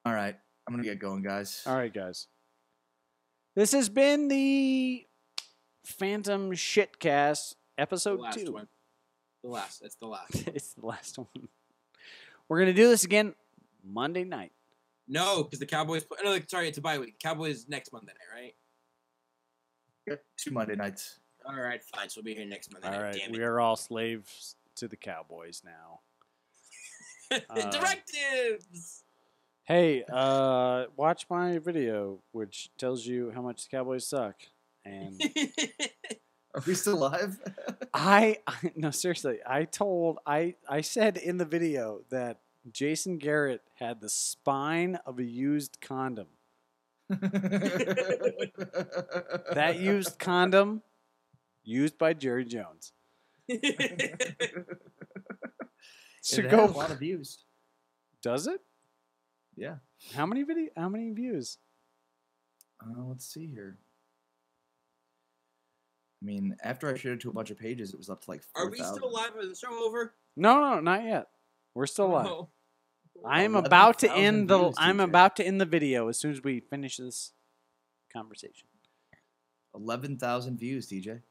All right, I'm gonna get going, guys. all right, guys. This has been the Phantom Shitcast episode The last 2. one. It's the last. It's the last one. We're gonna do this again Monday night. No, because the Cowboys. No, sorry, it's a bye week. Cowboys next Monday night, right? 2 Monday nights. All right, fine. So we'll be here next Monday All night. right, Damn we it. are all slaves to the Cowboys now. Directives. Hey, watch my video, which tells you how much the Cowboys suck. And Are we still live? no, seriously, I said in the video that Jason Garrett had the spine of a used condom. That used condom used by Jerry Jones. So It go. had a lot of views. Does it? Yeah. How many views? Let's see here. I mean, after I shared it to a bunch of pages, it was up to like 4,000. Are we still live? Is the show over? No, not yet. We're still live. Oh. I am about to 11,000 end the. views, I'm TJ. about to end the video as soon as we finish this conversation. 11,000 views, DJ.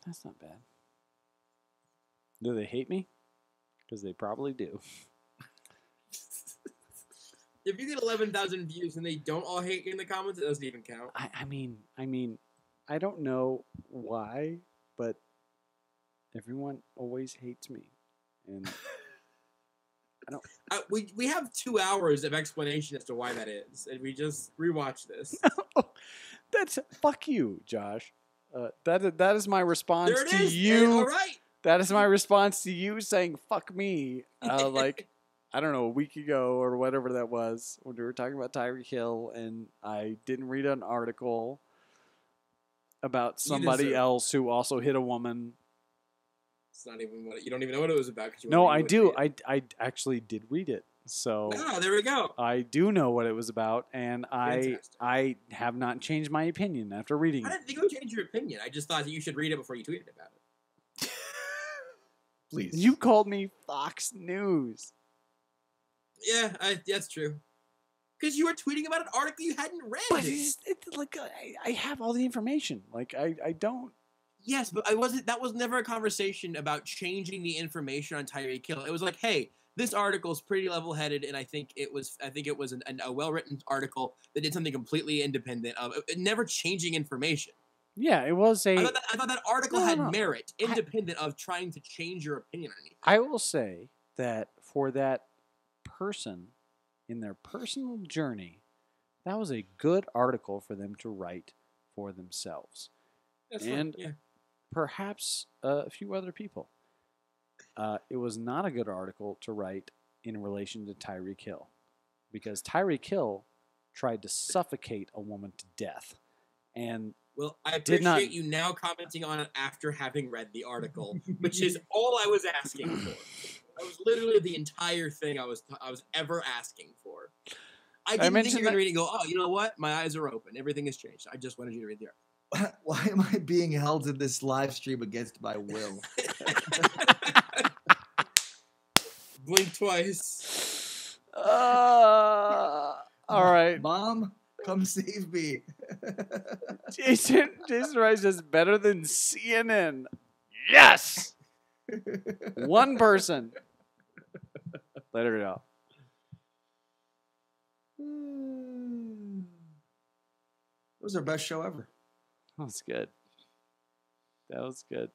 That's not bad. Do they hate me? Because they probably do. If you get 11,000 views and they don't all hate you in the comments, it doesn't even count. I mean, I don't know why, but everyone always hates me, and I don't. We have 2 hours of explanation as to why that is, and we just rewatch this. That's fuck you, Josh. That is my response There it to is. you. All right. That is my response to you saying "fuck me." Like I don't know, a week ago or whatever that was when we were talking about Tyreek Hill, and I didn't read an article about somebody else who also hit a woman. It's not even what you don't even know what it was about. No, I do. I actually did read it. So there we go. I do know what it was about, and Fantastic. I have not changed my opinion after reading I it. didn't think you would change your opinion. I just thought that you should read it before you tweeted about it. Please. You called me Fox News. Yeah, that's true. Because you were tweeting about an article you hadn't read. But like I have all the information. Like I don't. Yes, but that was never a conversation about changing the information on Tyreek Hill. It was like, hey, this article is pretty level-headed, and I think it was a well-written article that did something completely independent of never changing information. Yeah, it was a. I thought that article had merit, independent of trying to change your opinion on anything. I will say that for that person in their personal journey, that was a good article for them to write for themselves. That's and fine, yeah. perhaps a few other people. It was not a good article to write in relation to Tyreek Hill, because Tyreek Hill tried to suffocate a woman to death, and well, I appreciate you now commenting on it after having read the article, which is all I was asking for. That was literally the entire thing I was ever asking for. I didn't think you were going to read it and go, oh, you know what? My eyes are open. Everything has changed. I just wanted you to read the article. Why am I being held in this live stream against my will? Blink twice. All right. Mom, come save me. Jason Rice is better than CNN. Yes! One person. Let her go. It was our best show ever. That was good. That was good.